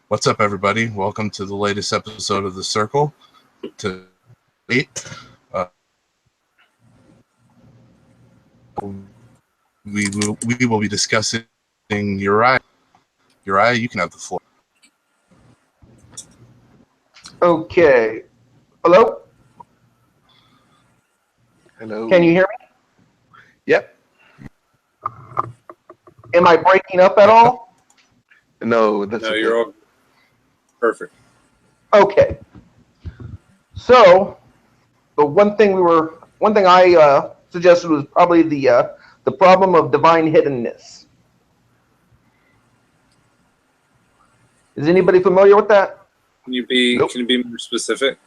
What's up, everybody? Welcome to the latest episode of The Circle. We will be discussing Uriah. Uriah, you can have the floor. Okay. Hello? Hello. Can you hear me? Yep. Am I breaking up at all? No, that's okay. You're all perfect. Okay. So, the one thing I suggested was probably the problem of divine hiddenness. Is anybody familiar with that? Can you be Nope. Can you be more specific?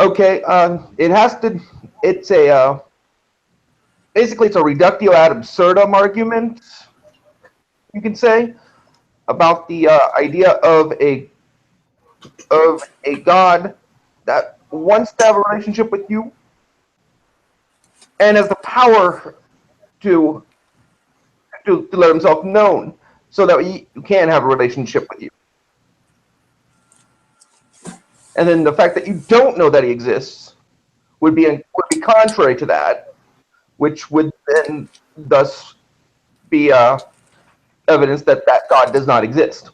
Okay. Basically it's a reductio ad absurdum argument, you can say, about the idea of a God that wants to have a relationship with you and has the power to let himself known so that you can have a relationship with you. And then the fact that you don't know that he exists would be contrary to that, which would then thus be evidence that God does not exist.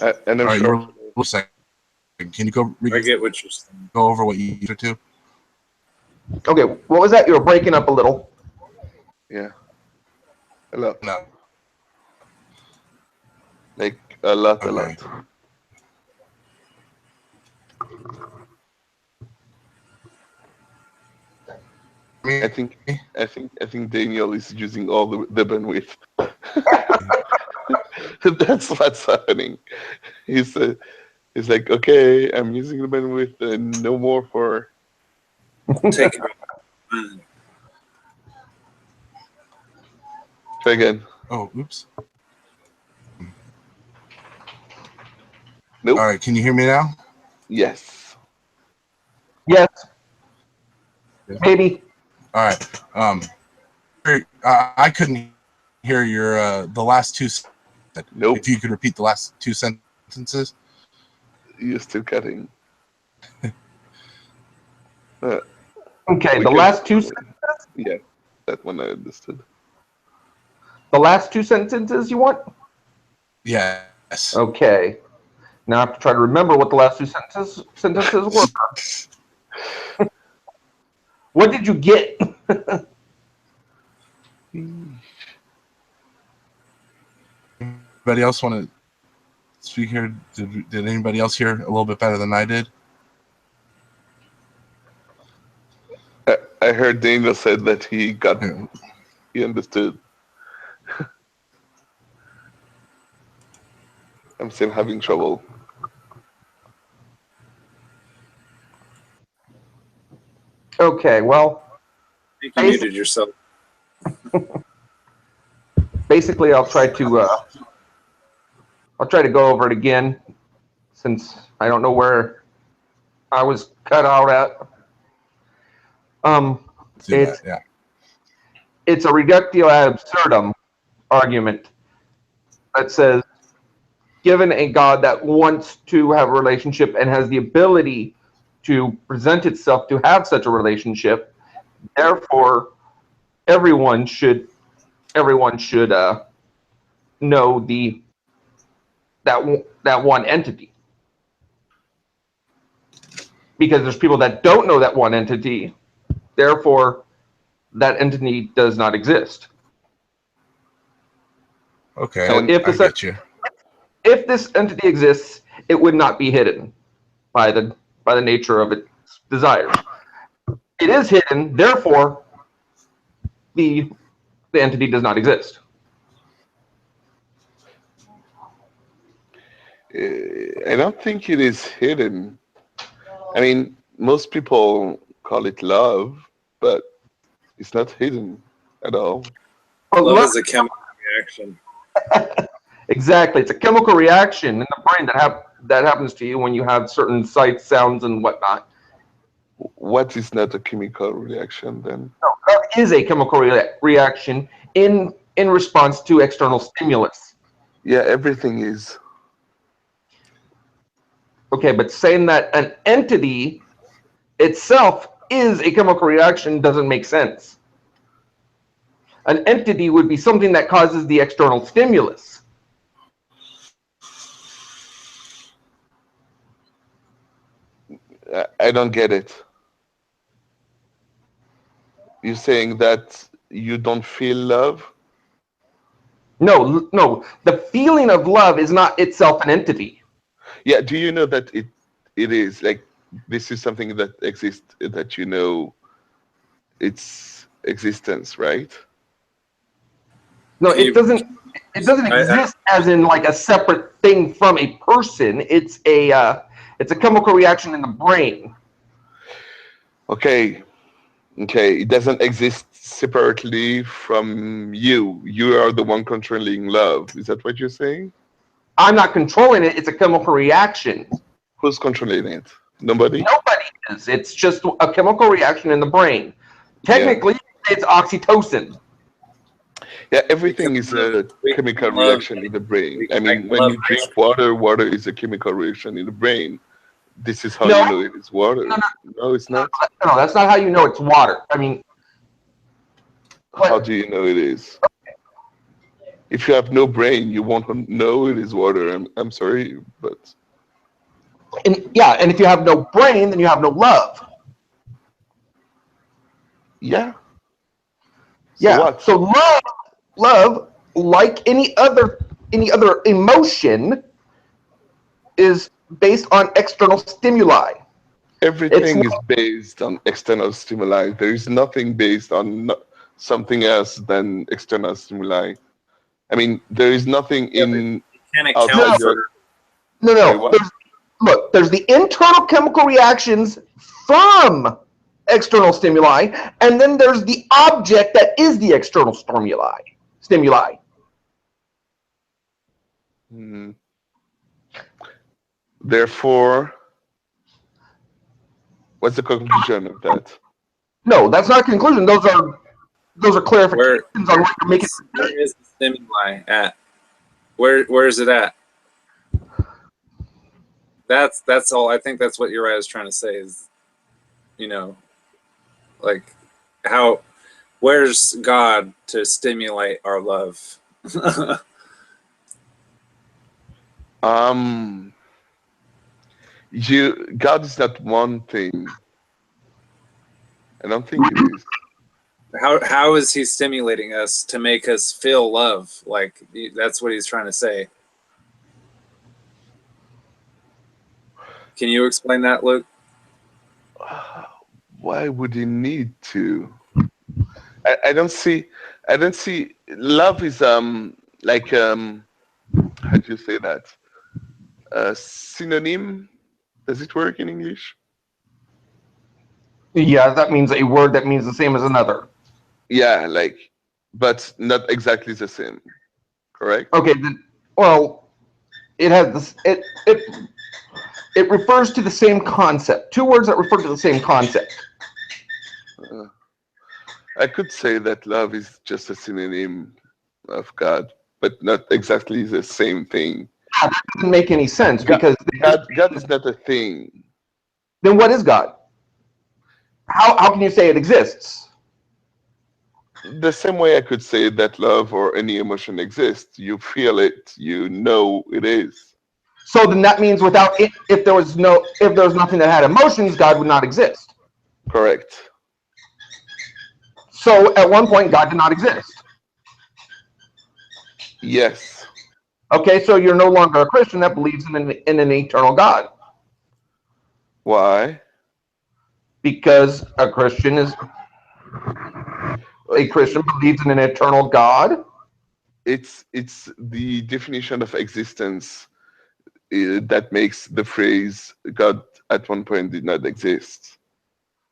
And I'm All right, sure. you're a second. Can you go I get what you're saying. go over what you used to? Okay, what was that? You were breaking up a little. Yeah. A lot. No. Like a lot. Okay. I think Daniel is using all the bandwidth. That's what's happening. He's like, okay, I'm using the bandwidth and no more for. Take it. Try again. Oh, oops. Nope. All right, can you hear me now? Yes. Yes. Maybe. All right. I couldn't hear your the last two. Nope. If you could repeat the last two sentences. You're still cutting. Okay, the last two. Yeah, that one I understood. The last two sentences you want? Yes. Okay. Now I have to try to remember what the last two sentences were. What did you get? Anybody else want to speak here? Did anybody else hear a little bit better than I did? I heard Daniel said that he understood. I'm still having trouble. Okay, well, I think you muted yourself. basically I'll try to go over it again since I don't know where I was cut out at. It's a reductio ad absurdum argument that says, given a God that wants to have a relationship and has the ability to present itself to have such a relationship, therefore everyone should know that one entity. Because there's people that don't know that one entity, therefore that entity does not exist. Okay, So if this entity exists, it would not be hidden by the nature of its desires. It is hidden, therefore the entity does not exist. I don't think it is hidden. I mean, most people call it love, but it's not hidden at all. Love is a chemical reaction. Exactly. It's a chemical reaction in the brain that happens to you when you have certain sights, sounds, and whatnot. What is not a chemical reaction then? No, love is a chemical reaction in response to external stimulus. Yeah, everything is. Okay, but saying that an entity itself is a chemical reaction doesn't make sense. An entity would be something that causes the external stimulus. I don't get it. You're saying that you don't feel love? No, no, the feeling of love is not itself an entity. Yeah, do you know that it is like this is something that exists, that you know its existence, right? No, Can it you- doesn't. It doesn't exist as in like a separate thing from a person. It's a chemical reaction in the brain. Okay. Okay, it doesn't exist separately from you. You are the one controlling love. Is that what you're saying? I'm not controlling it. It's a chemical reaction. Who's controlling it? Nobody? Nobody is. It's just a chemical reaction in the brain. Technically, it's oxytocin. Yeah, everything is a we can chemical love- reaction in the brain. we I mean, can when love you drink water, water is a chemical reaction in the brain. This is how No. you know it is water. No, it's not. No, that's not how you know it's water. I mean, How do you know it is? If you have no brain, you won't know it is water. I'm sorry, but and if you have no brain, then you have no love. yeah. Yeah. So what? So love, like any other emotion, is based on external stimuli. Everything is based on external stimuli. There is nothing based on something else than external stimuli. I mean, there is nothing in Can outside account your. for Sorry, No. what? There's the internal chemical reactions from external stimuli, and then there's the object that is the external stimuli. Hmm. Therefore, what's the conclusion of that? No, that's not a conclusion. Those are clarifications on what you're making. where is the stimuli at? Where is it at? That's all. I think that's what Uriah is trying to say is, like where's God to stimulate our love? God is not one thing. I don't think it is. How is he stimulating us to make us feel love? Like that's what he's trying to say. Can you explain that, Luke? Why would he need to? I don't see. Love is like how do you say that? A synonym. Does it work in English? Yeah, that means a word that means the same as another. Yeah, but not exactly the same. Correct? Okay, then. Well, it has this. It refers to the same concept. Two words that refer to the same concept. I could say that love is just a synonym of God, but not exactly the same thing. That doesn't make any sense because God is not a thing. then what is God? How can you say it exists? The same way I could say that love or any emotion exists. You feel it, you know it is. So then that means without it, if there was nothing that had emotions, God would not exist. Correct. So at one point, God did not exist. Yes. Okay, so you're no longer a Christian that believes in an eternal God. Why? Because a Christian believes in an eternal God. It's the definition of existence that makes the phrase God at one point did not exist.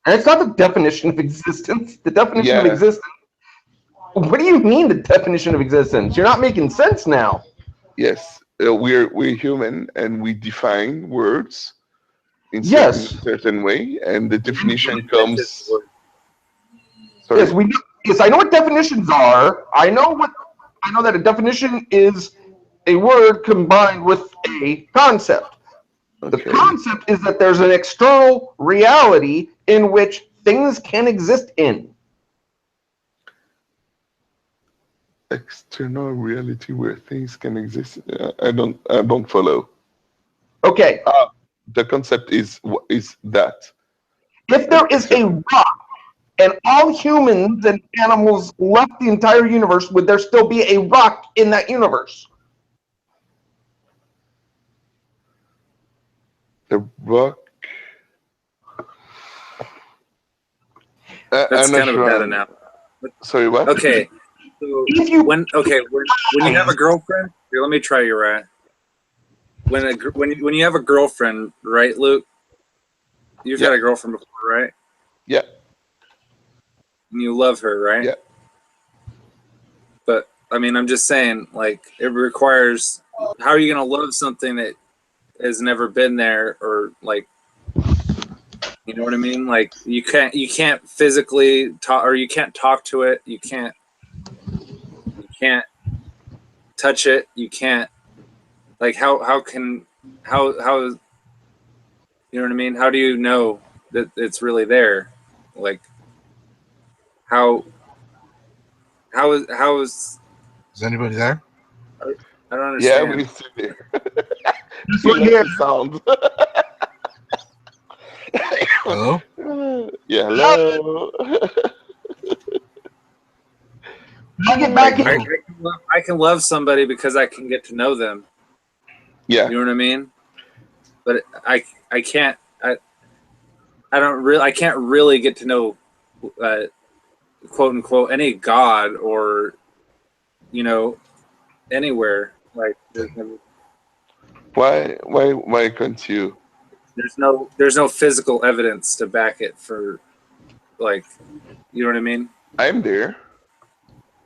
And it's not the definition of existence. The definition of Yeah. existence. What do you mean the definition of existence? You're not making sense now. Yes, we're human and we define words in Yes. certain way, and the definition comes. Sorry. Yes, we do. Yes, I know what definitions are. I know that a definition is a word combined with a concept. The Okay. concept is that there's an external reality in which things can exist in. External reality where things can exist. I don't follow. Okay, The concept is that. if there is a rock and all humans and animals left the entire universe, would there still be a rock in that universe? The rock. That's I'm not kind of a sure. bad analogy. Sorry, what? Okay. So If you when you have a girlfriend, here, let me try you, right? When you have a girlfriend, right, Luke? You've Yeah. had a girlfriend before, right? Yeah. And you love her, right? Yeah. But I mean, I'm just saying, like, it requires. How are you gonna love something that has never been there, or like, you know what I mean? Like, you can't physically talk, or you can't talk to it. You can't touch it. You can't. Like, how you know what I mean? How do you know that it's really there? Like, how is Is anybody there? I don't Yeah, understand. we see there. this You one love here, the sound. Hello? Yeah, hello. I'll get back in. I can love somebody because I can get to know them. Yeah. You know what I mean? But I can't I can't really get to know quote unquote any god or anywhere. Like Why can't you? there's no physical evidence to back it for, like, you know what I mean? I'm there.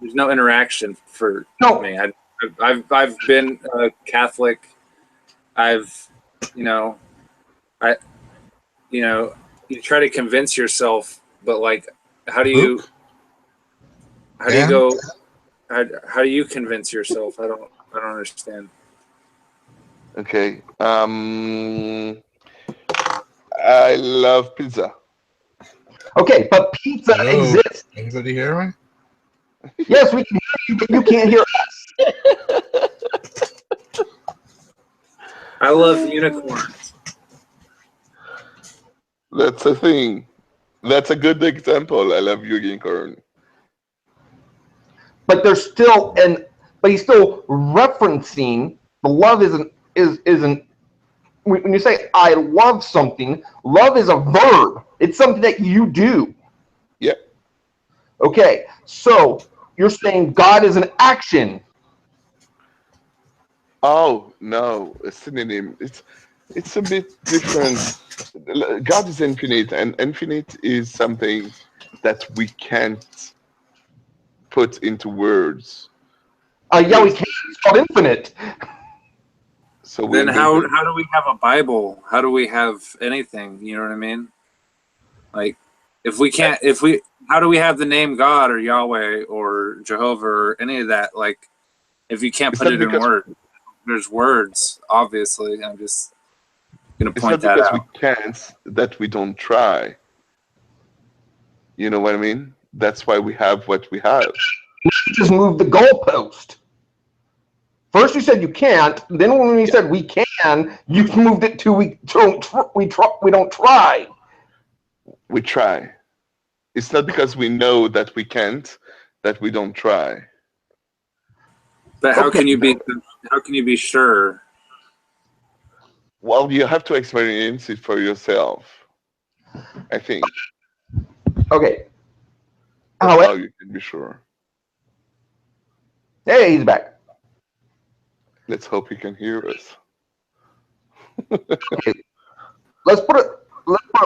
There's no interaction for No. me. I've been Catholic. I've I you try to convince yourself, but like, how do you Luke? go? How do you convince yourself? I don't understand. Okay. I love pizza. Okay, but pizza Hello? exists. Anybody hear me? Yes, we can hear you, but you can't hear us. I love unicorns. That's a thing. That's a good example. I love unicorn. But there's still but he's still referencing the love isn't when you say I love something, love is a verb. It's something that you do. Yeah. Okay, so you're saying God is an action. Oh no, a synonym. It's a bit different. God is infinite, and infinite is something that we can't put into words. Yeah, we can. It's called infinite. So we Then how invented. do we have a Bible? How do we have anything? You know what I mean? Like, how do we have the name God or Yahweh or Jehovah or any of that? Like, if you can't It's put not it in because words, there's words. Obviously, I'm just gonna it's point not that because out. we can't that we don't try. You know what I mean? That's why we have what we have. You just moved the goalpost. First you said you can't, then when you said we can, you moved it to we don't try. We try. It's not because we know that we can't that we don't try. But how Okay. can you be sure? Well, you have to experience it for yourself. I think Okay. that's However, how you can be sure. hey, he's back. Let's hope he can hear us. Okay. Let's put it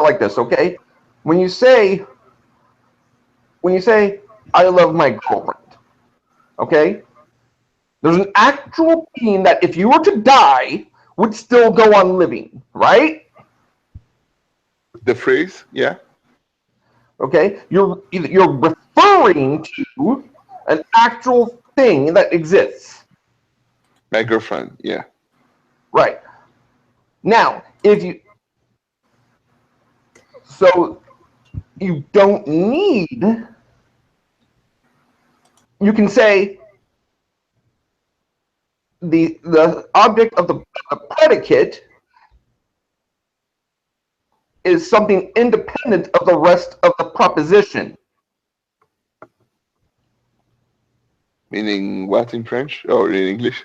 like this, okay? When you say I love my girlfriend, okay? There's an actual being that if you were to die would still go on living, right? The phrase, yeah. Okay, you're referring to an actual thing that exists. My girlfriend, yeah. Right. Now, so you don't need, you can say the object of the predicate is something independent of the rest of the proposition. Meaning what in French or in English?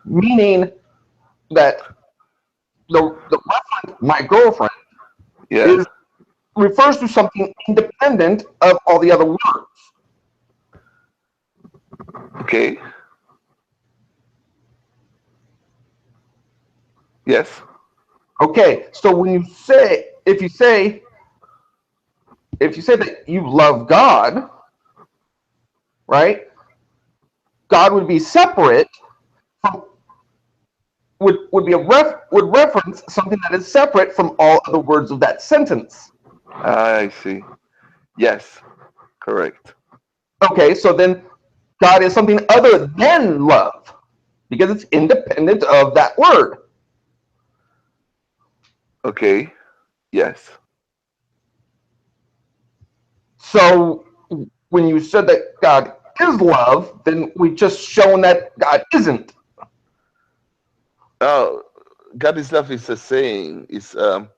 Meaning that the reference, my girlfriend, Yeah. refers to something independent of all the other words. Okay. Yes. Okay, so when you say, if you say that you love God, right? God would be separate from, would be would reference something that is separate from all other words of that sentence. I see. Yes. Correct. Okay, so then God is something other than love because it's independent of that word. Okay. Yes. So when you said that God is love, then we just shown that God isn't. Oh, God is love is a saying. It's I'm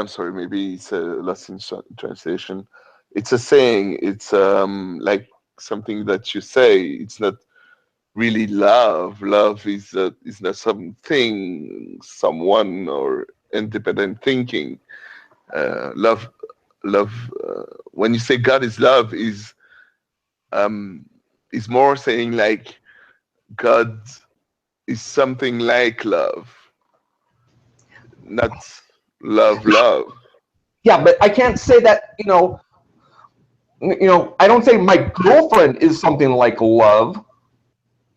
sorry, maybe it's a lost in translation. It's a saying. It's like something that you say. It's not really love. Love is not something, someone, or independent thinking. Love, love. When you say God is love, um, is more saying like God is something like love, not love, love. Yeah, but I can't say that, I don't say my girlfriend is something like love.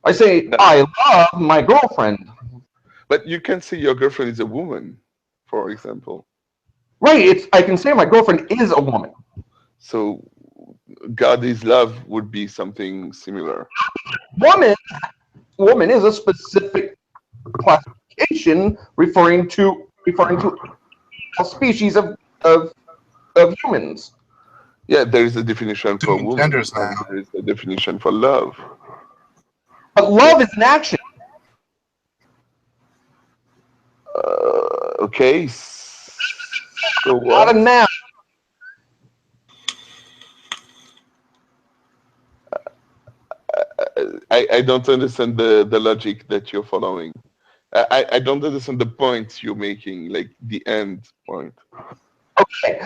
I say No. I love my girlfriend. But you can say your girlfriend is a woman, for example. Right, I can say my girlfriend is a woman. So God is love would be something similar. Woman is a specific classification referring to a species of humans. Yeah, there is a definition for Doing woman, genders and now. there is a definition for love. But love is an action. Okay, so Not a what? noun. I don't understand the logic that you're following. I don't understand the point you're making, like the end point. Okay.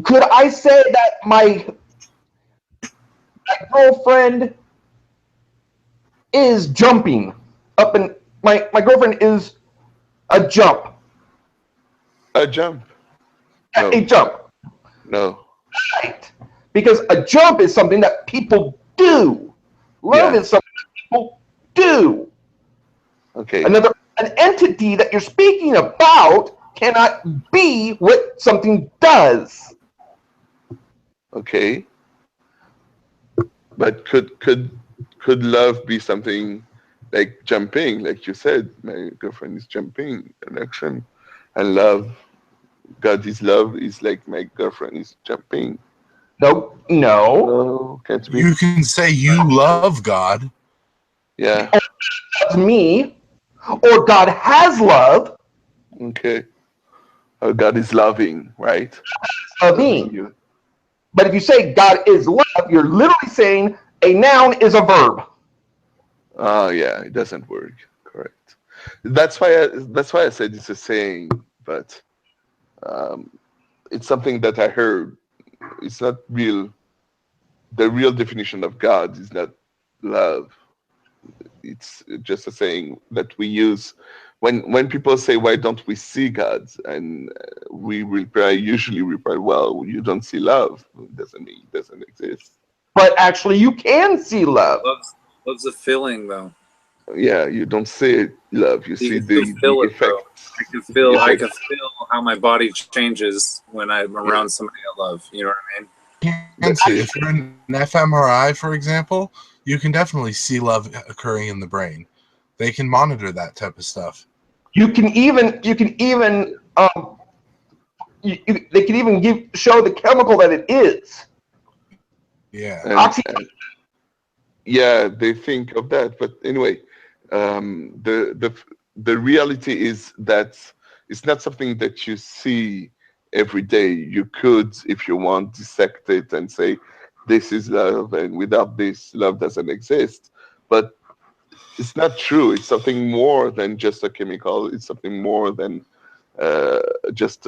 Could I say that my girlfriend is jumping up, and my girlfriend is a jump. A jump? A No, jump. no. Right. Because a jump is something that people do. Love Yeah, is something that people do. okay, An entity that you're speaking about cannot be what something does. okay. But could love be something like jumping, like you said, my girlfriend is jumping an action, and love, God is love is like my girlfriend is jumping. No, no. No, can't be. You can say you love God. Yeah, That's me. Or God has love, okay. God is loving, right? Loving me. you. But if you say God is love, you're literally saying a noun is a verb. Oh yeah, it doesn't work. Correct. That's why I said it's a saying, but um, it's something that I heard. It's not real. The real definition of God is not love. It's just a saying that we use when people say, "Why don't we see God?" and we usually reply, "Well, you don't see love. It doesn't mean it doesn't exist." But actually, you can see love. Love's a feeling, though. Yeah, you don't see love. You see You can still the feel it though. effects. I can The feel effects. how my body changes when I'm Yeah. around somebody I love. You know what I mean? can see if you're in an fMRI, for example, you can definitely see love occurring in the brain. They can monitor that type of stuff. You can even they can even show the chemical that it is. Yeah. And yeah, they think of that. But anyway, the reality is that it's not something that you see every day. You could, if you want, dissect it and say this is love, and without this, love doesn't exist. But it's not true. It's something more than just a chemical. It's something more than just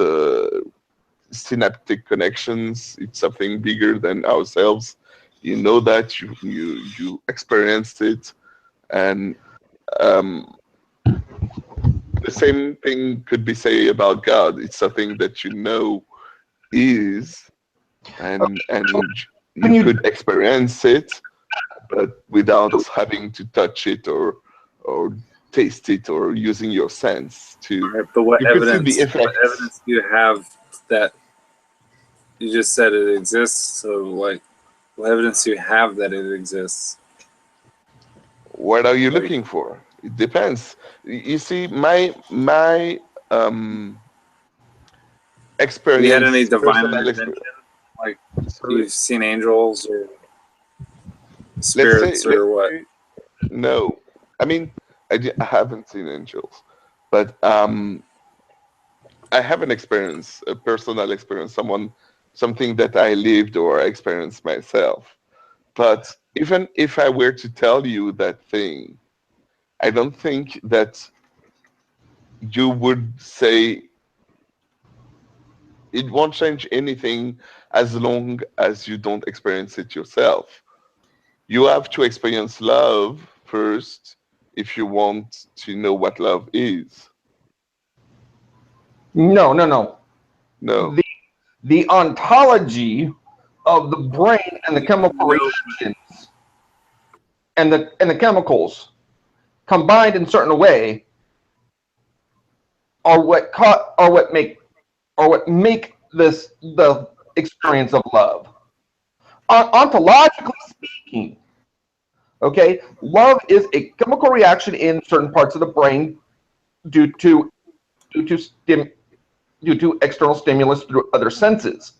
synaptic connections. It's something bigger than ourselves. You know that you experienced it, and the same thing could be said about God. It's something that you know is, and Can you you could experience it, but without having to touch it or taste it or using your sense to. Right, but what You could see the evidence? What effects. evidence do you have that you just said it exists? So, like, what evidence do you have that it exists? What are you Like, looking for? It depends. You see, my um, have you had any experience, divine personal intervention? experience. Like, Sorry. you've seen angels or Let's say, spirits or what? no. I mean, I haven't seen angels, but I have an experience, a personal experience, something that I lived or experienced myself. But even if I were to tell you that thing, I don't think that you would say it won't change anything as long as you don't experience it yourself. You have to experience love first if you want to know what love is. no. No. The ontology of the brain and the chemical No, reactions and the chemicals combined in a certain way are what make this the experience of love. Ontologically speaking, okay, love is a chemical reaction in certain parts of the brain due to due to stim, due to external stimulus through other senses.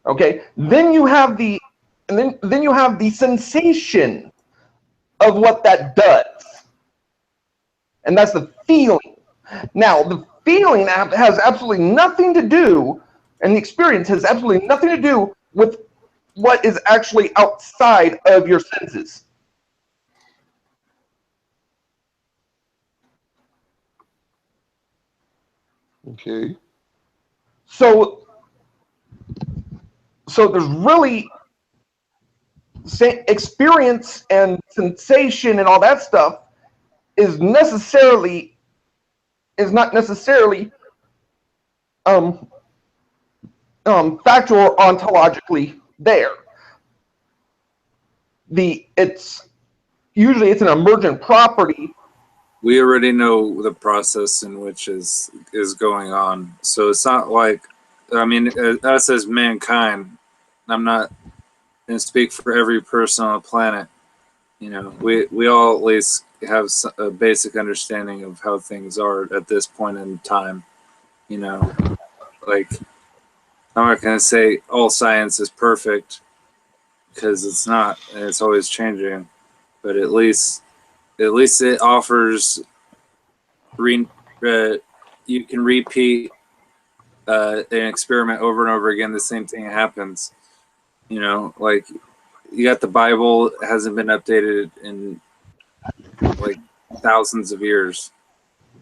Okay, then you have the sensation of what that does, and that's the feeling. Now, the feeling has absolutely nothing to do, and the experience has absolutely nothing to do with what is actually outside of your senses. Okay. So, so there's really experience and sensation and all that stuff is necessarily is not necessarily um, factual or ontologically there. It's usually it's an emergent property. we already know the process in which is going on. So it's not like, I mean, us as mankind. I'm not going to speak for every person on the planet. You know, we all at least have a basic understanding of how things are at this point in time. You know, like, I'm not going to say all science is perfect because it's not, and it's always changing. But at least it offers you can repeat an experiment over and over again. The same thing happens. You know, like, you got the Bible, it hasn't been updated in like thousands of years,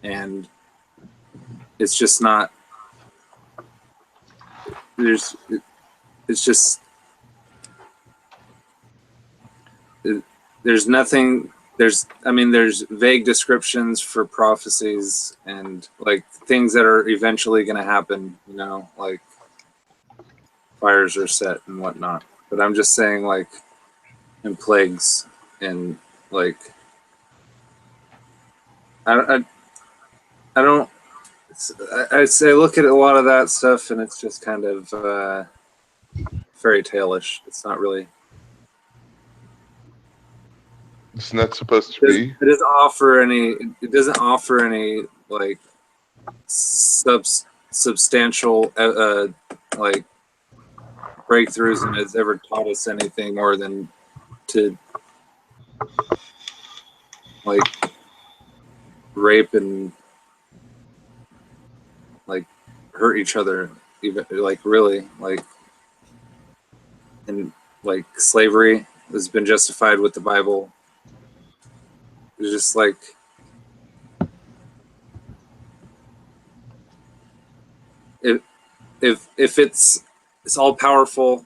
and it's just not. There's it's just there's nothing. There's, I mean, there's vague descriptions for prophecies and like things that are eventually going to happen. You know, like fires are set and whatnot. But I'm just saying, like, in plagues and like I don't. I look at a lot of that stuff, and it's just kind of fairy tale-ish. It's not really. It's not supposed to be. It doesn't offer any. It doesn't offer any like substantial like breakthroughs, and it's ever taught us anything more than to like rape and like hurt each other, even like really like, and like slavery has been justified with the Bible. It's just like if it's all powerful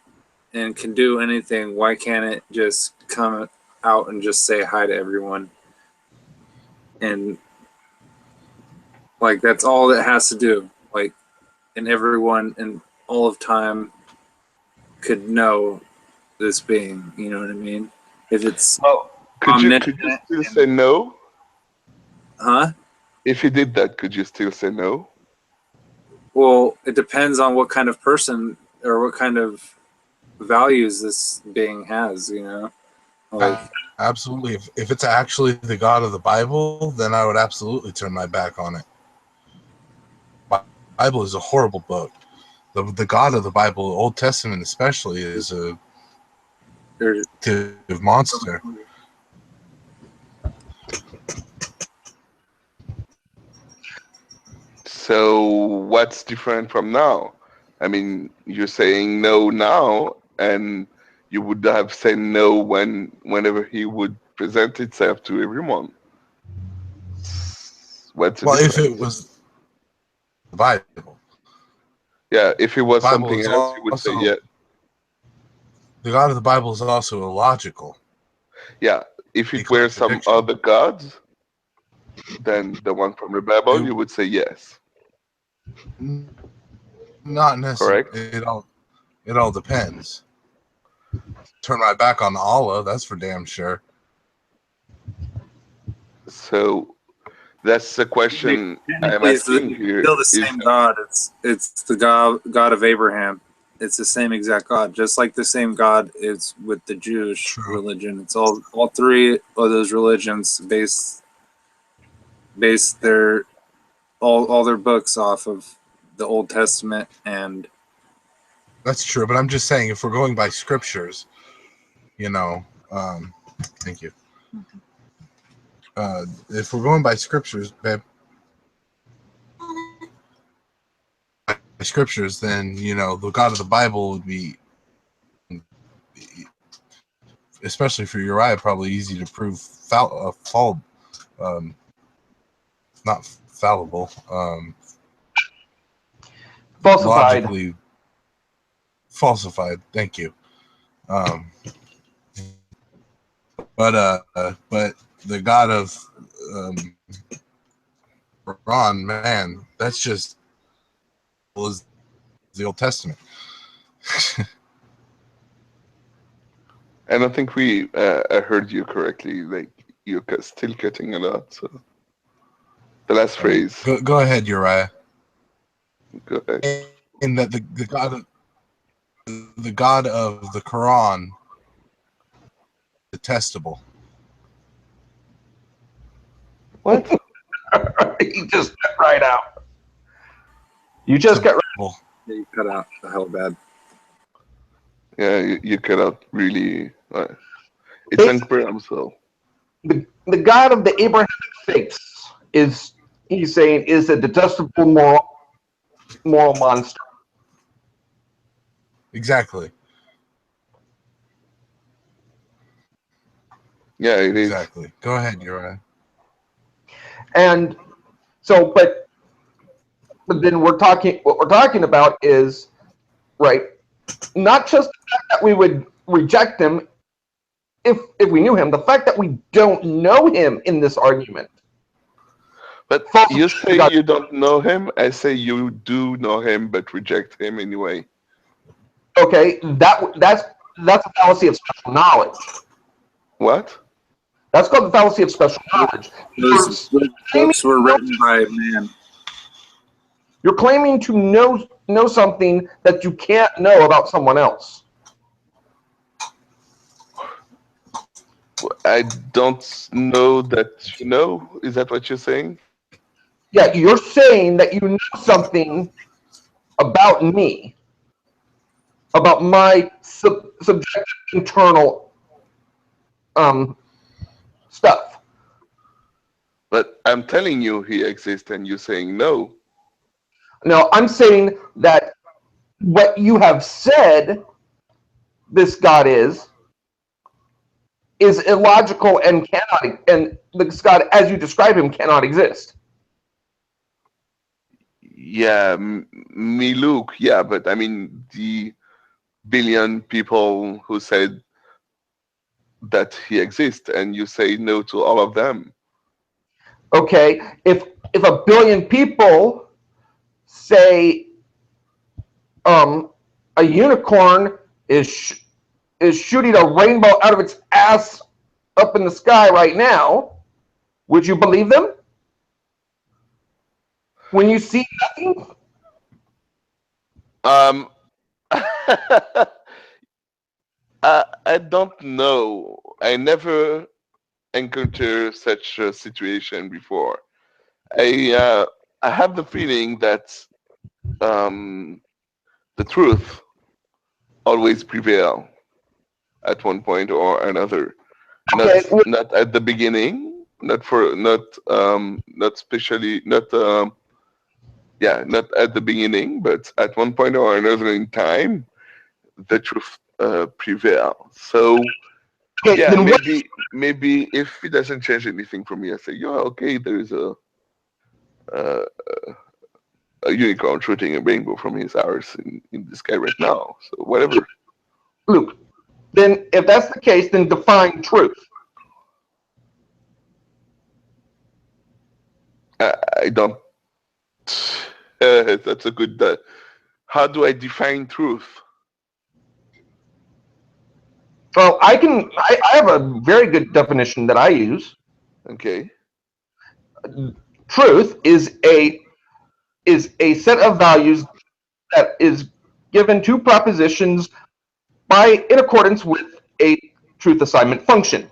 and can do anything, why can't it just come out and just say hi to everyone? And like that's all it has to do. Like, and everyone in all of time could know this being. You know what I mean? If it's could you still say no? Huh? If you did that, could you still say no? Well, it depends on what kind of person or what kind of values this being has, you know? Like, absolutely. If it's actually the God of the Bible, then I would absolutely turn my back on it. Bible is a horrible book. The God of the Bible, Old Testament especially, is a monster. So what's different from now? I mean, you're saying no now, and you would have said no whenever he would present itself to everyone. What's the difference? If it was the Bible. Yeah, if it was Bible something is else, you would say yeah. The God of the Bible is also illogical. Yeah, if it were some other gods than the one from the Bible, you would say yes. Not necessarily. Correct. It all depends. Turn my back on Allah, that's for damn sure. So that's the question I'm asking here. Still the same God. It's the God of Abraham. It's the same exact God, just like the same God is with the Jewish religion. It's all three of those religions base their all their books off of the Old Testament, and that's true. But I'm just saying, if we're going by scriptures, thank you. If we're going by scriptures, babe, then the God of the Bible would be, especially for Uriah, probably easy to prove not fallible, falsified. Logically falsified. Thank you. But the God of Quran, man, that's just was the Old Testament. I don't think I heard you correctly. Like, you're still cutting a lot. So the last phrase. Go ahead, Uriah. Go ahead. In that the God of the Quran, detestable. What? You just cut right out. You just got right. Yeah, you cut out the hell bad. Yeah, you cut out really. It's unclear. So the God of the Abrahamic faiths he's saying is a detestable moral monster. Exactly. Yeah, it is. Exactly. Go ahead, Uriah. And so, but then what we're talking about is, right, not just the fact that we would reject him if we knew him, the fact that we don't know him in this argument. But you say you don't know him, I say you do know him but reject him anyway. Okay, that's a fallacy of special knowledge. What? That's called the fallacy of special knowledge. Those books were written by man. You're claiming to know something that you can't know about someone else. I don't know that you know. Is that what you're saying? Yeah, you're saying that you know something about me, about my subjective internal stuff. But I'm telling you he exists and you're saying no. Now, I'm saying that what you have said this God is illogical and cannot, and this God, as you describe him, cannot exist. Yeah, me look, yeah, but I mean the billion people who said that he exists and you say no to all of them. Okay, if a billion people say a unicorn is shooting a rainbow out of its ass up in the sky right now, would you believe them? When you see nothing? I don't know. I never encountered such a situation before. I have the feeling that the truth always prevail at one point or another. Okay, Not at the beginning, not especially not at the beginning, but at one point or another in time, the truth prevails. So okay, yeah, then what? maybe if it doesn't change anything for me, I say, yeah, okay, there is uh, a unicorn shooting a rainbow from his arse in the sky right now. So whatever. Luke, then if that's the case, then define truth. I don't. That's a good. How do I define truth? Well, I have a very good definition that I use. Okay. Truth is a set of values that is given to propositions in accordance with a truth assignment function.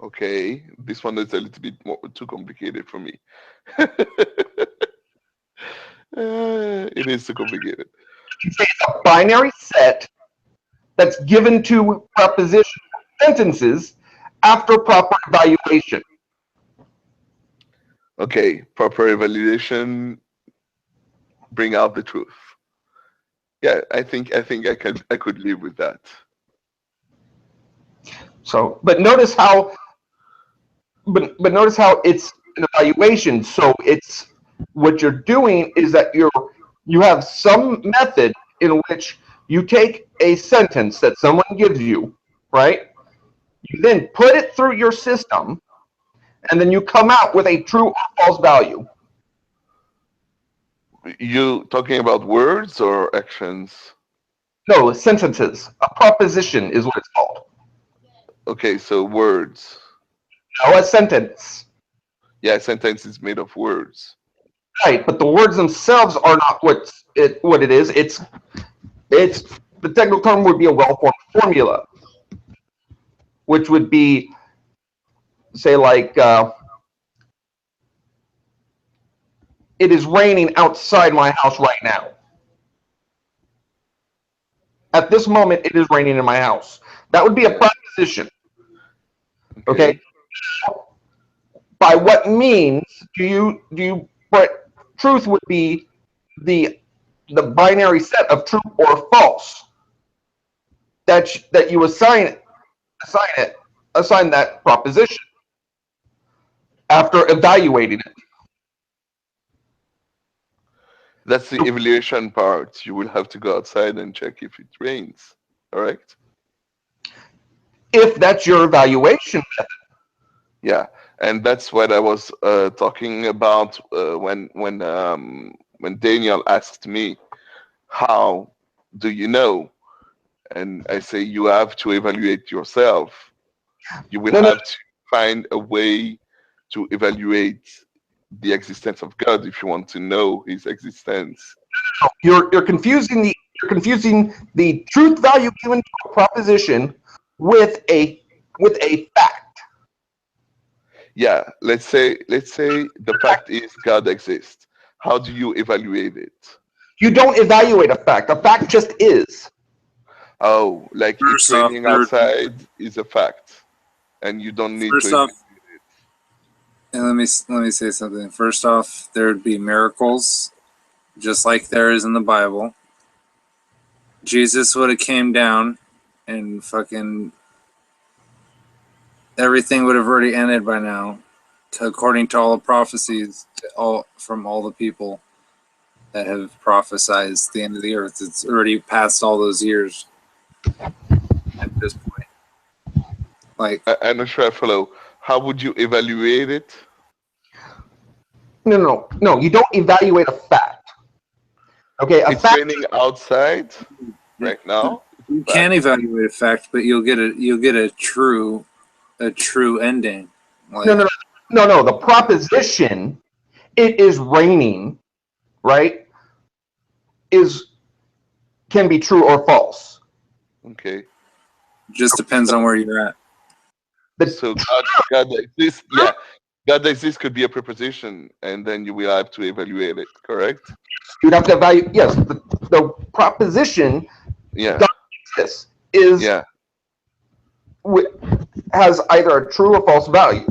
Okay. This one is a little bit too complicated for me. It is too complicated. It's a binary set that's given to proposition sentences after proper evaluation. Okay. Proper evaluation bring out the truth. Yeah, I think I could live with that. So, but notice how it's an evaluation. So it's what you're doing is that you have some method in which you take a sentence that someone gives you, right? You then put it through your system, and then you come out with a true or false value. You talking about words or actions? No, sentences. A proposition is what it's called. Okay, so words. No, a sentence. Yeah, a sentence is made of words. Right, but the words themselves are not what it is. It's the technical term would be a well-formed formula, which would be, say, like, it is raining outside my house right now. At this moment, it is raining in my house. That would be a proposition. Okay. By what means do you? But truth would be the binary set of true or false that you assign that proposition after evaluating it. That's the evaluation part. You will have to go outside and check if it rains. Correct? If that's your evaluation method. Yeah, and that's what I was talking about when Daniel asked me, "How do you know?" and I say you have to evaluate yourself, you will No, no, have to find a way to evaluate the existence of God if you want to know his existence. you're confusing the truth value given to a proposition with a fact. Yeah, let's say the fact is God exists. How do you evaluate it? You don't evaluate a fact. A fact just is. Oh, like it's First off, raining there. outside is a fact, and you don't need to First off, and let me say something. First off, there'd be miracles, just like there is in the Bible. Jesus would have came down, and fucking everything would have already ended by now, according to all the prophecies, all from all the people that have prophesied the end of the earth. It's already past all those years at this point. Like, I'm not sure I follow. How would you evaluate it? No. You don't evaluate a fact. Okay, a It's fact. raining outside right now. you can evaluate a fact, but you'll get a true ending. Like, No. The proposition, it is raining, right? Can be true or false. Okay. just depends on where you're at. So God exists. Yeah, God exists could be a preposition, and then you will have to evaluate it. Correct? You'd have to evaluate. Yes, the proposition Yeah. God exists is Yeah. has either a true or false value.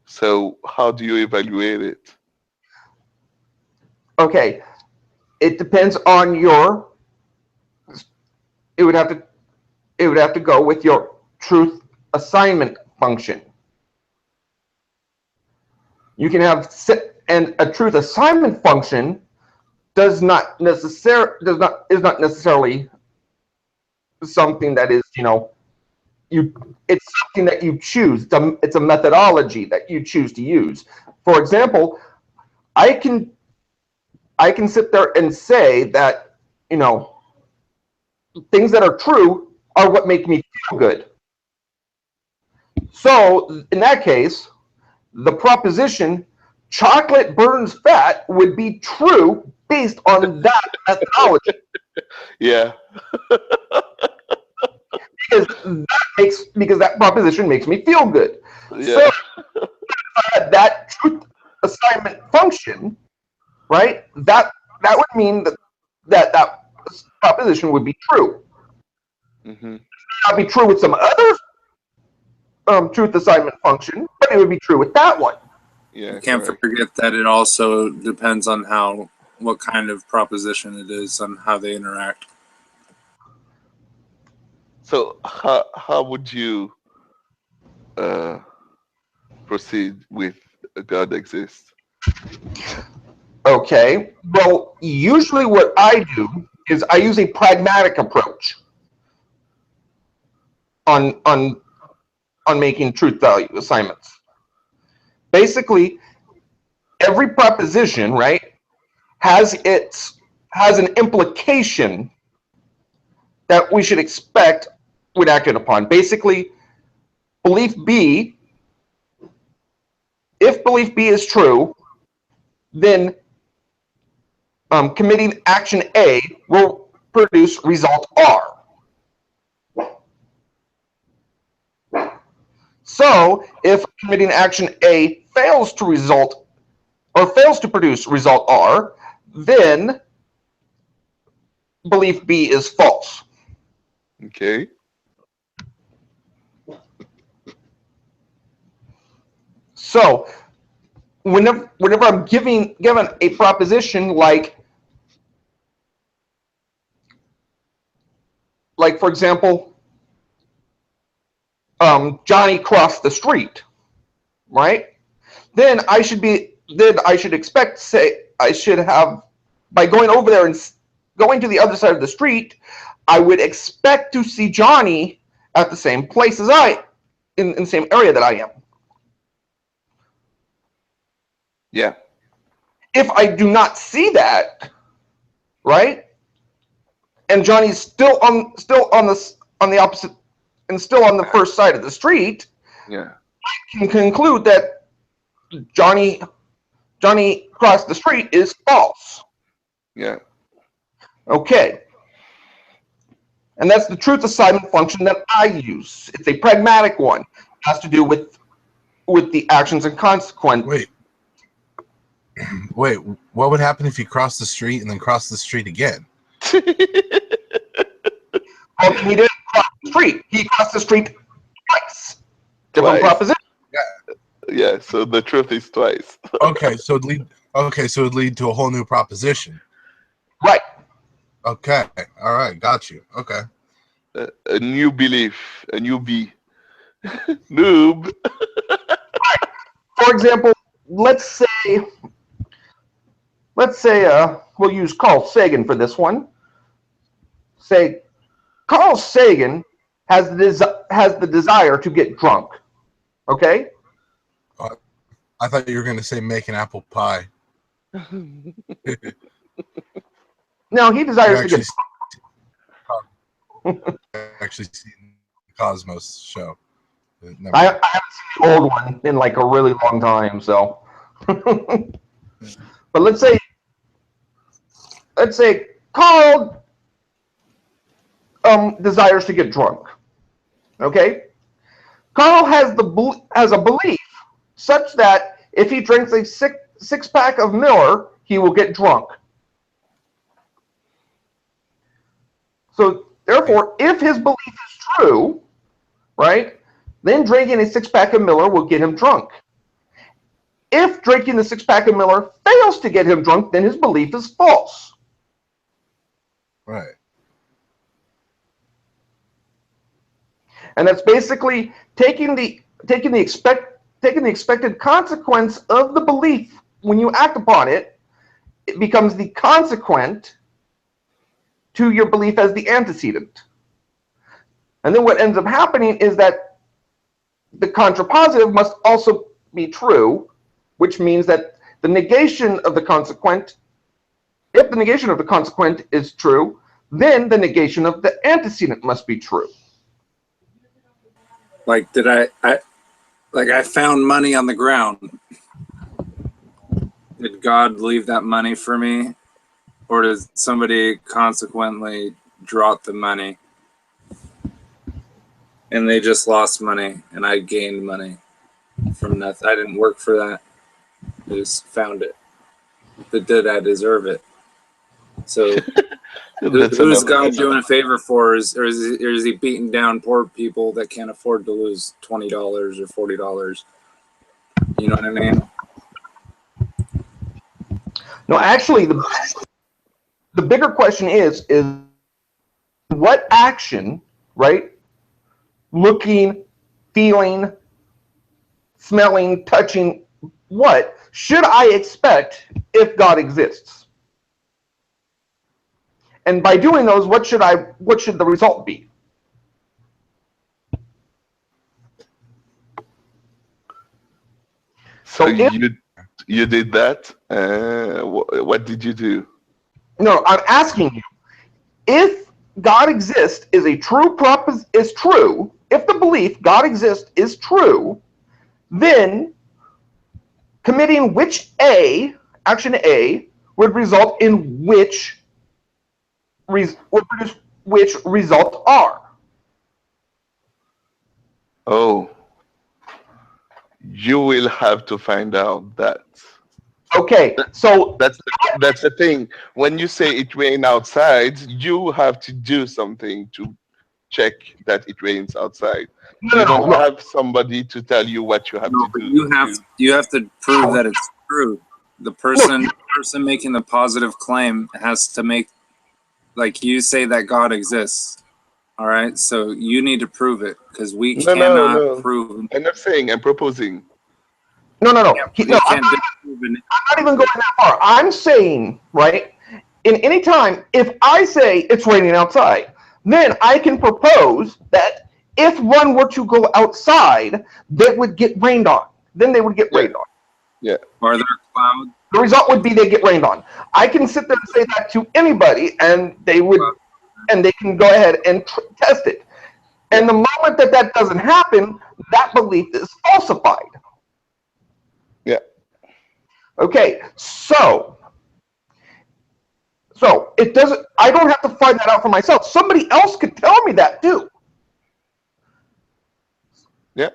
So how do you evaluate it? Okay, it depends on your. It would have to go with your truth assignment function. You can have and a truth assignment function is not necessarily something that is it's something that you choose. It's a methodology that you choose to use. For example, I can sit there and say that things that are true are what make me feel good. So in that case, the proposition chocolate burns fat would be true based on that methodology. Yeah. because that proposition makes me feel good. Yeah. So that truth assignment function, right? That would mean that proposition would be true. Mm-hmm. Not be true with some other truth assignment function, but it would be true with that one. Yeah. You can't Correct. forget that it also depends on what kind of proposition it is and how they interact. So how would you proceed with God exists? Okay. Well, usually what I do is I use a pragmatic approach on making truth value assignments. Basically, every proposition, right, has an implication that we should expect when acted upon. Basically, belief B, if belief B is true, then committing action A will produce result R. So, if committing action A fails to produce result R, then belief B is false. Okay. So, whenever I'm given a proposition like for example, Johnny crossed the street, right? Then I should expect, say, I should have, by going over there and going to the other side of the street, I would expect to see Johnny at the same place as in the same area that I am. Yeah. If I do not see that, right, and Johnny's still on the opposite and still on the first side of the street, Yeah. I can conclude that Johnny crossed the street is false. Yeah. Okay. And that's the truth assignment function that I use. It's a pragmatic one. It has to do with the actions and consequences. Wait, what would happen if he crossed the street and then crossed the street again? Well, he didn't cross the street. He crossed the street twice. Different Twice. proposition. Yeah, so the truth is twice. Okay, so it'd lead to a whole new proposition. Right. Okay, all right, got you. Okay. A new belief, a newbie. Noob. For example, let's say we'll use Carl Sagan for this one. Say Carl Sagan has the desire to get drunk. Okay? I thought you were going to say make an apple pie. No, he desires to get actually seen the Cosmos show. Never I haven't seen the old one in like a really long time, so. But let's say Carl desires to get drunk. Okay, Carl has a belief such that if he drinks a six pack of Miller, he will get drunk. So therefore, if his belief is true, right, then drinking a 6-pack of Miller will get him drunk. If drinking the 6-pack of Miller fails to get him drunk, then his belief is false. Right. And that's basically taking the expected consequence of the belief when you act upon it. It becomes the consequent to your belief as the antecedent. And then what ends up happening is that the contrapositive must also be true, which means that the negation of the consequent, if the negation of the consequent is true, then the negation of the antecedent must be true. Like, I found money on the ground. Did God leave that money for me? Or does somebody consequently drop the money? And they just lost money, and I gained money from nothing. I didn't work for that. I just found it. But did I deserve it? So who's God doing a favor for? Or is he beating down poor people that can't afford to lose $20 or $40? You know what I mean? No, actually, the bigger question is what action, right? Looking, feeling, smelling, touching, what should I expect if God exists? And by doing those, what should the result be? So you did that. What did you do? No, I'm asking you, if God exists is true, if the belief God exists is true, then committing action A would result in which result R. Oh, you will have to find out that. Okay, so that's the thing. When you say it rained outside, you have to do something to check that it rains outside. You don't have somebody to tell you what you have to do. You have to prove that it's true. The person making the positive claim has to make, like, you say that God exists. All right, so you need to prove it, because we cannot prove. I'm not saying. I'm proposing. No. I'm not even going that far. I'm saying, right, in any time, if I say it's raining outside, then I can propose that if one were to go outside, they would get rained on. Then they would get rained on. Yeah. Are there clouds? The result would be they get rained on. I can sit there and say that to anybody, and they would and they can go ahead and test it. And the moment that that doesn't happen, that belief is falsified. Yeah. Okay, so it doesn't. I don't have to find that out for myself. Somebody else could tell me that too. Yeah.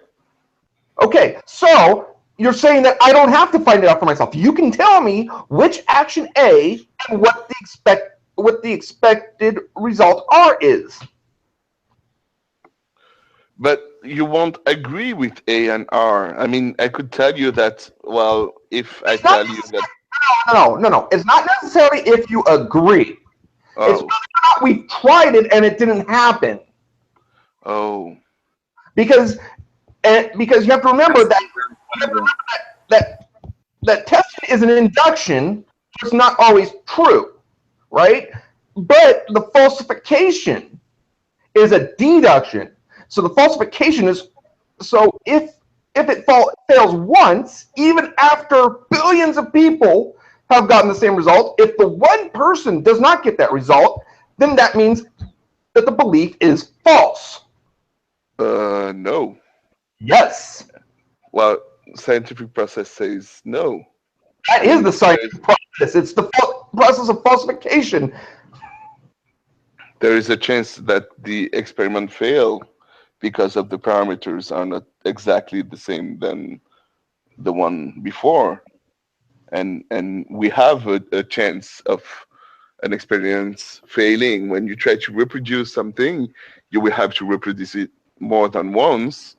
Okay, so you're saying that I don't have to find it out for myself. You can tell me which action A and what the expected result R is. But you won't agree with A and R. I mean, I could tell you that, well, if I tell you that. No. It's not necessarily if you agree. It's whether or not we tried it and it didn't happen. Oh. Because you have to remember that testing is an induction. It's not always true, right? But the falsification is a deduction. So the falsification is, so if it fails once, even after billions of people have gotten the same result, if the one person does not get that result, then that means that the belief is false. No. Yes. Well, scientific process says no. That is the scientific process. It's the process of falsification. There is a chance that the experiment fail because of the parameters are not exactly the same than the one before. And we have a chance of an experience failing. When you try to reproduce something, you will have to reproduce it more than once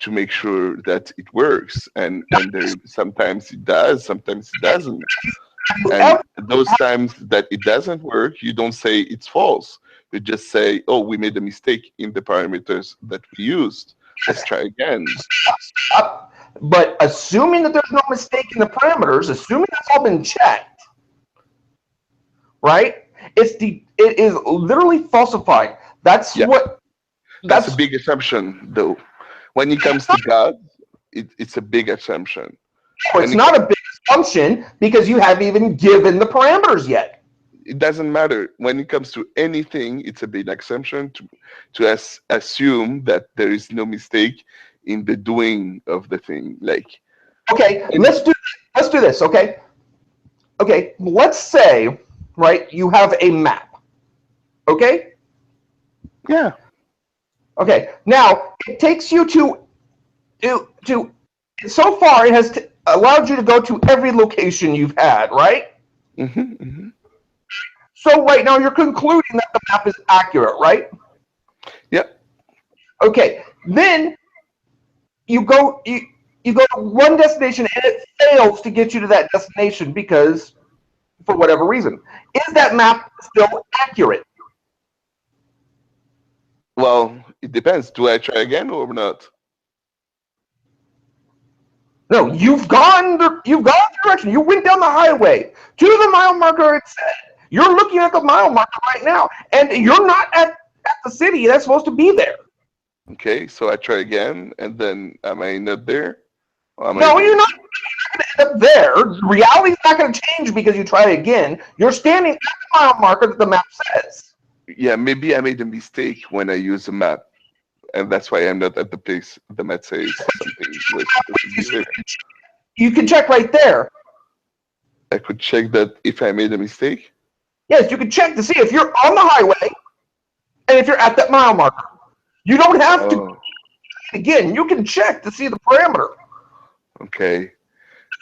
to make sure that it works. And there, sometimes it does, sometimes it doesn't. And those times that it doesn't work, you don't say it's false. You just say, oh, we made a mistake in the parameters that we used. Let's try again. But assuming that there's no mistake in the parameters, assuming that's all been checked, right? It is literally falsified. That's what. That's a big assumption, though. When it comes to God, it's a big assumption. No, it's not a big assumption because you haven't even given the parameters yet. It doesn't matter. When it comes to anything, it's a big assumption to assume that there is no mistake in the doing of the thing. Like, okay, let's do this. Okay, let's say, right, you have a map. Okay. Yeah. Okay. Now it takes you to so far it has allowed you to go to every location you've had, right? Mm-hmm, mm-hmm. So right now you're concluding that the map is accurate, right? Yep. Okay. Then you go to one destination and it fails to get you to that destination because for whatever reason. Is that map still accurate? Well, it depends. Do I try again or not? No, you've gone the direction. You went down the highway to the mile marker. It said you're looking at the mile marker right now, and you're not at the city that's supposed to be there. Okay, so I try again, and then am I not there? No, you're not going to end up there. Reality's not going to change because you try again. You're standing at the mile marker that the map says. Yeah, maybe I made a mistake when I used the map, and that's why I'm not at the place the map says something. You can check right there. I could check that if I made a mistake? Yes, you can check to see if you're on the highway and if you're at that mile marker. You don't have to. Again, you can check to see the parameter. Okay.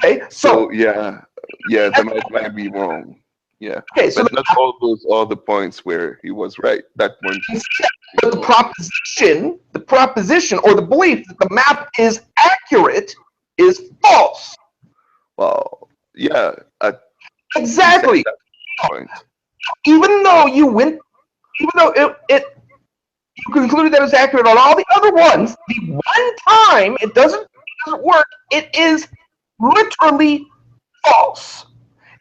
Okay. So yeah, the map might be wrong. Yeah. Okay. So but not all those other points where he was right. That one. But the proposition or the belief that the map is accurate is false. Well, yeah. Exactly. Point. Even though you concluded that it was accurate on all the other ones, the one time it doesn't work, it is literally false.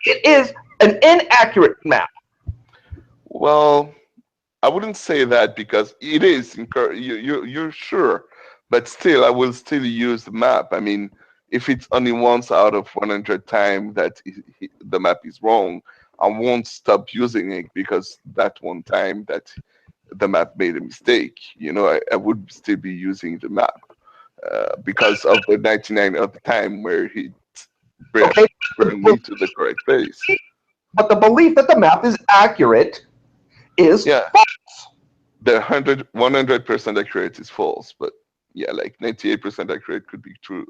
It is an inaccurate map. Well, I wouldn't say that because it is. You're sure, but still, I will still use the map. I mean, if it's only once out of 100 times that the map is wrong, I won't stop using it because that one time that the map made a mistake. I would still be using the map because of the 99 of the time where he brought Okay, me to the correct place. but the belief that the map is accurate is Yeah. false. The 100% accurate is false, but yeah, like 98% accurate could be true.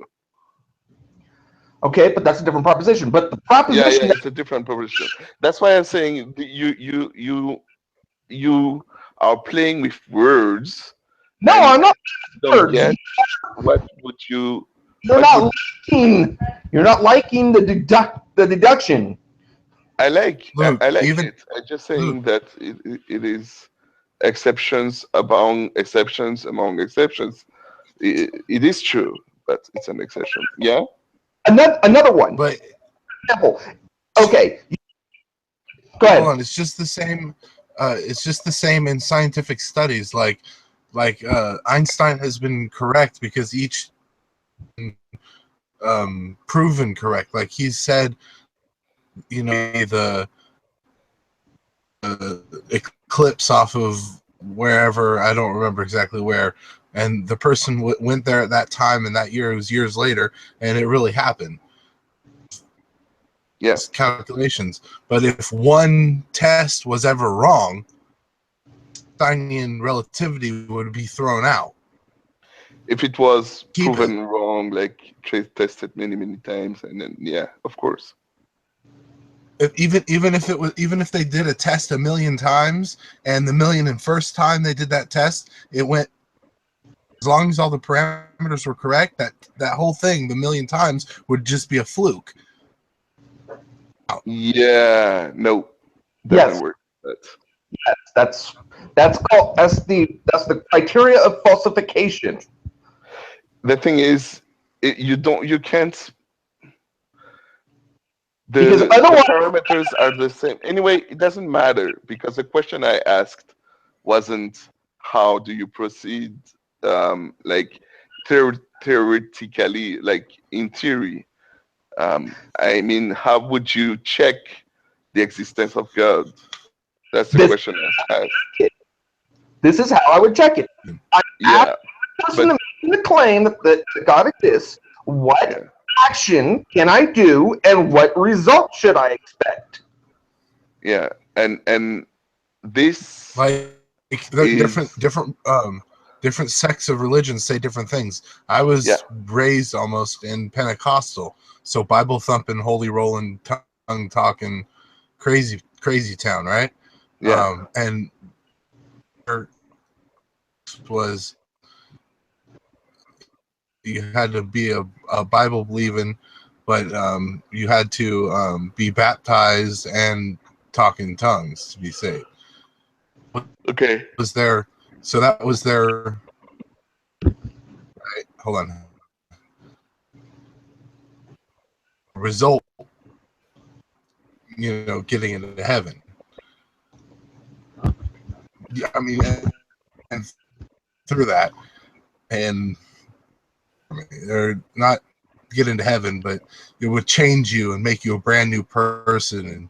Okay, but that's a different proposition. But the Yeah, proposition it's a different proposition. That's why I'm saying you are playing with words no, and I'm not. don't get what would you You're what would not liking. You're not liking the deduction. I like Luke, I like even it. I'm just Luke, saying that it is exceptions among exceptions among exceptions. It is true, but it's an exception. Yeah. Another one. but Example. Okay, go hold ahead. on, it's just the same. It's just the same in scientific studies. Like Einstein has been correct because each proven correct. Like he said, the eclipse off of wherever, I don't remember exactly where, and the person went there at that time and that year. It was years later, and it really happened. Yeah. Calculations. But if one test was ever wrong, Einsteinian relativity would be thrown out. If it was Keep proven wrong, like tested many times, and then yeah, of course. even if they did a test 1,000,000 times, and the 1,000,001st time they did that test, it went, as long as all the parameters were correct, that whole thing, the 1,000,000 times, would just be a fluke. Yeah, no, Yes. doesn't work. That's the criteria of falsification. The thing is, you can't. Because The otherwise, parameters are the same. Anyway, it doesn't matter because the question I asked wasn't how do you proceed, like theoretically, like in theory. I mean, how would you check the existence of God? That's the this question I asked. this is how I would check it. I ask Yeah, the person but making the claim that God exists. What yeah, action can I do, and what result should I expect? yeah, and this Like is different sects of religions say different things. I yeah, was raised almost in Pentecostal, so Bible thumping, holy rolling, tongue talking, crazy town, right? yeah, And there was, you had to be a Bible believing, but you had to be baptized and talk in tongues to be saved. okay, Was there? So that was their. Right, hold on. Result, getting into heaven. Yeah, I mean, and through that, and I mean, they're not get into heaven, but it would change you and make you a brand new person, and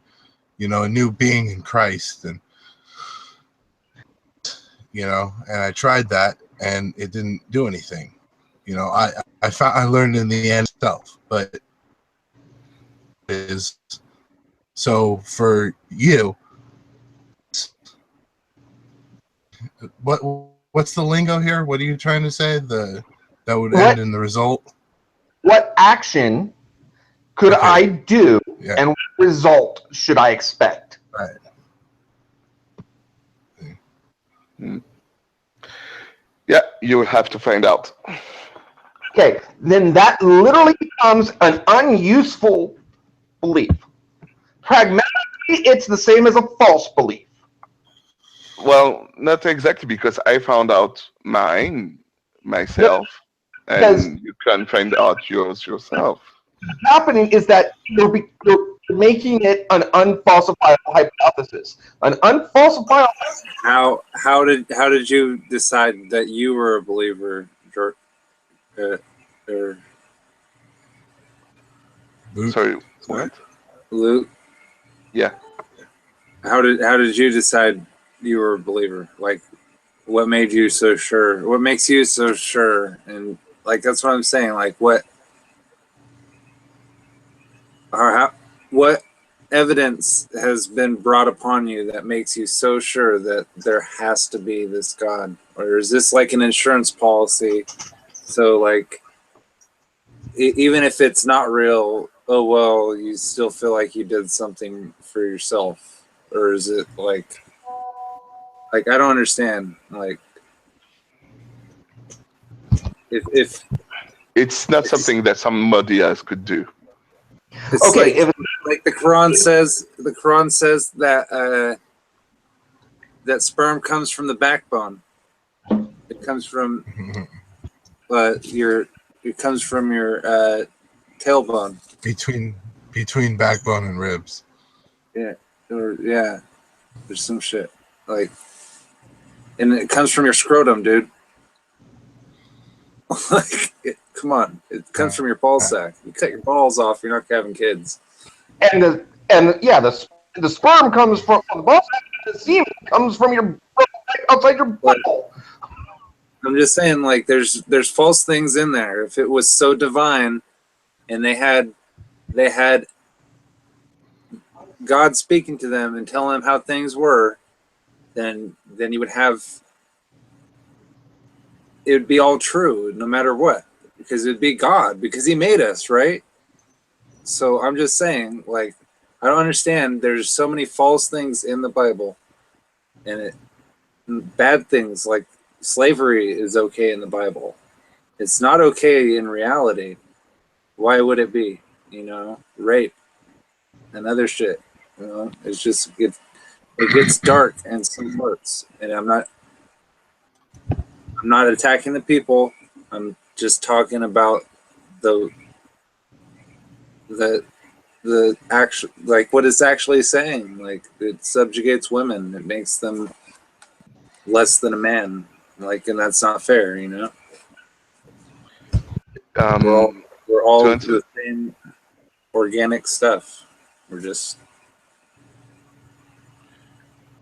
a new being in Christ, and and I tried that, and it didn't do anything. I learned in the end itself, but is so for you. What's the lingo here? What are you trying to say? That would end in the result. What action could Okay. I do, Yeah. and what result should I expect? Right. yeah. You will have to find out. Okay, then that literally becomes an unuseful belief. Pragmatically, it's the same as a false belief. Well, not exactly because I found out mine myself, Because and you can find out yours yourself. what's happening is that you're making it an unfalsifiable hypothesis. An unfalsifiable. How did you decide that you were a believer, or Luke. Sorry, what? Luke? Yeah. How did you decide you were a believer? Like, what made you so sure? What makes you so sure? And like, that's what I'm saying. Like, what or what evidence has been brought upon you that makes you so sure that there has to be this God? Or is this like an insurance policy? So like, even if it's not real, oh well, you still feel like you did something for yourself, or is it like I don't understand. Like, if It's not something that somebody else could do. it's Okay, like the Quran says that that sperm comes from the backbone. It comes from it comes from your tailbone. between backbone and ribs. Yeah, yeah. There's some shit like, and it comes from your scrotum, dude. Like, come on, it comes from your ball sack. You cut your balls off, you're not having kids. and the sperm comes from the ball sack, the semen comes from your outside your butthole. I'm just saying, like, there's false things in there. If it was so divine, and they had God speaking to them and telling them how things were, then you would have, it would be all true no matter what, because it'd be God, because He made us, right? So I'm just saying, like, I don't understand. There's so many false things in the Bible, and bad things like slavery is okay in the Bible. It's not okay in reality. Why would it be? You know, rape and other shit. You know, it's just it gets dark in some parts, and I'm not attacking the people. I'm just talking about the actual, like, what it's actually saying. Like, it subjugates women. It makes them less than a man. Like, and that's not fair. You know, we're all the same organic stuff. We're just.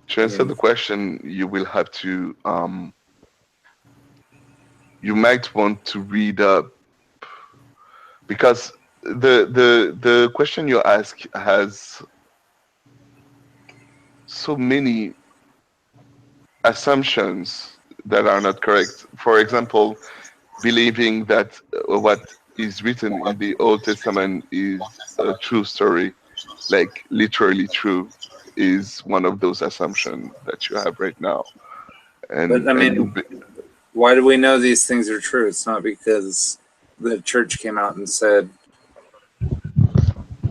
To answer the question, you will have to. You might want to read up, because the question you ask has so many assumptions that are not correct. For example, believing that what is written in the Old Testament is a true story, like literally true, is one of those assumptions that you have right now. But I mean, why do we know these things are true? It's not because the church came out and said,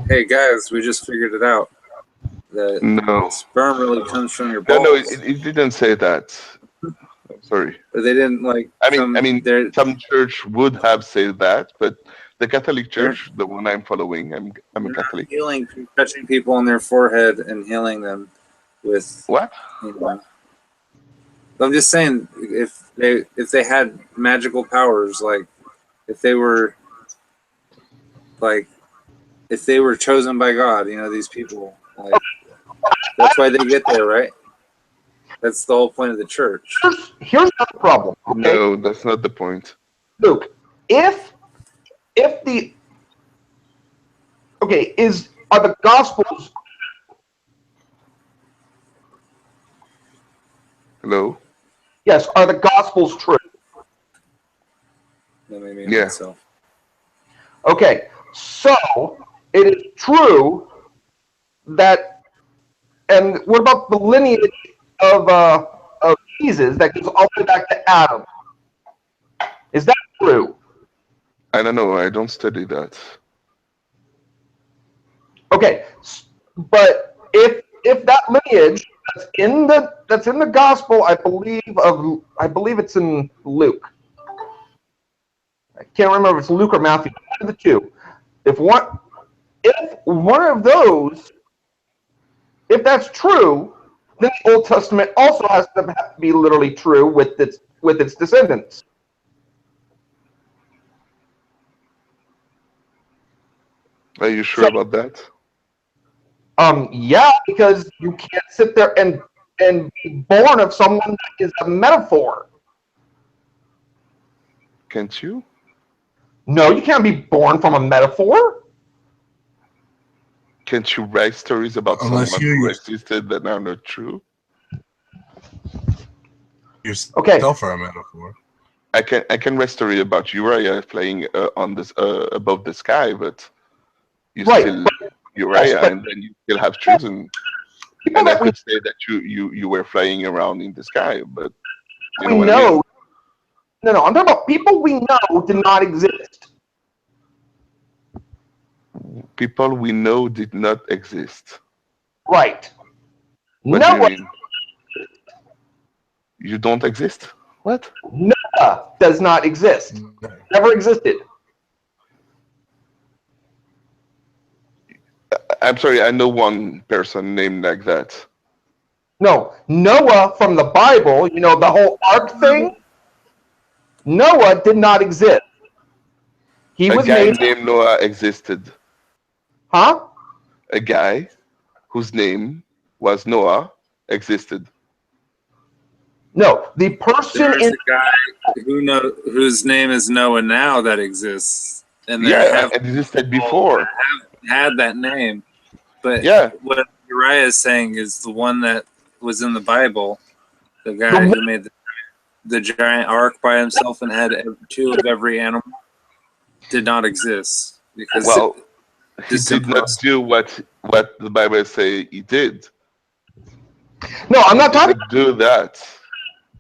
"Hey guys, we just figured it out. That sperm really comes from your balls." No, it didn't say that. I'm sorry. But they didn't like. I mean, some church would have said that, but the Catholic Church, the one I'm following, I'm a Catholic. Healing, touching people on their forehead and healing them with what? You know, I'm just saying, if they had magical powers, like if they were chosen by God, you know, these people, like, that's why they get there, right? That's the whole point of the church. Here's the problem. Okay? No, that's not the point. Luke, if the are the Gospels? Hello? Yes, are the Gospels true? Yeah. Okay, so it is true that, and what about the lineage of Jesus that goes all the way back to Adam? Is that true? I don't know. I don't study that. Okay, but if that lineage that's in the Gospel, I believe it's in Luke. I can't remember if it's Luke or Matthew. One of the two. If one of those, if that's true, then the Old Testament also has to be literally true with its descendants. Are you sure about that? Yeah, because you can't sit there and be born of someone that is a metaphor. Can't you? No, you can't be born from a metaphor. Can't you write stories about Unless someone you who yourself existed that are not true? Okay. are a metaphor. I can write story about Uriah flying on this above the sky, but you Right. still Uriah, but and then you still have chosen. people And I that we, could say that you were flying around in the sky, but you know we what I know, mean. no, I'm talking about people we know did not exist. People we know did not exist. Right. What do you Noah, mean? You don't exist? What? Noah does not exist. Never existed. I'm sorry, I know one person named like that. No, Noah from the Bible, you know, the whole ark thing, Noah did not exist. He A was guy made, named Noah existed. huh? A guy whose name was Noah existed. No, the person There's in, a guy whose name is Noah now that exists, and there Yeah, have it existed people before. that have had that name. But Yeah. what Uriah is saying is the one that was in the Bible, the guy the, who made the giant ark by himself and had two of every animal, did not exist because Well, he it's did not impossible. do what the Bible say he did. no, I'm He not talking didn't do that.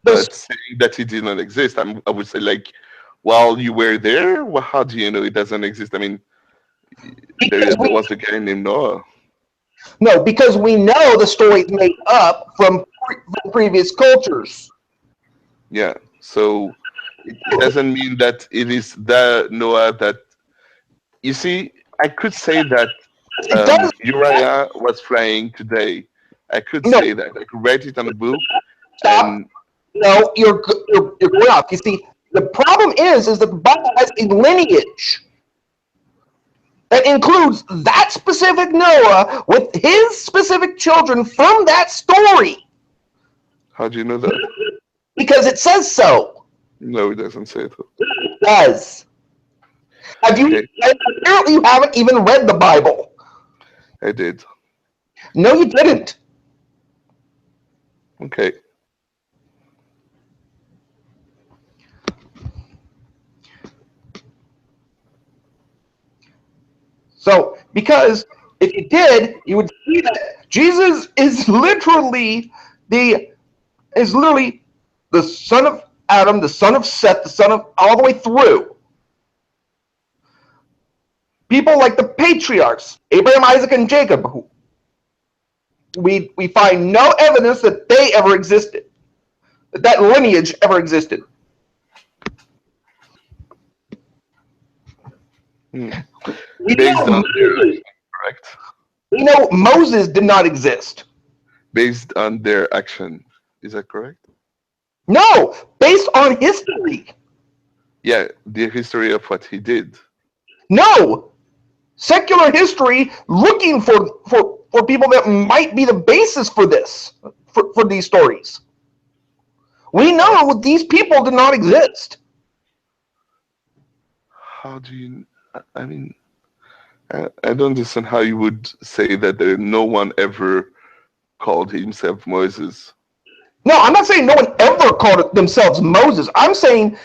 this. But saying that he did not exist, I would say like, while you were there, well, how do you know it doesn't exist? I mean, Because there was a guy named Noah. no, because we know the story's made up from previous cultures. Yeah. So it doesn't mean that it is the Noah that you see. I could say that It does Uriah was flying today. I could no say that. I could write it on a book, stop. and No, you're going off. You see, the problem is that the Bible has a lineage that includes that specific Noah with his specific children from that story how do you know that? because it says so. No, it doesn't say it. It does. Have you? Okay, Apparently, you haven't even read the Bible. I did. No, you didn't. Okay. So, because if you did, you would see that Jesus is literally the son of Adam, the son of Seth, the son of all the way through. People like the patriarchs, Abraham, Isaac, and Jacob, who we find no evidence that they ever existed, that lineage ever existed. Hmm. We Based know, on their action, correct? we know Moses did not exist. Based on their action, is that correct? No, based on history. Yeah, the history of what he did. No, secular history looking for people that might be the basis for this, for these stories. We know these people did not exist. How do you? I mean, I don't understand how you would say that no one ever called himself Moses. No, I'm not saying no one ever called themselves Moses. I'm saying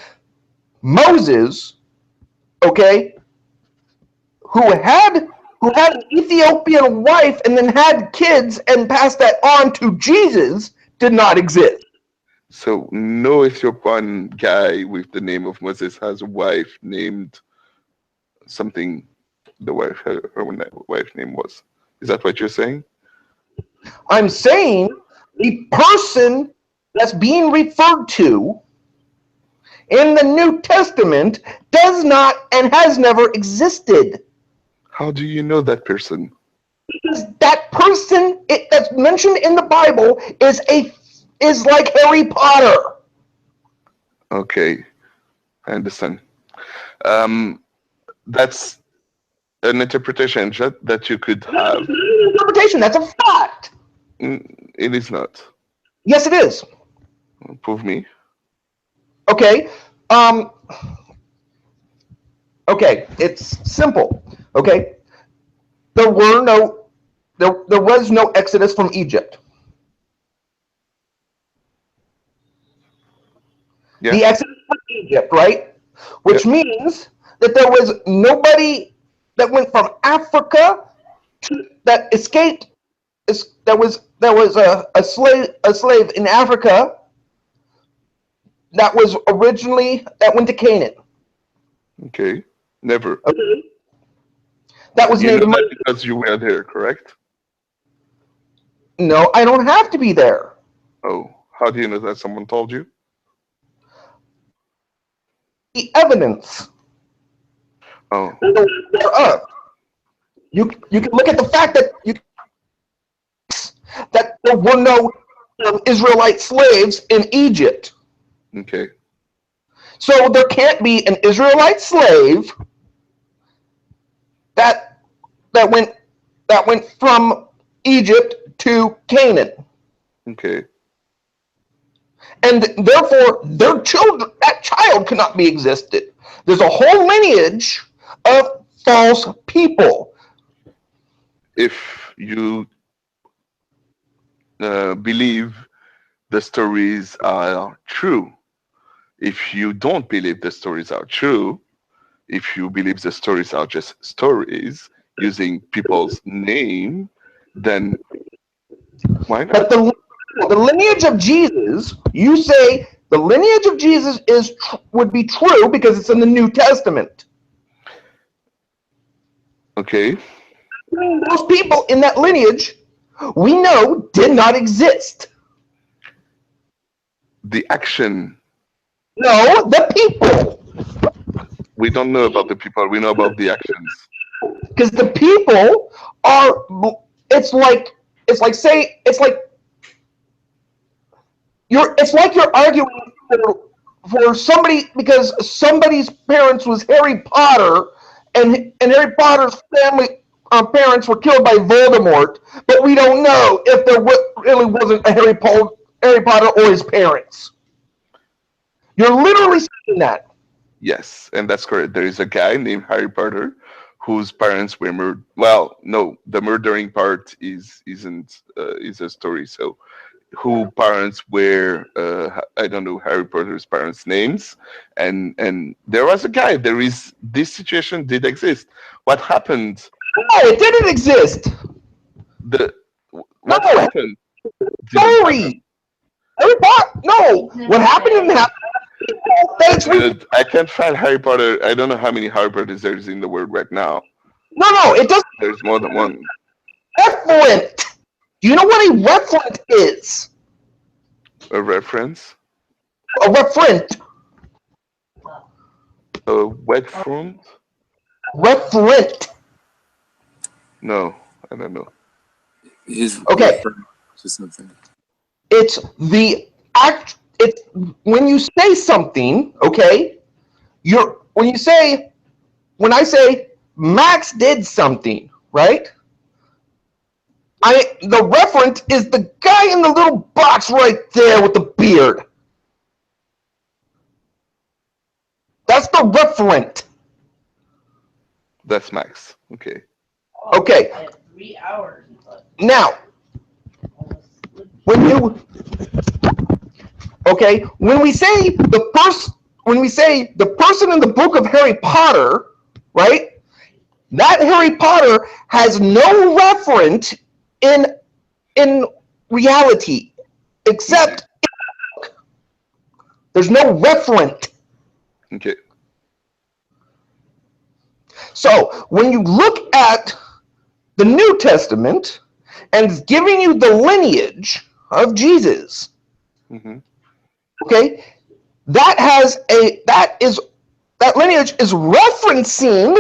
Moses, okay, who had an Ethiopian wife and then had kids and passed that on to Jesus, did not exist. So no Ethiopian guy with the name of Moses has a wife named something. The wife, her wife name was. Is that what you're saying? I'm saying the person that's being referred to in the New Testament does not and has never existed. How do you know that person? Because that person that's mentioned in the Bible is like Harry Potter. Okay, I understand. That's an interpretation that you could have. Interpretation, that's a fact. It is not. Yes, it is. Prove me. Okay. Okay, it's simple. Okay. There was no Exodus from Egypt. Yeah. The Exodus from Egypt, right? Which means that there was nobody that went from Africa that escaped. There was a slave in Africa that was originally that went to Canaan. Okay. Never. Okay. That was You named know that because you were there, correct? No, I don't have to be there. Oh, how do you know that? Someone told you? The evidence Oh, thereof. You can look at the fact that there were no Israelite slaves in Egypt. okay. So there can't be an Israelite slave that went from Egypt to Canaan. Okay. And therefore their children, that child cannot be existed. There's a whole lineage of false people. If you believe the stories are true, if you don't believe the stories are true, if you believe the stories are just stories using people's name, then why But not? the lineage of Jesus, you say the lineage of Jesus would be true because it's in the New Testament. Okay. Those people in that lineage, we know, did not exist. The action, No, the people. we don't know about the people, we know about the actions. Because the people are, it's like you're arguing for somebody because somebody's parents was Harry Potter, and Harry Potter's family parents were killed by Voldemort, but we don't know if there really wasn't a Harry Potter or his parents. You're literally saying that. Yes, and that's correct. There is a guy named Harry Potter whose parents were murdered. Well, no, the murdering part isn't is a story. So, who parents were? I don't know Harry Potter's parents' names, and there was a guy. There is this situation did exist. What happened? No, it didn't exist. The what No, happened? Didn't happen. Sorry. Harry Potter. No, what happened didn't happen. That's Dude, I can't find Harry Potter. I don't know how many Harry Potters there's in the world right now. No, it doesn't. There's more than one. Referent. Do you know what a referent is? A reference? A referent. A wet front? Referent. No, I don't know. He's Okay. to something. It's the act. It's when you say something. Okay. When I say Max did something, right? The referent is the guy in the little box right there with the beard. That's the referent. That's Max. Okay. Okay. I have 3 hours. Now, when we say the person in the book of Harry Potter, right? That Harry Potter has no referent in reality, except there's no referent. Okay. So when you look at the New Testament and it's giving you the lineage of Jesus, Mm-hmm. okay, that lineage is referencing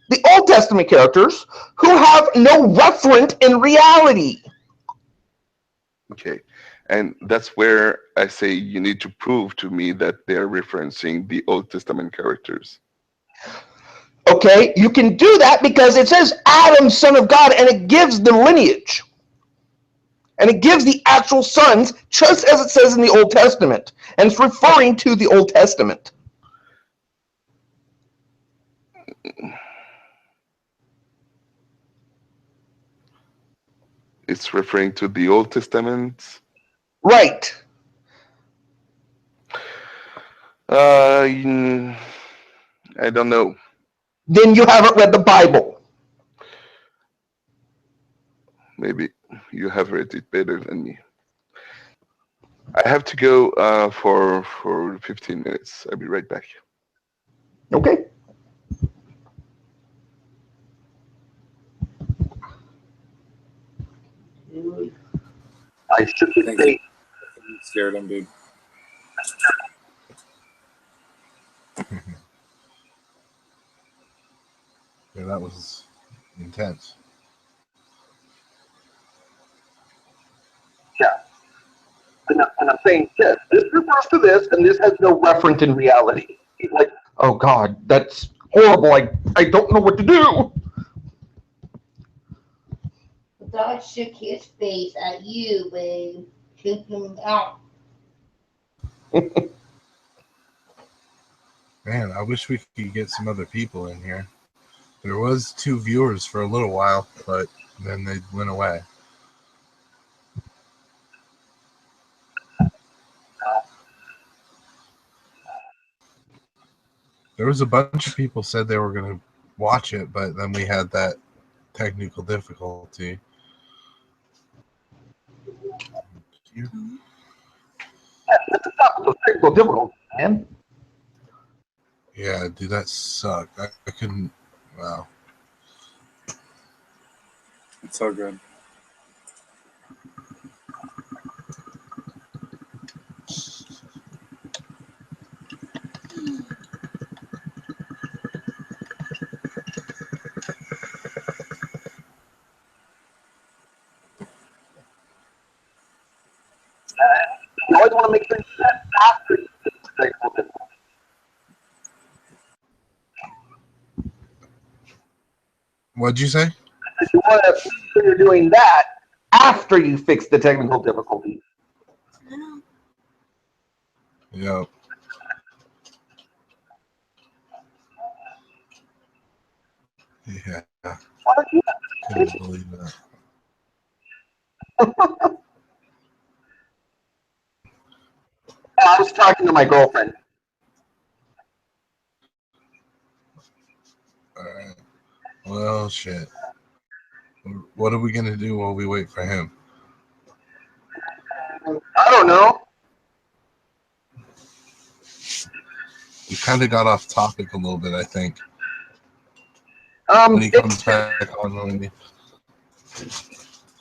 the Old Testament characters who have no referent in reality. Okay. And that's where I say you need to prove to me that they're referencing the Old Testament characters. Okay, you can do that because it says Adam, son of God, and it gives the lineage. And it gives the actual sons, just as it says in the Old Testament. And it's referring to the Old Testament. It's referring to the Old Testament. Right. I don't know. Then you haven't read the Bible. Maybe you have read it better than me. I have to go for 15 minutes. I'll be right back. Okay. I should Thank you. You scared him, dude. Yeah, that was intense. Yeah. And I'm saying this. This refers to this, and this has no reference in reality. He's like, oh God, that's horrible. I don't know what to do. The dog shook his face at you, babe. Shook him out. Man, I wish we could get some other people in here. There was 2 viewers for a little while, but then they went away. There was a bunch of people said they were going to watch it, but then we had that technical difficulty. That's not so difficult, man. Yeah, dude, that sucked. I couldn't. Wow. It's so good. You always want to make sure you do that after you fix the technical difficulty. What'd you say? You want to make sure you're doing that after you fix the technical difficulty. Yep. Yeah. Why don't you? Couldn't believe that. I was talking to my girlfriend. All right. Well, shit. What are we going to do while we wait for him? I don't know. We kind of got off topic a little bit, I think. When he comes back on,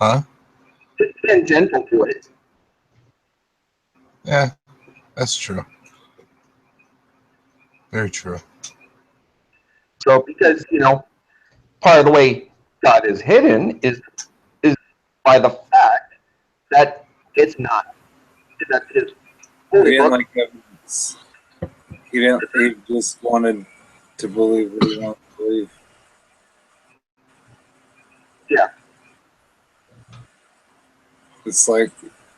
huh? It's tangential to it. Yeah, that's true. Very true. So because, part of the way God is hidden is by the fact that it's not. That his He holy didn't book. like evidence. He didn't. He just wanted to believe what he wanted to believe. Yeah. It's like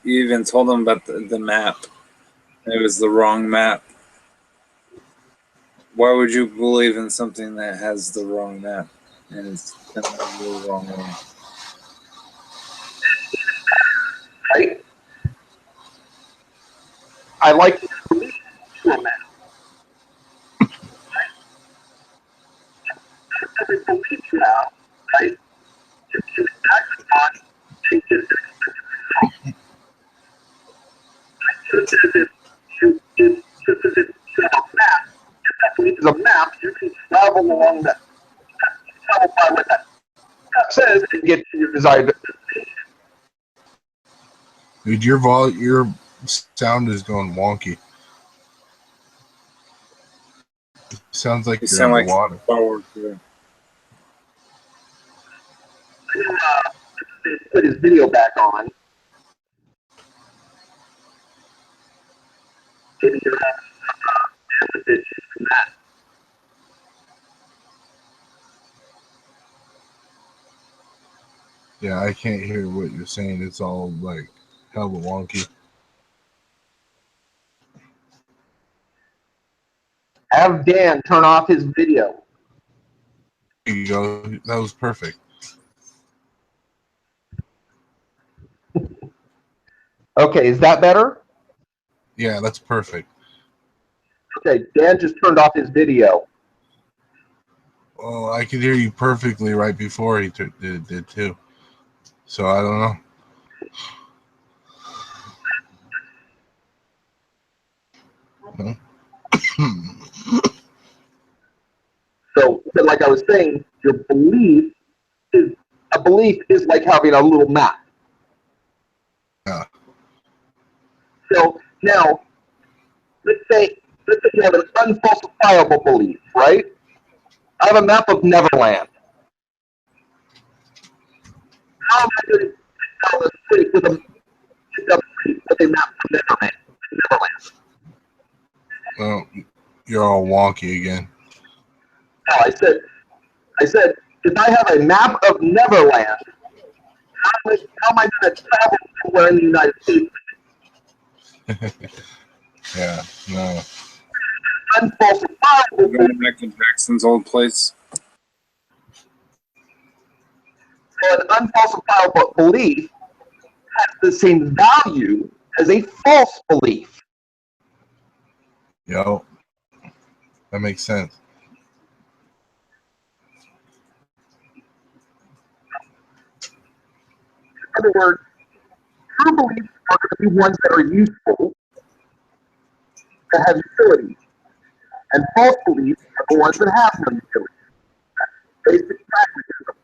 you even told him about the map. It was the wrong map. Why would you believe in something that has the wrong map and it's going to go the wrong way? Right? I like to believe to a man. Every belief you have, right? It's acting on changes. Just as if you have a map, if that belief is a map, you can travel along that. Travel by what that map says and get to your desired destination. Dude, your sound is going wonky. It sounds like You you're sound like underwater. fireworks there. Put his video back on. Maybe you'll have some issues from that. Yeah, I can't hear what you're saying. It's all like hella wonky. Have Dan turn off his video. There you go. That was perfect. Okay, is that better? Yeah, that's perfect. Okay, Dan just turned off his video. Well, I could hear you perfectly right before he did too. So I don't know. So, like I was saying, your belief is like having a little map. Yeah. So now, let's say you have an unfalsifiable belief, right? I have a map of Neverland. How am I going to tell this street with a map of Neverland? Well, you're all wonky again. No, I said, if I have a map of Neverland, how am I going to travel somewhere in the United States? Yeah, no. Unfalsifiable. Going back to Jackson's old place. So an unfalsifiable belief has the same value as a false belief. Yo, that makes sense. In other words, true beliefs are going to be ones that are useful, that have utility, and false beliefs are the ones that have no utility. Basic pragmatism.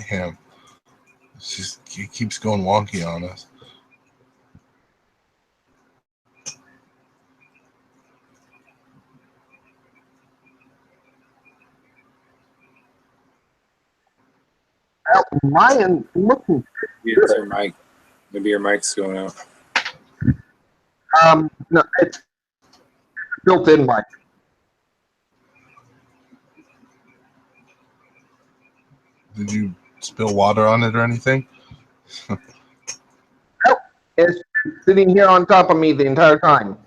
Damn. It's just, it keeps going wonky on us. Well, Ryan looking It's your mic. Maybe your mic's going out. no, it's built-in mic. Did you spill water on it or anything? Nope, it's sitting here on top of me the entire time.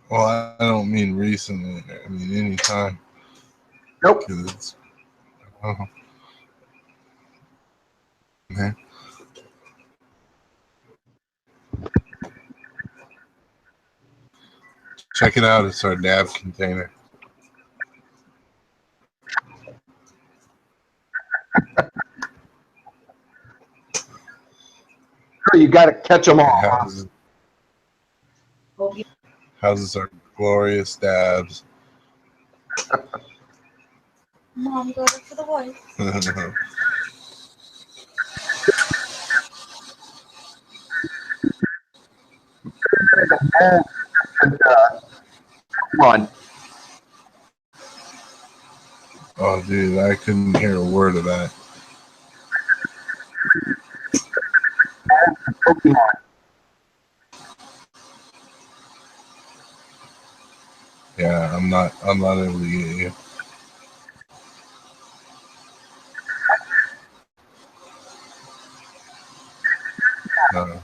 Well, I don't mean recently. I mean any time. Nope. Because it's. Oh. Man. Check it out. It's our dab container. So you got to catch them all. Houses our glorious dabs. Mom got it for the wife. Run. Oh, dude, I couldn't hear a word of that. Pokemon. Yeah, I'm not able to get you. No.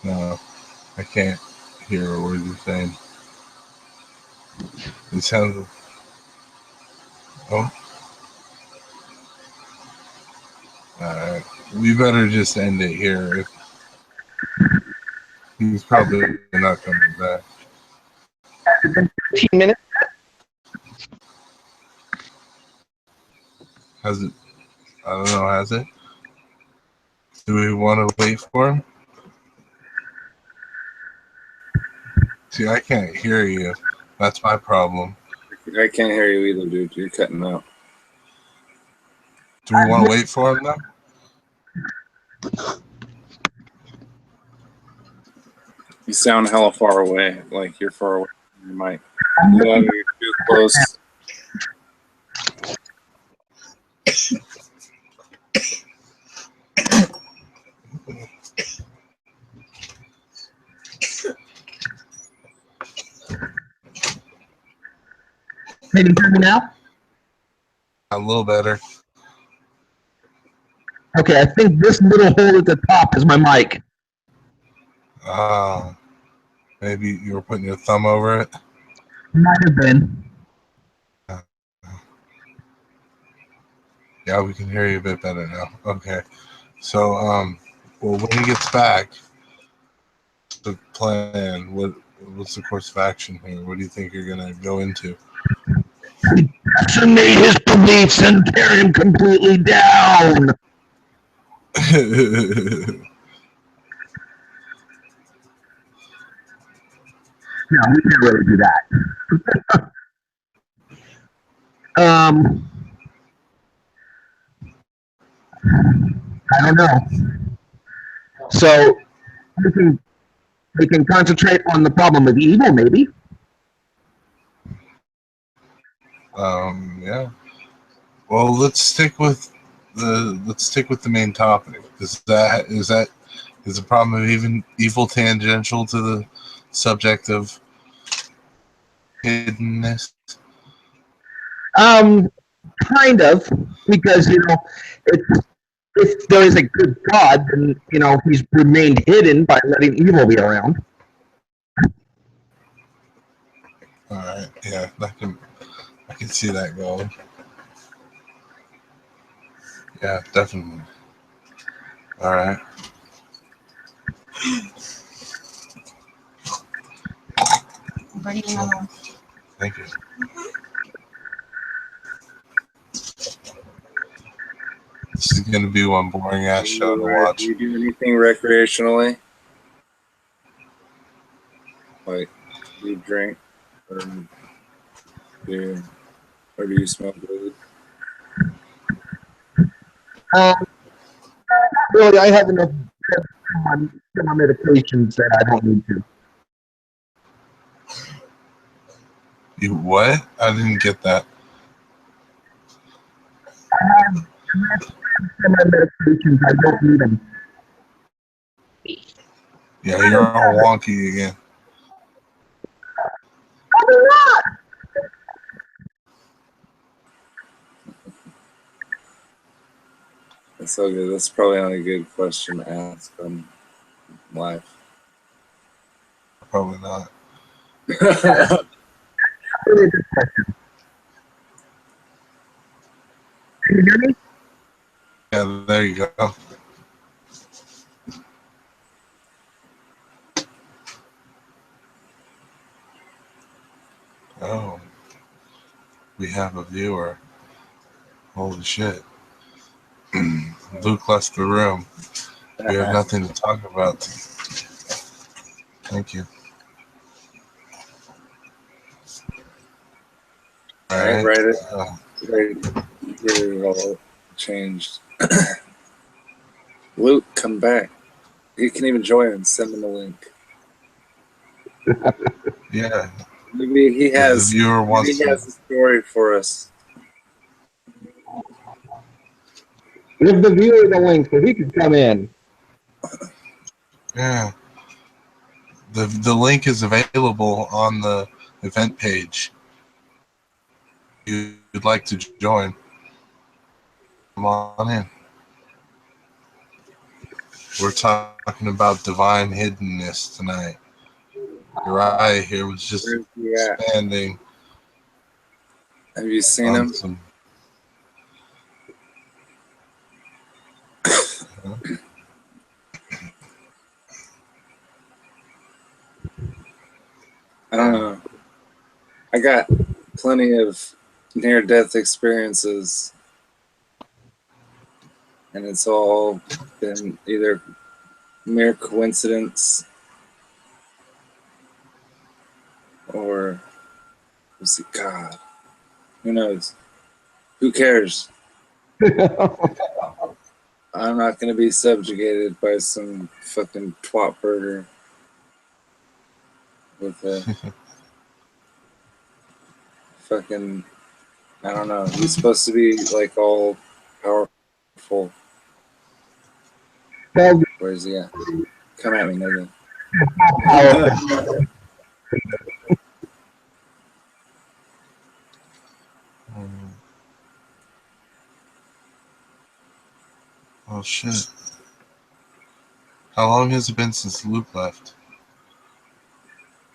No, I can't hear a word you're saying. It sounds. Oh. Alright. We better just end it here. He's probably not coming back. 15 minutes. Has it? I don't know. Has it? Do we want to wait for him? See, I can't hear you. That's my problem. I can't hear you either, dude. You're cutting out. Do we want to wait for him now? You sound hella far away. Like you're far away from your mic. Yeah, you're too close. Can you hear me now? A little better. Okay, I think this little hole at the top is my mic. Maybe you were putting your thumb over it. Might have been. Yeah, we can hear you a bit better now. Okay. So, well, when he gets back, the plan, what's the course of action here? What do you think you're going to go into? Decimate his beliefs and tear him completely down. No, we can't really do that. I don't know. So we can concentrate on the problem of evil, maybe. Yeah. Well, let's stick with the main topic. Is the problem of even evil tangential to the subject of hiddenness? Kind of, because if there is a good God, then he's remained hidden by letting evil be around. All right. Yeah, I can see that going. Yeah, definitely. All right. Thank you. This is going to be one boring ass show to watch. Do you do anything recreationally? Like, do you drink? Or do you smoke weed? Really, I have enough my medications that I don't need to. You what? I didn't get that. I have my medications. I don't need them. Yeah, you're all wonky again. That's so good. That's probably not a good question to ask on live. Probably not. Really good question. Can you hear me? Yeah, there you go. Oh, we have a viewer. Holy shit. Luke left the room. We have nothing to talk about. Thank you. All right. Get it all changed. Luke, come back. He can even join and send him a link. Yeah. Maybe he has. The viewer wants he has a story for us. Give the viewer the link so he can come in. Yeah. The link is available on the event page. If you'd like to join, come on in. We're talking about divine hiddenness tonight. Your eye here was just expanding. Have you seen him? I don't know. I got plenty of near-death experiences, and it's all been either mere coincidence or was it God? Who knows? Who cares? I'm not going to be subjugated by some fucking twat burger with a fucking, I don't know. He's supposed to be like all powerful. Where is he at? Come at me, nigga. Oh shit! How long has it been since Luke left?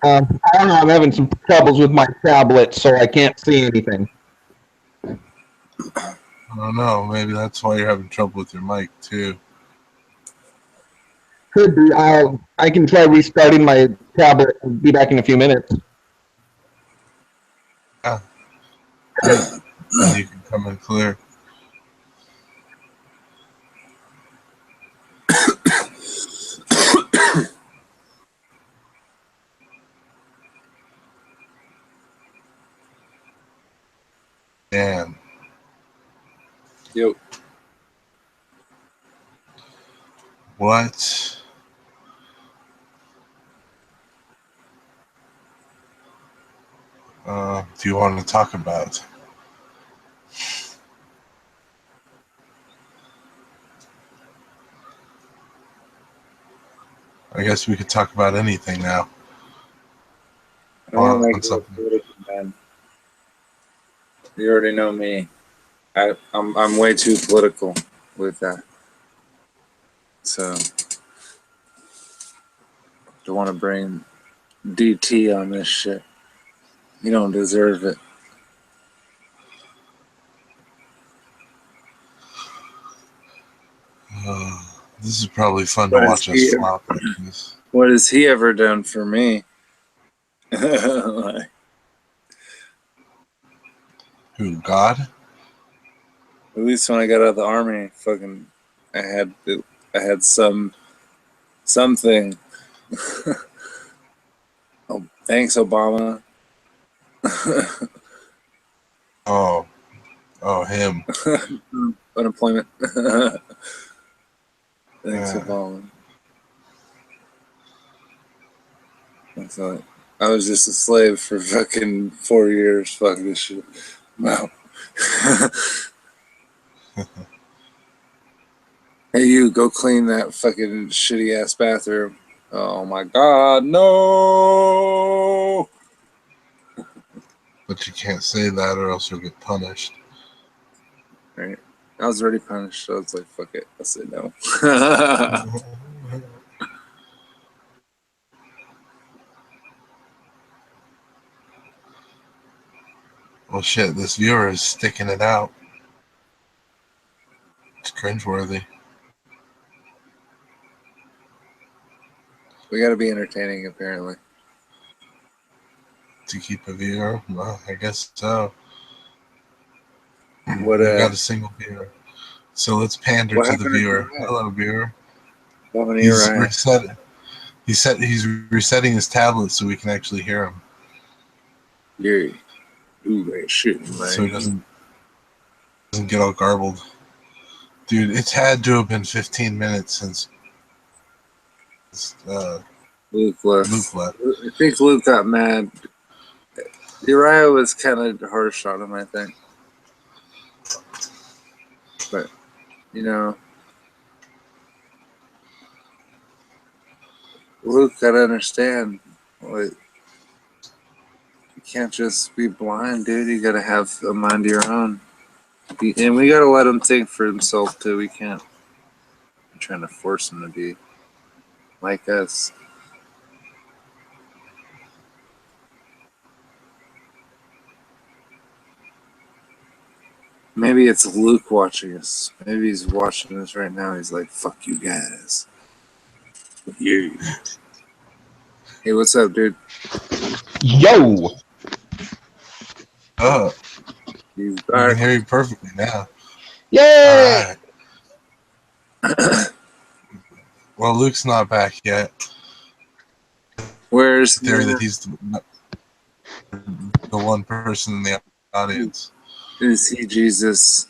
I don't know. I'm having some troubles with my tablet, so I can't see anything. I don't know. Maybe that's why you're having trouble with your mic too. Could be. I can try restarting my tablet and be back in a few minutes. Yeah. And you can come in clear. Dan. Yo. What? Do you want to talk about? I guess we could talk about anything now. I don't want to On make it something. political, man. You already know me. I'm way too political with that. So don't want to bring DT on this shit. You don't deserve it. This is probably fun to What is watch us he? flop like this. What has he ever done for me? Like, Who? God? at least when I got out of the army, fucking, I had something. Oh, thanks, Obama. Oh, him. Unemployment. Thanks, Yeah. Obama. That's like, I was just a slave for fucking 4 years. Fuck this shit. Wow. Hey, you go clean that fucking shitty ass bathroom. Oh my god, no! But you can't say that or else you'll get punished. Right. I was already punished, so it's like, fuck it. I said no. Well, shit, this viewer is sticking it out. It's cringeworthy. We gotta be entertaining, apparently. To keep a viewer? Well, I guess so. What, We got a single viewer. So let's pander what to the happened to viewer. Uriah? Hello, viewer. What happened to He's Uriah? he's resetting his tablet so we can actually hear him. Yeah. Ooh, that shit, man. So he doesn't get all garbled. Dude, it's had to have been 15 minutes since Luke left. Luke left. I think Luke got mad. Uriah was kind of harsh on him, I think. But, you know, Luke gotta understand, like, you can't just be blind, dude. You gotta have a mind of your own. And we gotta let him think for himself, too. We can't be trying to force him to be like us. Maybe it's Luke watching us. Maybe he's watching us right now. He's like, fuck you guys. Yeah. Hey, what's up, dude? Yo! Oh, He's I can back. hear you perfectly now. Yay! All right. Well, Luke's not back yet. Where's The theory that he's the one person in the audience. is he Jesus?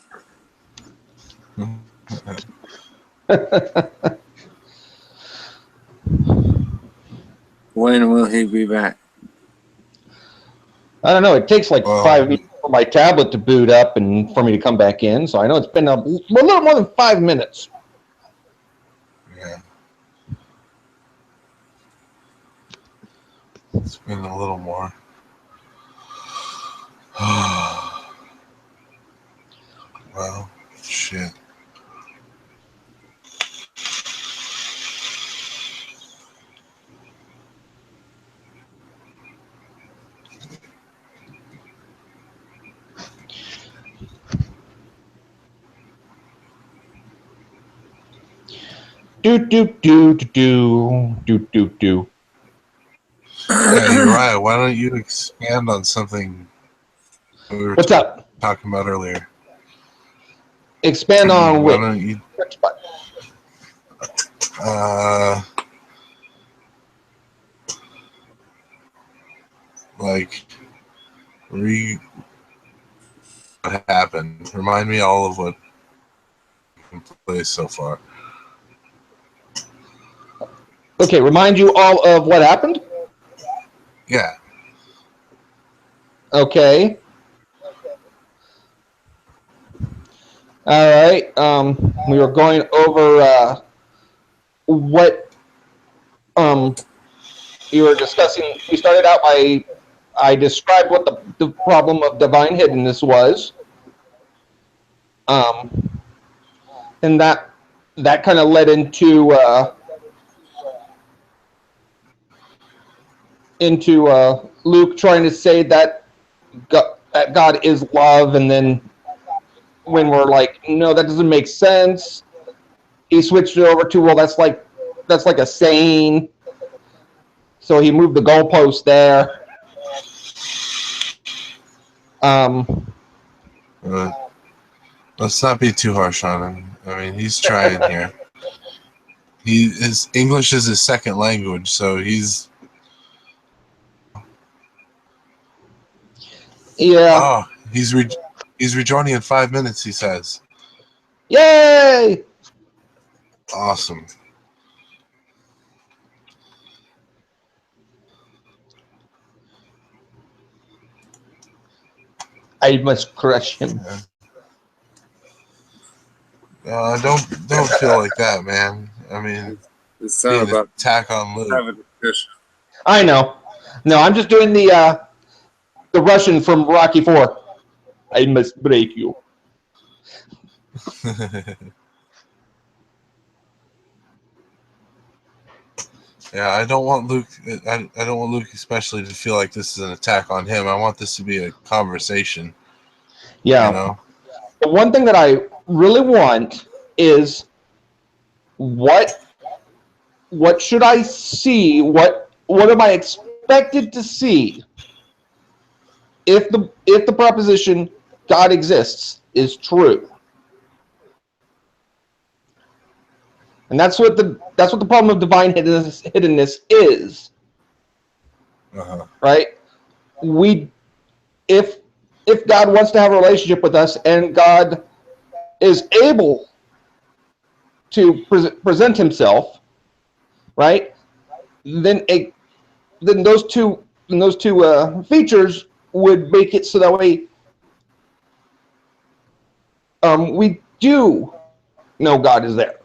When will he be back? I don't know. It takes like Well, 5 minutes for my tablet to boot up and for me to come back in. So I know it's been a little more than 5 minutes. Yeah. It's been a little more. Well, shit. Do do do do do do do. Yeah, Uriah, why don't you expand on something we were What's up? talking about earlier? Expand on Why which? don't you, Which part? like, what happened? Remind me all of what plays so far. Okay, remind you all of what happened? Yeah. Okay. All right. We were going over what you were discussing. We started out by I described what the problem of divine hiddenness was. And that kind of led into Luke trying to say that God is love, and then when we're like, no, that doesn't make sense, he switched it over to, well, that's like a saying. So he moved the goalpost there. Let's not be too harsh on him. I mean, he's trying here. His English is his second language, so he's. Yeah. Oh, he's rejoining in 5 minutes. He says. Yay! Awesome. I must crush him. Don't feel like that, man. I mean, It's be not an about attack on Luke. having a discussion. I know. No, I'm just doing the Russian from Rocky IV. I must break you. Yeah, I don't want Luke. I don't want Luke, especially, to feel like this is an attack on him. I want this to be a conversation. Yeah. You know? The one thing that I really want is what should I see? What am I expected to see if the proposition God exists is true? And that's what the problem of divine hiddenness is. Right? If God wants to have a relationship with us and God is able to present himself, right? Then those two features would make it so that way we do know God is there,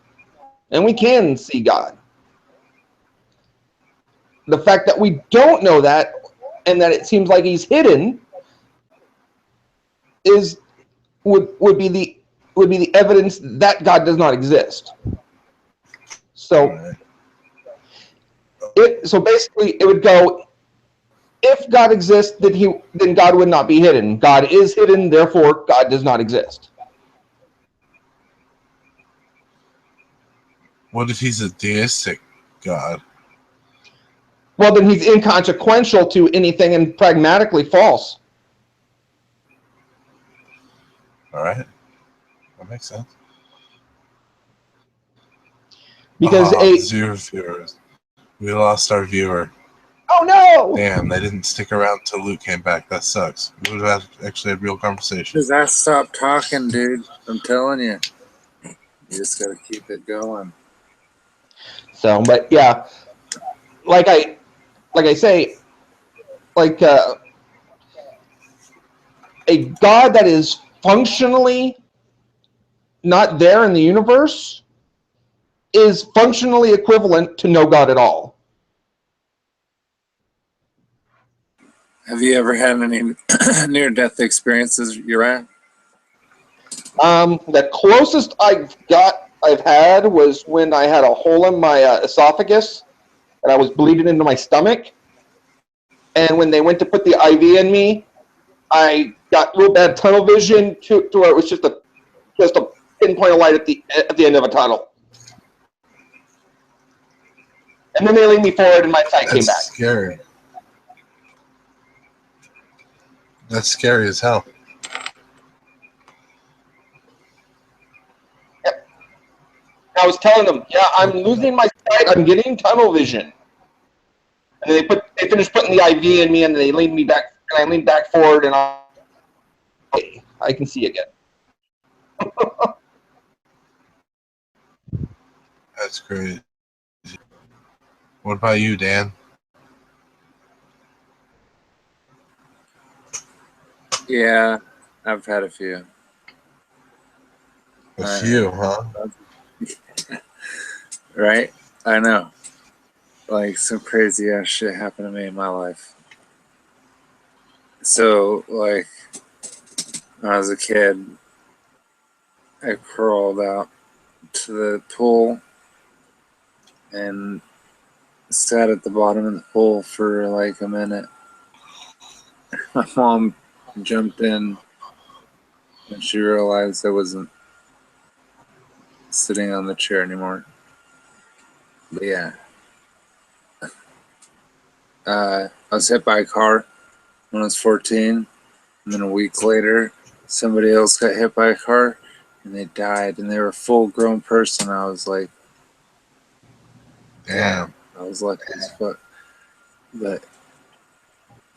and we can see God. The fact that we don't know that, and that it seems like he's hidden, would be the evidence that God does not exist. So, so basically, it would go: if God exists, then God would not be hidden. God is hidden, therefore God does not exist. What if he's a deistic God? Well, then he's inconsequential to anything and pragmatically false. All right, that makes sense. Because zero viewers. We lost our viewer. Oh no! Damn, they didn't stick around until Luke came back. That sucks. We would have actually had real conversation. Because I stopped talking, dude. I'm telling you. You just gotta keep it going. So, but yeah, like I say, like a God that is functionally not there in the universe is functionally equivalent to no God at all. Have you ever had any near-death experiences, Uriah? The closest I've had was when I had a hole in my esophagus and I was bleeding into my stomach. And when they went to put the IV in me, I got real bad tunnel vision to where it was just a pinpoint of light at the end of a tunnel. And then they leaned me forward and my sight came That's back. scary. That's scary as hell. I was telling them, yeah, I'm losing my sight. I'm getting tunnel vision. And they finished putting the IV in me, and they leaned me back. And I leaned back forward, and I can see again. That's crazy. What about you, Dan? Yeah, I've had a few. A few, huh? Right? I know. Like some crazy ass shit happened to me in my life. So, like, when I was a kid, I crawled out to the pool and sat at the bottom of the pool for like a minute. My mom jumped in when she realized I wasn't sitting on the chair anymore. But yeah. I was hit by a car when I was 14, and then a week later, somebody else got hit by a car, and they died, and they were a full-grown person. I was like, Damn. I was lucky as fuck. But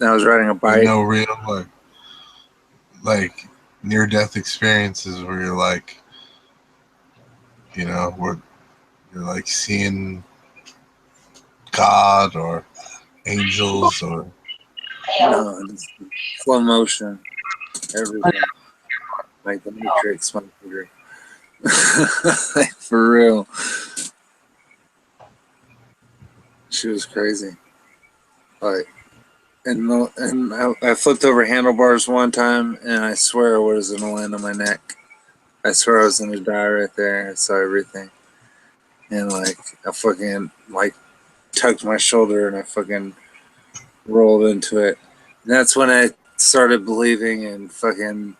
I was riding a bike. No real like near-death experiences where you're like, you know, where you're like seeing God or angels or No, just slow motion, everything. Like the Matrix went through. Like, for real. She was crazy. Like, and I flipped over handlebars one time, and I swear I was gonna land on my neck. I swear I was gonna die right there. I saw everything, and like I fucking like tucked my shoulder, and I fucking rolled into it. And that's when I started believing in fucking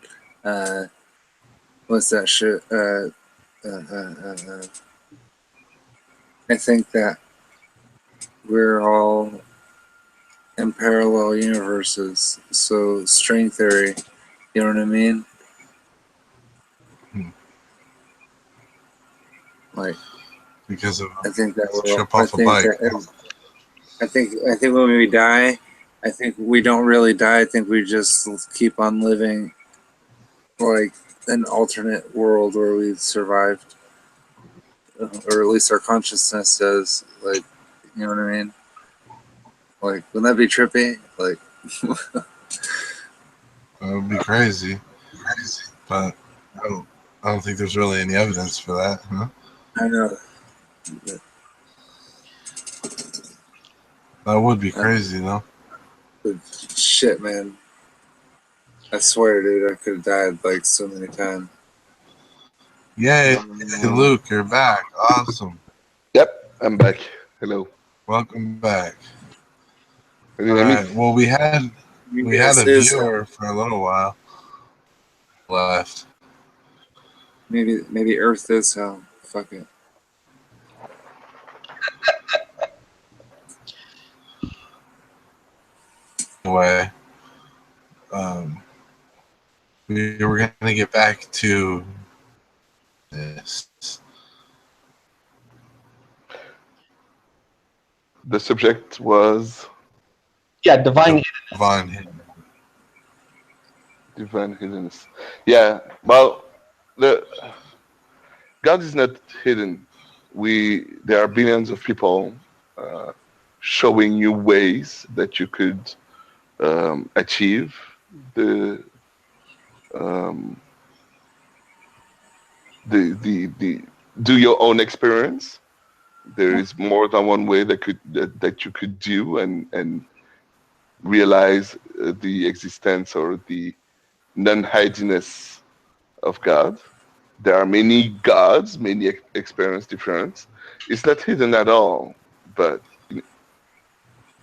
what's that shit? I think that we're all in parallel universes. So string theory, you know what I mean? Like, because of I think that we're. trip off a bike. I think when we die, I think we don't really die. I think we just keep on living, like an alternate world where we survived, or at least our consciousness does. Like, you know what I mean? Like, wouldn't that be trippy? Like, That would be crazy. But I don't think there's really any evidence for that, huh? I know. That would be crazy, though. But shit, man. I swear, dude, I could have died like so many times. Yay, Luke, you're back. Awesome. Yep, I'm back. Hello. Welcome back. Can you hear me? Well, we had Yes, a it is. viewer for a little while left. Maybe Earth is hell. Fuck it. Anyway, we were going to get back to this. The subject was Yeah, divine. Divine Hiddenness. divine hiddenness. Yeah, well, God is not hidden. There are billions of people showing you ways that you could achieve the do your own experience. There is more than one way that you could do and realize the existence or the non-hiddenness of God. There are many gods, many experience difference. It's not hidden at all, but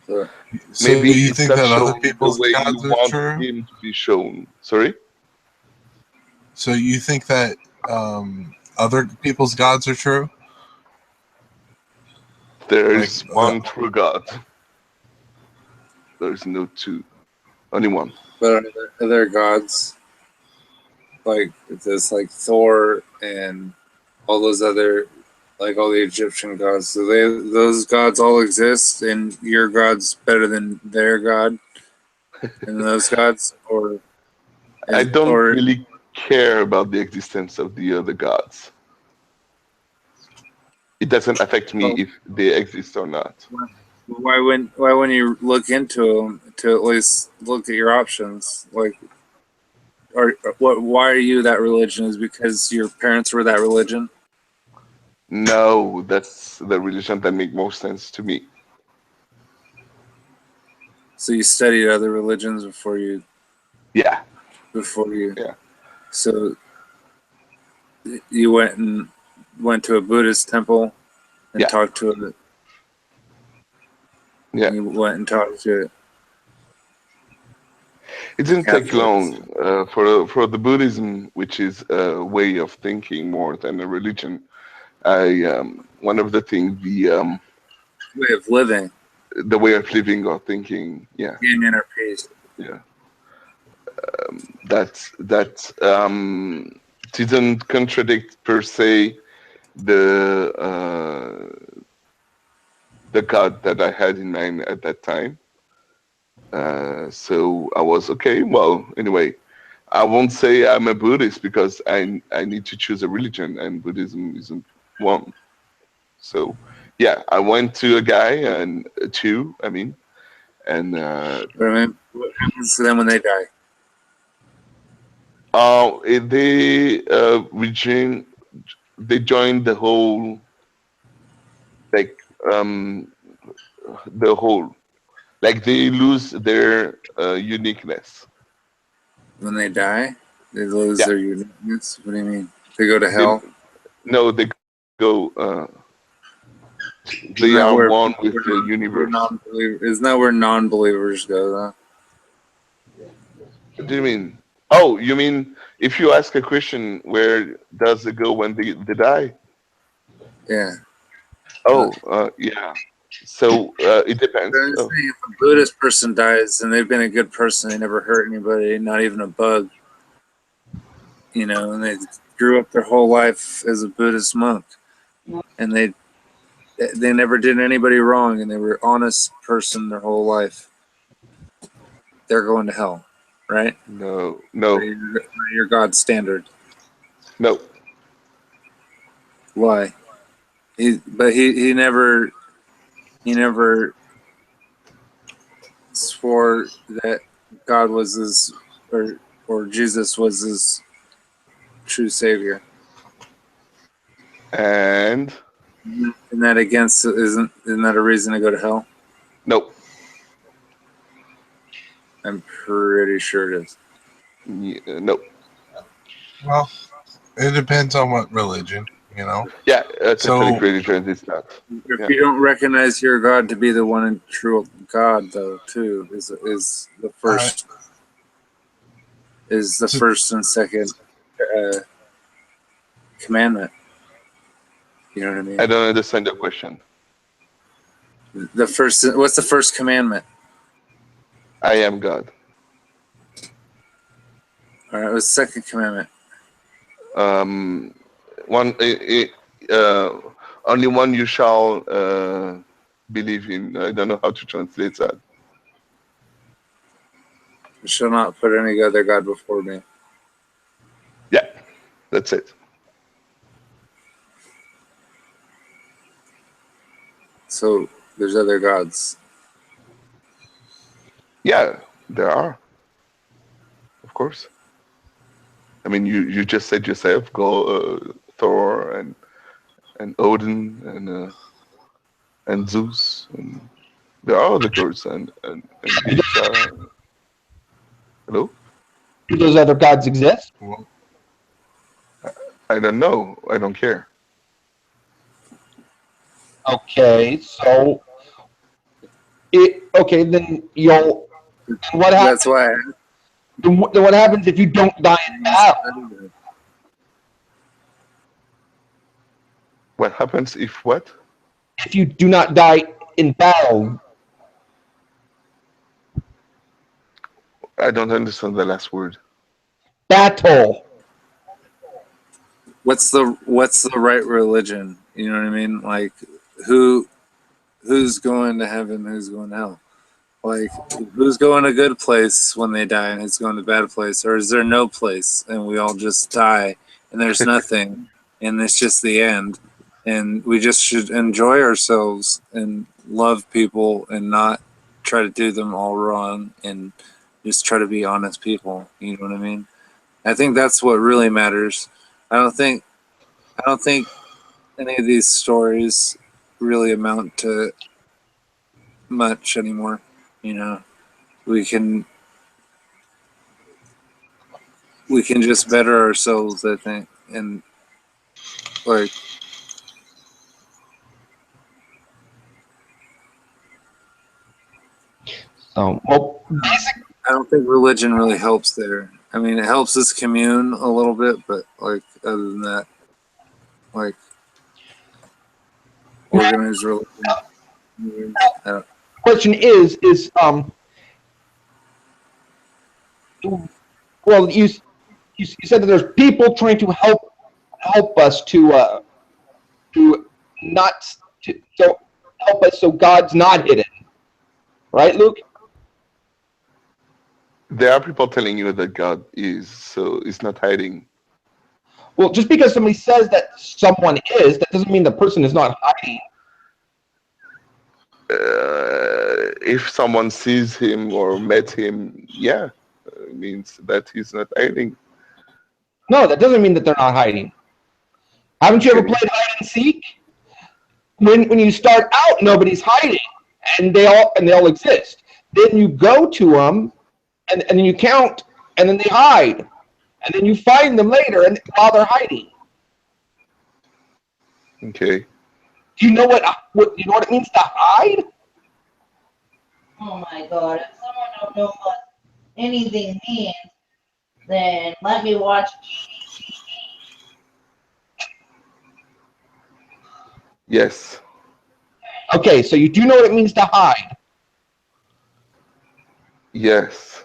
So, maybe you it's think not that other shown people's the way you gods are want true? him to be shown. Sorry? So you think that other people's gods are true? There Like, is one true God. There is no two. Only one. But are there gods like this, like Thor and all those other, like all the Egyptian gods? Do those gods all exist, and your god's better than their god and those gods, I don't or really care about the existence of the other gods. It doesn't affect me if they exist or not. why wouldn't you look into them to at least look at your options? Like, or what? Why are you that religion? Is because your parents were that religion? No, that's the religion that make most sense to me. So you studied other religions before you. Yeah. Yeah. So you went to a Buddhist temple and Yeah. talked to it. Yeah. And you went and talked to it. It didn't take Catholics. long for the Buddhism, which is a way of thinking more than a religion. One of the things Way of living. the way of living or thinking, yeah, Gain inner peace. yeah, that didn't contradict per se the God that I had in mind at that time. So I was okay. Well, anyway, I won't say I'm a Buddhist because I need to choose a religion, and Buddhism isn't one. So yeah, I went to a guy and two. I mean, and But I mean, what happens to them when they die? they joined the whole, like the whole, like they lose their uniqueness. When they die, they lose Yeah. their uniqueness. What do you mean? They go to They, hell. no, they go. They Isn't that are where one with the universe. Isn't that where non-believers go, though? What do you mean? Oh, you mean if you ask a Christian, where does it go when they die? Yeah. Oh, yeah. So it depends. I'm saying if a Buddhist person dies and they've been a good person, they never hurt anybody, not even a bug, and they grew up their whole life as a Buddhist monk, and they never did anybody wrong, and they were an honest person their whole life. They're going to hell, right? No, Your God's standard. no. Why? He never swore that God was his or Jesus was his true savior. And Isn't that isn't that a reason to go to hell? no. I'm pretty sure it is. Yeah, no. Well, it depends on what religion, Yeah, So- Catholic religion is not. If Yeah. you don't recognize your God to be the one and true God, though, too, is the first and second commandment. You know what I mean? I don't understand the question. What's the first commandment? I am God. All right, what's the second commandment? Only one you shall believe in. I don't know how to translate that. You shall not put any other God before me. Yeah, that's it. So there's other gods. Yeah, there are. Of course. I mean, you just said yourself, Thor and Odin and Zeus, and there are other gods and these. Hello? Do those other gods exist? well, I don't know. I don't care. Okay, so then you'll. What happens? That's why. Then what happens if you don't die in battle? What happens if what? if you do not die in battle. I don't understand the last word. Battle. What's the right religion? You know what I mean? Like who's going to heaven? Who's going to hell? Like who's going to a good place when they die, and who's going to a bad place? Or is there no place and we all just die and there's nothing and it's just the end? And we just should enjoy ourselves and love people and not try to do them all wrong and just try to be honest people. You know what I mean? I think that's what really matters. I don't think any of these stories really amount to much anymore. You know, we can just better ourselves, I think, and like Well, basically, I don't think religion really helps there. I mean, it helps us commune a little bit, but like other than that, like organized religion. question is well, you said that there's people trying to help us to not to so help us so God's not hidden, right, Luke? There are people telling you that God is, so it's not hiding. Well, just because somebody says that someone is, that doesn't mean the person is not hiding. If someone sees him or met him, yeah, it means that he's not hiding. No, that doesn't mean that they're not hiding. Haven't you ever played hide and seek? When you start out, nobody's hiding, and they all exist. Then you go to them, and then you count, and then they hide, and then you find them later, and while they're hiding. Okay. Do you know what it means to hide? Oh my God! If someone don't know what anything means, then let me watch. Yes. Okay, so you do know what it means to hide. Yes.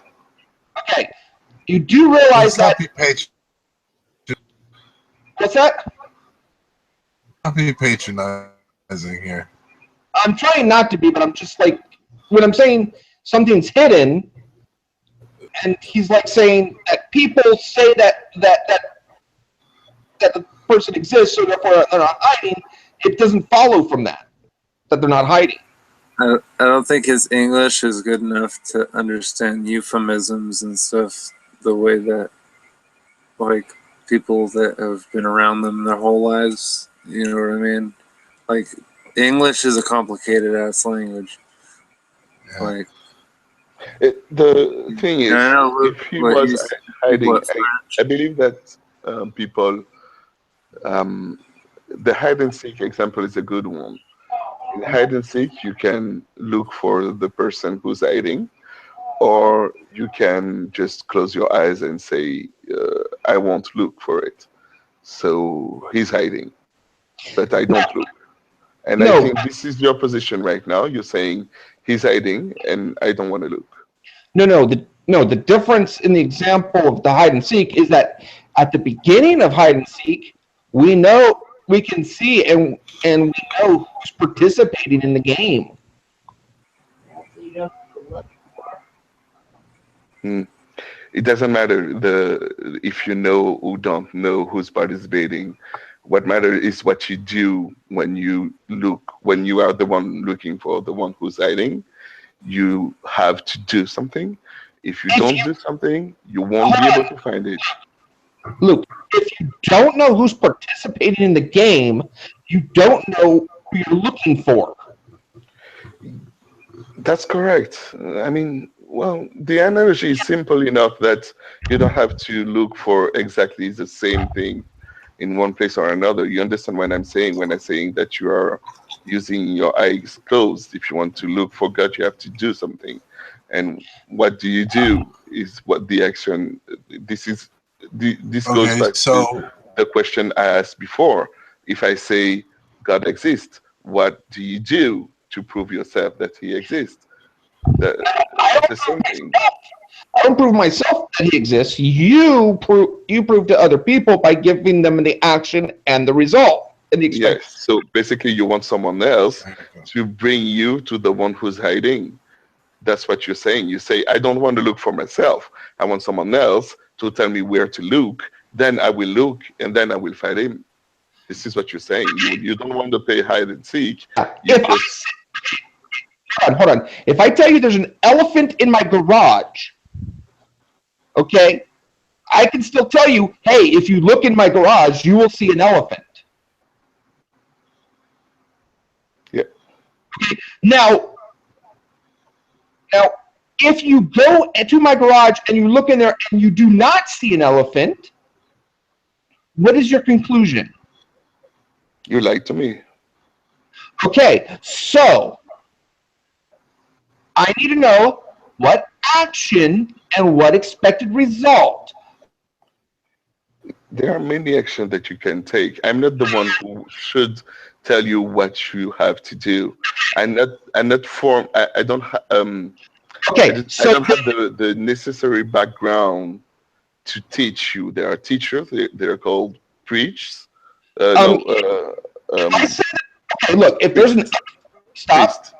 Okay, you do realize that. Stop be patient. What's that? Stop be patronizing here. I'm trying not to be, but I'm just like, when I'm saying something's hidden, and he's like saying that people say that the person exists, so therefore they're not hiding. It doesn't follow from that they're not hiding. I don't think his English is good enough to understand euphemisms and stuff the way that like people that have been around them their whole lives. You know what I mean? Like English is a complicated ass language. Yeah. Like The thing is, I know, if he was hiding, I believe that people, the hide and seek example is a good one. In hide and seek, you can look for the person who's hiding, or you can just close your eyes and say, I won't look for it. So he's hiding, but I don't look. And I think this is your position right now. You're saying he's hiding and I don't want to look. No. The difference in the example of the hide and seek is that at the beginning of hide and seek, we can see and we know who's participating in the game. It doesn't matter if you know or don't know who's participating. What matters is what you do when you look, when you are the one looking for the one who's hiding. You have to do something. If you don't do something, you won't be able to find it. Luke, if you don't know who's participating in the game, you don't know who you're looking for. That's correct. I mean, well, the analogy is simple enough that you don't have to look for exactly the same thing in one place or another. You understand what I'm saying when I'm saying that you are using your eyes closed. If you want to look for God, you have to do something. And what do you do is what the action, this goes back to the question I asked before. If I say God exists, what do you do to prove yourself that he exists? That's the same thing. I don't prove myself that he exists. You prove to other people by giving them the action and the result and the expected. Yes. So basically, you want someone else to bring you to the one who's hiding. That's what you're saying. You say, I don't want to look for myself. I want someone else to tell me where to look. Then I will look, and then I will find him. This is what you're saying. You don't want to play hide and seek. You just... Hold on. If I tell you there's an elephant in my garage, okay, I can still tell you, hey, if you look in my garage, you will see an elephant. Yeah. Okay. Now, if you go to my garage and you look in there and you do not see an elephant, what is your conclusion? You lied to me. Okay, so I need to know what action and what expected result. There are many actions that you can take. I'm not the one who should tell you what you have to do. I'm not I don't Okay, I don't have the necessary background to teach you. There are teachers. They're called priests. Okay, look, if there's an priest.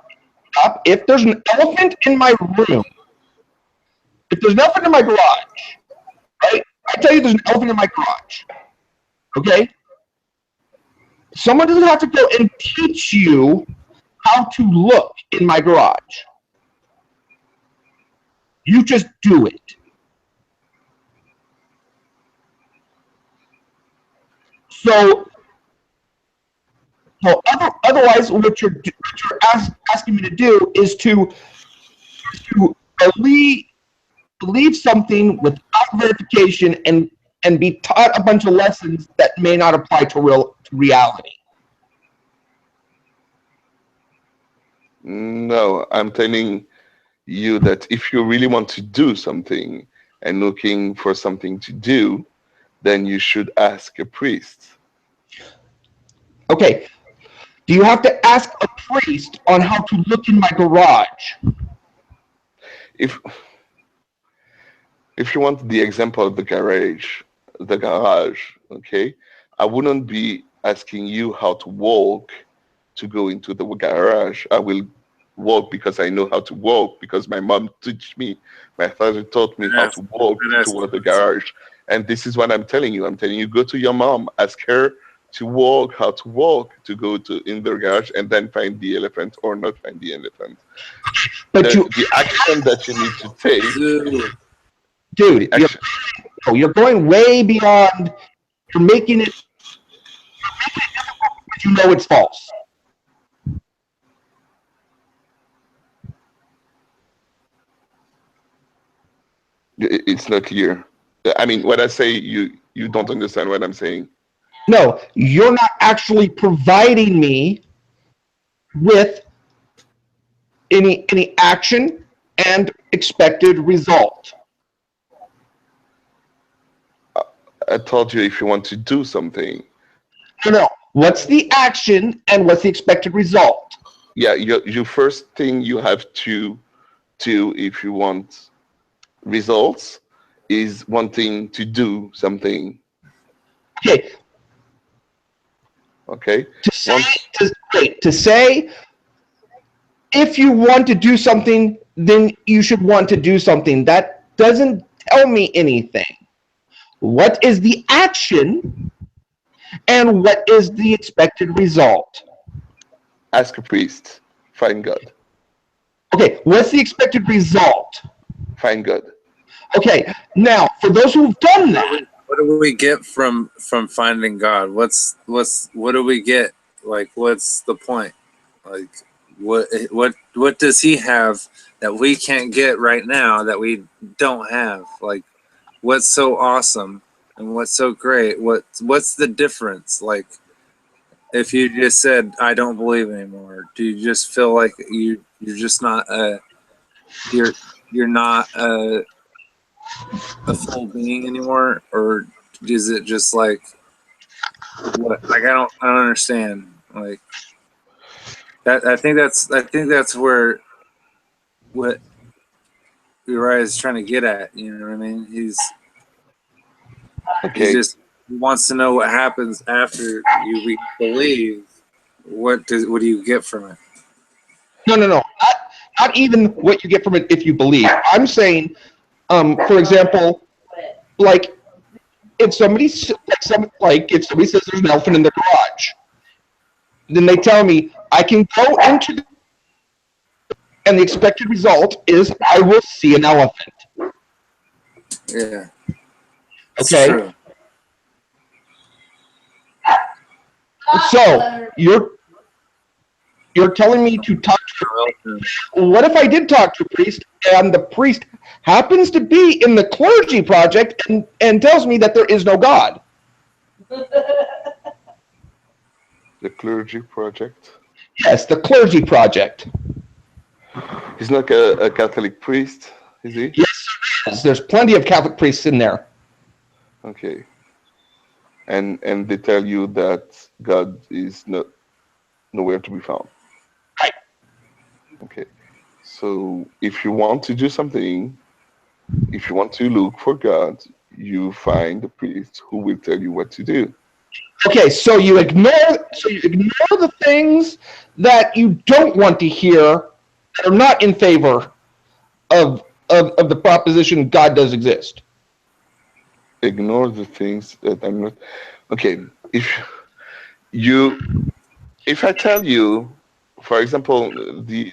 stop. If there's an elephant in my room, if there's an elephant in my garage, right? I tell you there's an elephant in my garage. Okay? Someone doesn't have to go and teach you how to look in my garage. You just do it. So otherwise, what you're asking me to do is to believe something without verification and be taught a bunch of lessons that may not apply to reality. No, I'm telling you that if you really want to do something and looking for something to do, then you should ask a priest. Okay. Do you have to ask a priest on how to look in my garage? If you want the example of the garage, okay, I wouldn't be asking you how to walk to go into the garage. I will walk because I know how to walk, because my mom taught me, my father taught me how to walk toward the garage. And this is what I'm telling you. I'm telling you, go to your mom, ask her to walk, how to walk, to go in the garage, and then find the elephant or not find the elephant. But the action that you need to take, dude, you're going way beyond. You're making it difficult because you know it's false. It's not clear. I mean, when I say you don't understand what I'm saying. No, you're not actually providing me with any action and expected result. I told you if you want to do something. No. What's the action and what's the expected result? Yeah, your first thing you have to do if you want results is wanting to do something. Okay. Okay. To say, if you want to do something, then you should want to do something. That doesn't tell me anything. What is the action and what is the expected result? Ask a priest. Find God. Okay, what's the expected result? Find God. Okay, now for those who've done that, what do we get from finding God? What do we get? Like, what's the point? Like, what does he have that we can't get right now that we don't have? Like, what's so awesome and what's so great? What's the difference? Like, if you just said I don't believe anymore, do you just feel like you're just not you're not a full being anymore, or is it just like what? Like, I don't understand. Like, I think that's where what Uriah is trying to get at. You know what I mean? He Okay. just wants to know what happens after you believe. What do you get from it? No. Not even what you get from it if you believe. I'm saying, for example, like if somebody if somebody says there's an elephant in their garage, then they tell me I can go into the, and the expected result is I will see an elephant. Yeah. That's Okay. true. So you're telling me to talk to a priest. What if I did talk to a priest and the priest happens to be in the clergy project and tells me that there is no God? The clergy project. Yes, the clergy project. He's not a Catholic priest, is he? Yes, there's plenty of Catholic priests in there. Okay. And they tell you that God is nowhere to be found. Right. Okay. So if you want to do something, if you want to look for God, you find a priest who will tell you what to do. Okay, so you ignore the things that you don't want to hear that are not in favor of the proposition God does exist. Ignore the things that I'm not. Okay, if I tell you, for example, the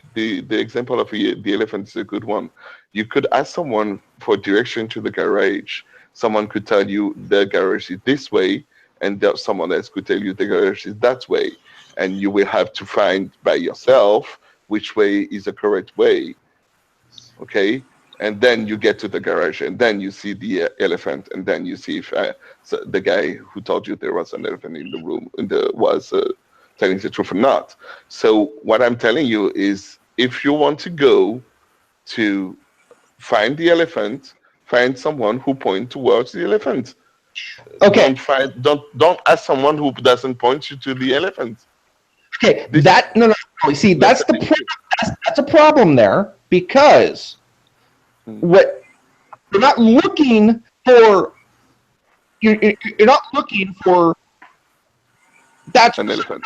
example of the elephant is a good one. You could ask someone for direction to the garage. Someone could tell you the garage is this way, and someone else could tell you the garage is that way, and you will have to find by yourself which way is the correct way. Okay, and then you get to the garage, and then you see the elephant, and then you see if so the guy who told you there was an elephant in the room was telling the truth or not. So what I'm telling you is, if you want to go to find the elephant, find someone who points towards the elephant. Okay. Don't ask someone who doesn't point you to the elephant. Okay, no. See, that's the problem. That's a problem there, because what you're not looking for. You're not looking for. That's an elephant.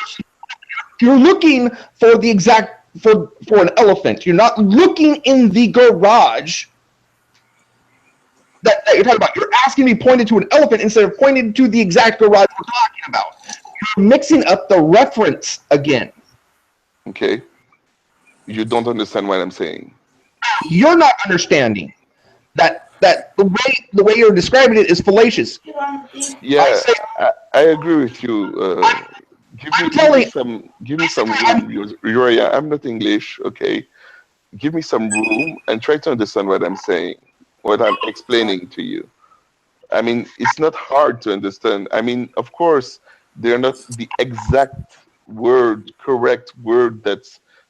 You're looking for the exact for an elephant. You're not looking in the garage that you're talking about. You're asking me pointed to an elephant instead of pointing to the exact garage we're talking about. You're mixing up the reference again. Okay. You don't understand what I'm saying. You're not understanding that the way you're describing it is fallacious. Yeah, I agree with you. Give me some room. Uriah, I'm not English, okay? Give me some room and try to understand what I'm saying, what I'm explaining to you. I mean, it's not hard to understand. I mean, of course, they're not the exact correct word that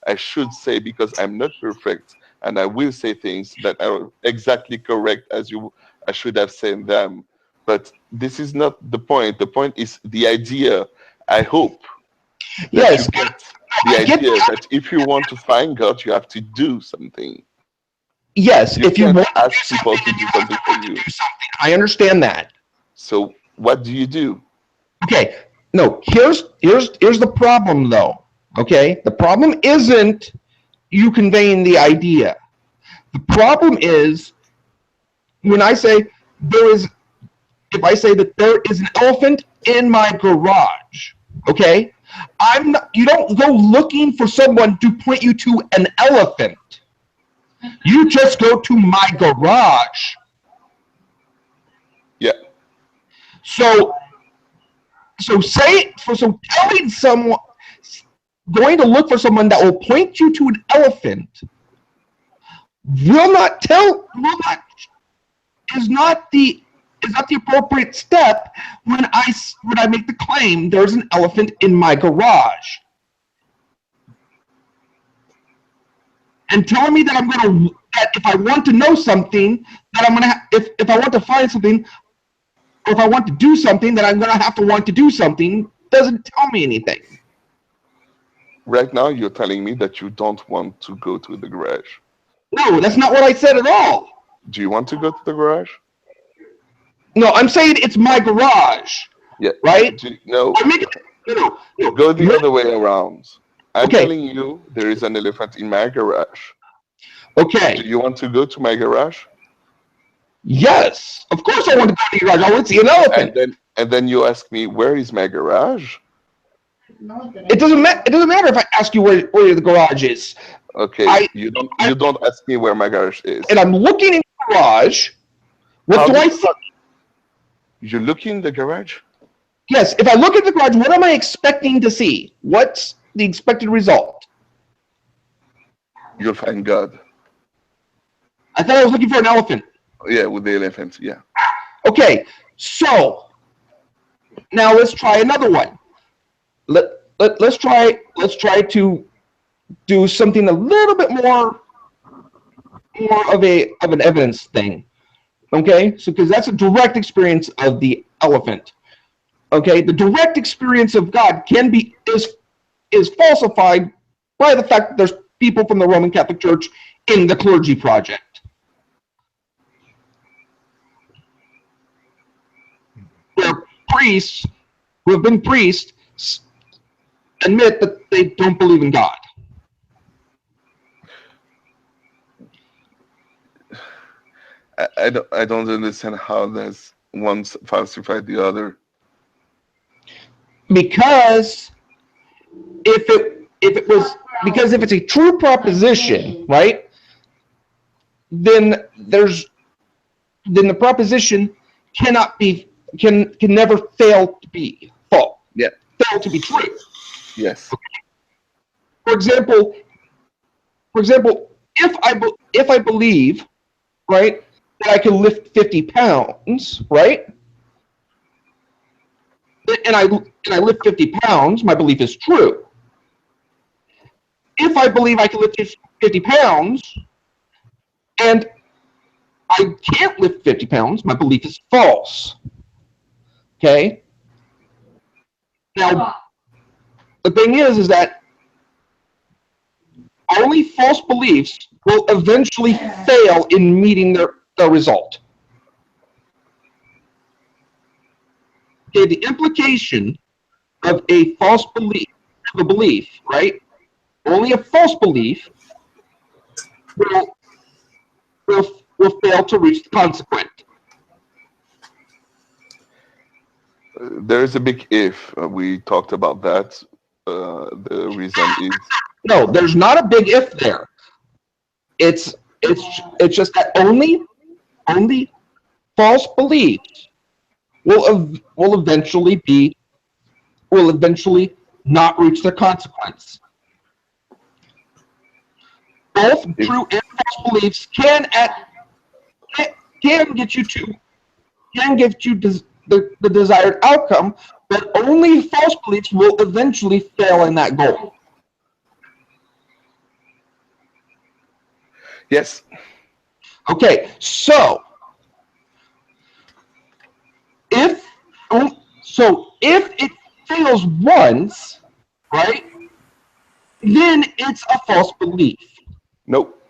I should say, because I'm not perfect, and I will say things that are exactly correct as I should have said them. But this is not the point. The point is the idea. I hope that Yes, you get the idea that if you want to find God, you have to do something. Yes, You if you can't want to ask people to do something for you. I understand that. So what do you do? Okay, no, here's the problem though. Okay, the problem isn't you conveying the idea. The problem is when I say if I say that there is an elephant in my garage, okay, you don't go looking for someone to point you to an elephant. You just go to my garage. Yeah. So telling someone, going to look for someone that will point you to an elephant is not the appropriate step when I make the claim there's an elephant in my garage. And telling me that that if I want to know something, that I'm gonna if I want to find something, or if I want to do something, that I'm gonna have to want to do something, doesn't tell me anything. right now you're telling me that you don't want to go to the garage. No, that's not what I said at all. Do you want to go to the garage? No, I'm saying it's my garage, Yeah. right? No. I'm making, no. Go the other way around. I'm Okay. telling you there is an elephant in my garage. Okay. Do you want to go to my garage? Yes, of course I want to go to your garage. I want to see an elephant. And then you ask me, where is my garage? It doesn't matter. It doesn't matter if I ask you where the garage is. Okay, you don't ask me where my garage is. And I'm looking in the garage. What do I see? You look in the garage? Yes, if I look at the garage, what am I expecting to see? What's the expected result? You'll find God. I thought I was looking for an elephant. Yeah, with the elephant, yeah. Okay, so now let's try another one. Let's try to do something a little bit more of an evidence thing. Okay, so because that's a direct experience of the elephant. Okay, the direct experience of God is falsified by the fact that there's people from the Roman Catholic Church in the clergy project. Where priests who have been priests admit that they don't believe in God. I don't understand how does one falsify the other. Because if it's a true proposition, right? Then the proposition can never fail to be false. Yeah. Fail to be true. Yes. For example, if I believe, right, that I can lift 50 pounds, right? And I lift 50 pounds, my belief is true. If I believe I can lift 50 pounds and I can't lift 50 pounds, my belief is false. Okay? Now, the thing is that only false beliefs will eventually fail in meeting their result. Okay, the implication of a false belief, right? Only a false belief will fail to reach the consequent. There's a big if. We talked about that. The reason is No, there's not a big if there. It's just that only false beliefs will eventually not reach their consequence. Both true and false beliefs can get you the desired outcome, but only false beliefs will eventually fail in that goal. yes. Okay, so if it fails once, right, then it's a false belief. Nope.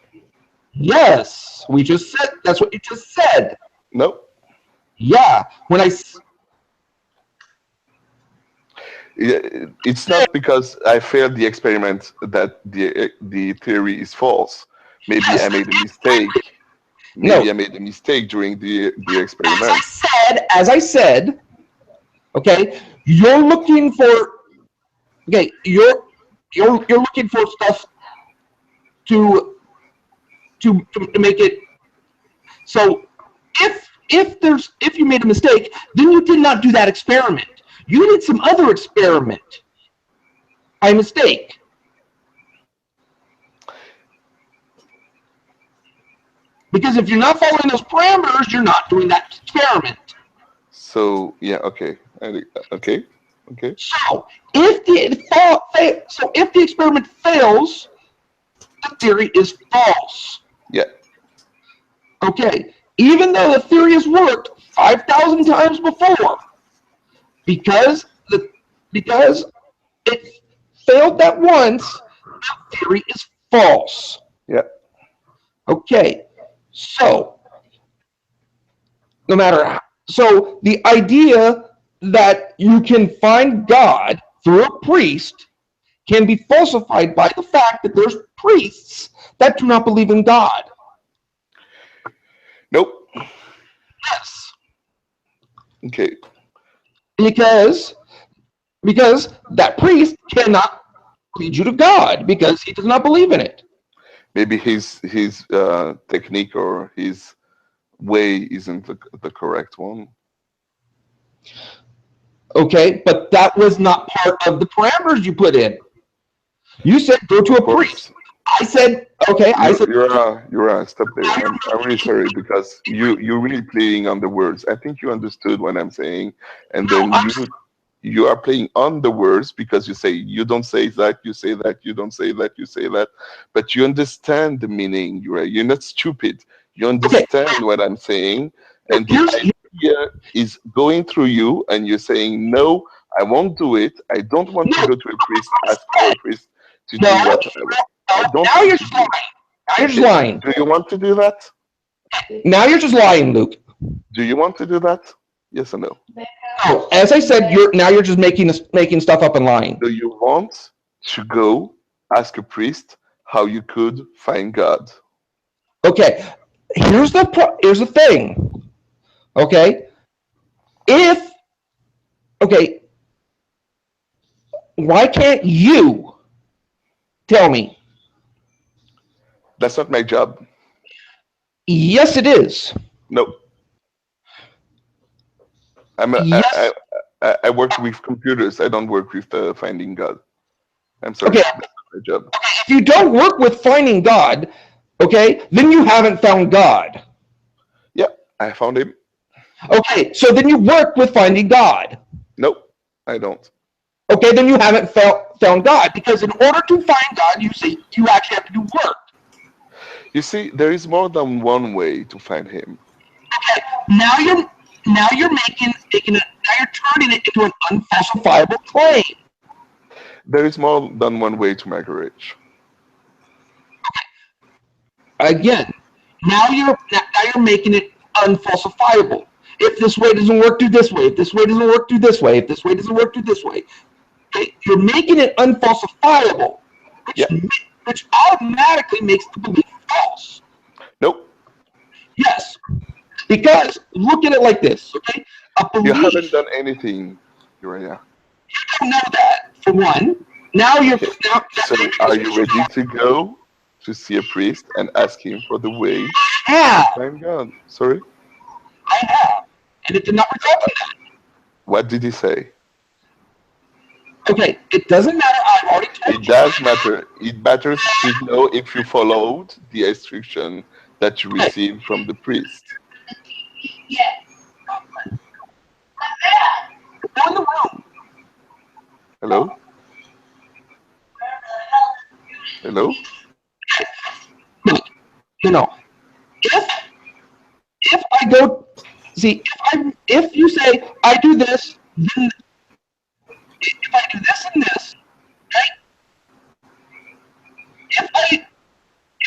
Yes, we just said, that's what you just said. Nope. Yeah, It's not because I failed the experiment that the theory is false. Maybe Yes. I made a mistake. Maybe I made a mistake during the experiment. As I said, okay, you're looking for stuff to make it so if you made a mistake, then you did not do that experiment. You did some other experiment by mistake. Because if you're not following those parameters, you're not doing that experiment. So yeah, okay. Okay. So if the experiment fails, the theory is false. Yeah. Okay. Even though the theory has worked 5,000 times before, because it failed that once, that theory is false. Yeah. Okay, so no matter how, so the idea that you can find God through a priest can be falsified by the fact that there's priests that do not believe in God. Nope. Yes, Okay. because that priest cannot lead you to God because he does not believe in it. Maybe his technique or his way isn't the correct one. Okay, but that was not part of the parameters you put in. You said go to Of a priest. course. I said, okay, I said, You're stop there. I'm really sorry because you're really playing on the words. I think you understood what I'm saying, and then you are playing on the words because you say you don't say that, you say that, you don't say that, you say that, but you understand the meaning. You're not stupid. You understand what I'm saying, and the idea is going through you, and you're saying no, I won't do it. I don't want to go to a priest, ask for a priest to do what I don't now want you're to just do. lying. Now you're just lying. Do you want to do that? Now you're just lying, Luke. Do you want to do that? Yes or no? No, as I said, you're just making stuff up and lying. Do you want to go ask a priest how you could find God? Okay, here's the thing. Okay, why can't you tell me? That's not my job. Yes, it is. No. Yes. I work with computers. I don't work with finding God. I'm sorry. Okay. That's not my job. If you don't work with finding God, okay, then you haven't found God. Yeah, I found him. Okay, so then you work with finding God. Nope, I don't. Okay, then you haven't found God, because in order to find God, you actually have to do work. You see, there is more than one way to find him. Okay, now you're making it, now you're turning it into an unfalsifiable claim. There is more than one way to marriage. Again, now you're making it unfalsifiable. If this way doesn't work, do this way. If this way doesn't work, do this way. If this way doesn't work, do this way. Okay, you're making it unfalsifiable, which automatically makes the belief false. Nope. Yes, because look at it like this. Okay, a belief. You haven't done anything, Uriah. You don't know that, for one. Now you're Okay. So are you ready to go to see a priest and ask him for the way to find God? Sorry? I have. And it did not result in that. What did he say? Okay, it doesn't matter. I've already told you. It does matter. It matters to know if you followed the instruction that you received from the priest. Yes. Go in the room. Hello? Hello? No. If I go, see, if you say I do this, then if I do this and this, right?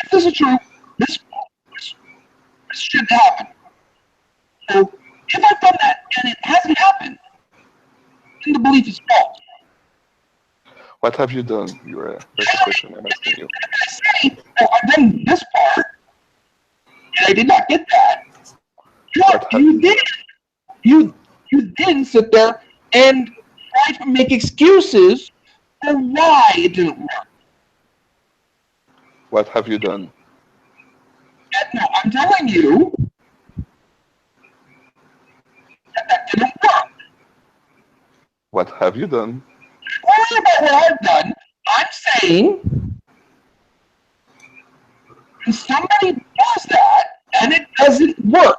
If this is true, this should happen. So if I've done that and it hasn't happened, then the belief is false. What have you done, Uriah? That's the question I'm asking you. If I say, oh, I've done this part, and I did not get that, you didn't sit there and try to make excuses for why it didn't work. What have you done? No, I'm telling you that didn't work. What have you done? Worry about what I've done. I'm saying when somebody does that and it doesn't work,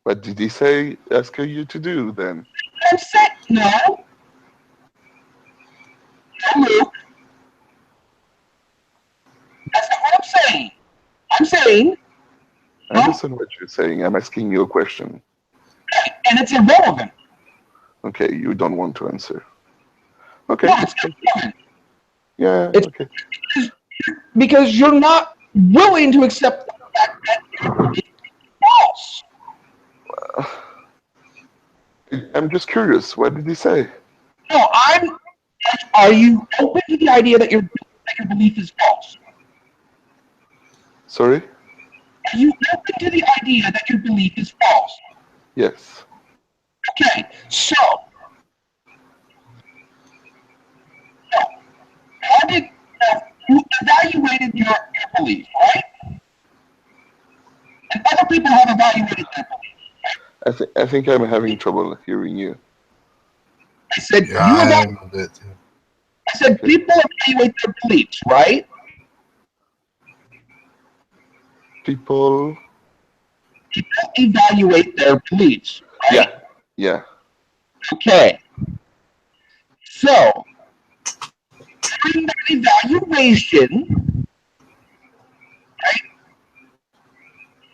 What did he say, ask you to do then? I'm saying, no, Luke, that's not what I'm saying. I'm saying, I understand what you're saying. I'm asking you a question. and it's irrelevant. Okay, you don't want to answer. Okay. No, it's not fun. Yeah. It's- Okay. Because you're not willing to accept the fact that it's false. I'm just curious. What did he say? No, are you open to the idea that your belief is false? Sorry. Are you open to the idea that your belief is false? Yes. Okay, so how did you evaluated your belief, right? And other people have evaluated their belief. I think I'm having trouble hearing you. I said Yeah, you I evaluate. am a bit too. I said people evaluate their beliefs, right? People. People evaluate their beliefs, right? Yeah. Yeah. Okay. So during that evaluation, right,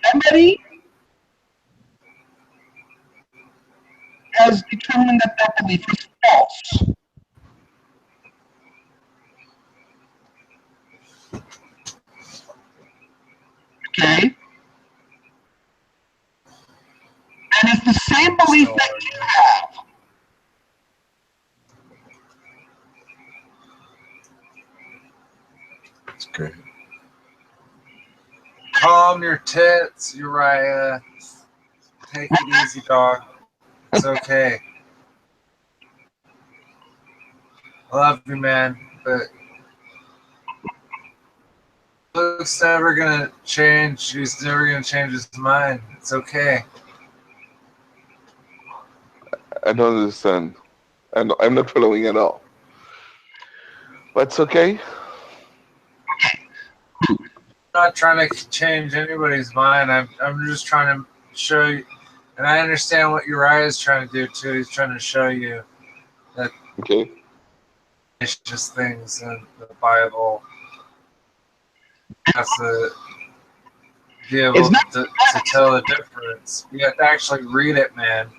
somebody has determined that their belief is false. Okay? And it's the same belief that you have. It's great. Calm your tits, Uriah. Take it easy, dog. It's okay. I love you, man, but Luke's never gonna change. He's never gonna change his mind. It's okay. I don't understand. I'm not following at all. But it's okay. I'm not trying to change anybody's mind. I'm just trying to show you, and I understand what Uriah is trying to do too. He's trying to show you that Okay. it's just things in the Bible. Has to be able It's not to tell the difference. You have to actually read it, man.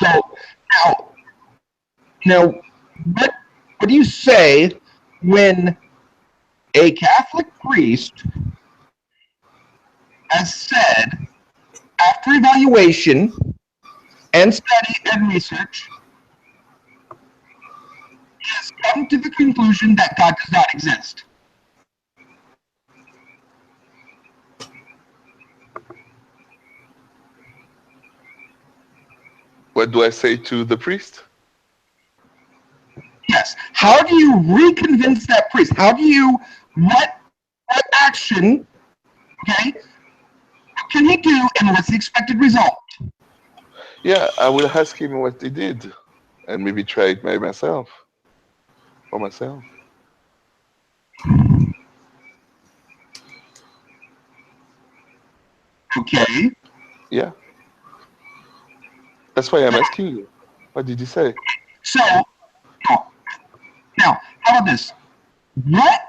so now what do you say when a Catholic priest has said after evaluation and study and research has come to the conclusion that God does not exist? What do I say to the priest? Yes. How do you reconvince that priest? How do you what action, okay, what can he do and what's the expected result? Yeah, I will ask him what he did, and maybe try it by myself. For myself. Okay. Yeah. That's why I'm asking you. What did he say? So now how about this? What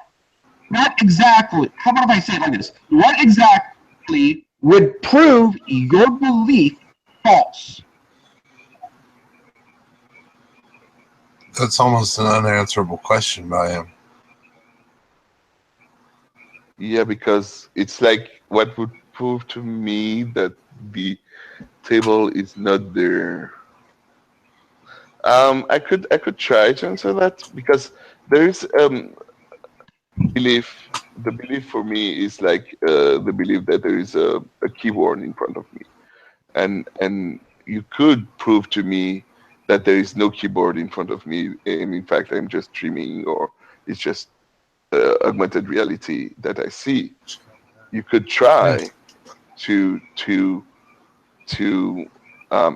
exactly, how about if I say it like this? What exactly would prove your belief false? That's almost an unanswerable question by him. Yeah, because it's like what would prove to me that the table is not there. I could try to answer that because there is belief. The belief for me is like the belief that there is a keyboard in front of me, and you could prove to me that there is no keyboard in front of me, and in fact I'm just dreaming, or it's just augmented reality that I see. You could try to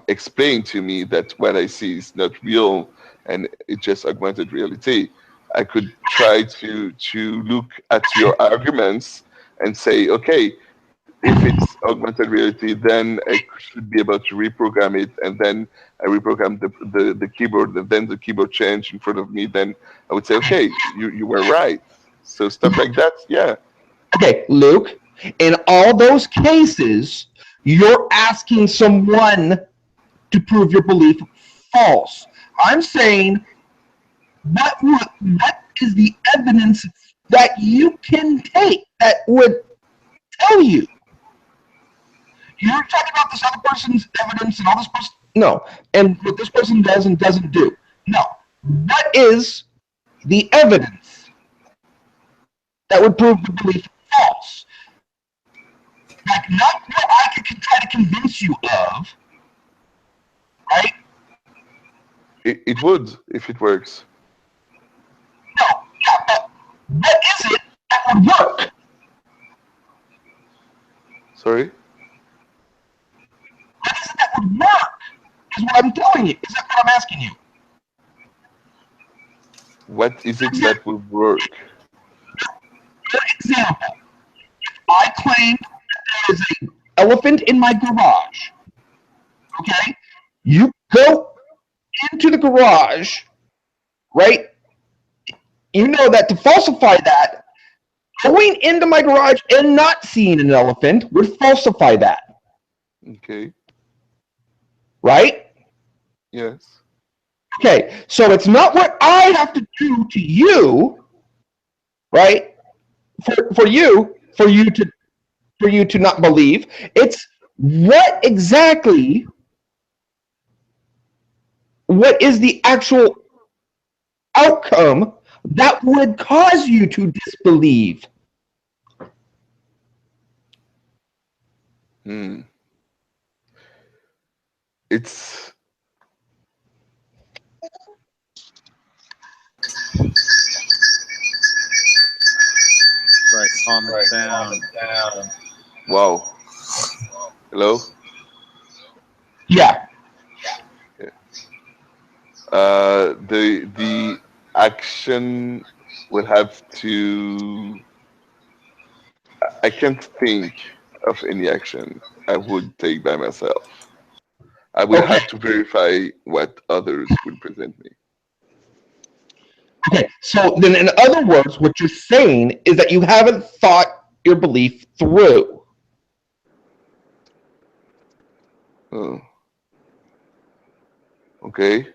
explain to me that what I see is not real and it's just augmented reality. I could try to look at your arguments and say, okay, if it's augmented reality, then I should be able to reprogram it, and then I reprogram the keyboard, and then the keyboard changed in front of me. Then I would say, okay, you were right. So stuff like that, yeah. Okay, Luke, in all those cases, You're asking someone to prove your belief false. I'm saying, what is the evidence that you can take that would tell you? You're talking about this other person's evidence and all this person. No. And what this person does and doesn't do. No. What is the evidence that would prove the belief false? Like, not what I could try to convince you of, right? It would if it works. No. Yeah, but what is it that would work? Sorry? What is it that would work? Is what I'm telling you. Is that what I'm asking you? What is it that will work? For example, if I claim that there is an elephant in my garage, okay? You go into the garage, right? You know that to falsify that, going into my garage and not seeing an elephant would falsify that, Okay. right? Yes. Okay, so it's not what I have to do to you, right? For you to not believe. It's what is the actual outcome that would cause you to disbelieve. It's Right, calm it down. wow. Hello? Yeah. The action will have to. I can't think of any action I would take by myself. I will Okay. have to verify what others will present me. Okay, so then in other words, what you're saying is that you haven't thought your belief through. Oh. Okay.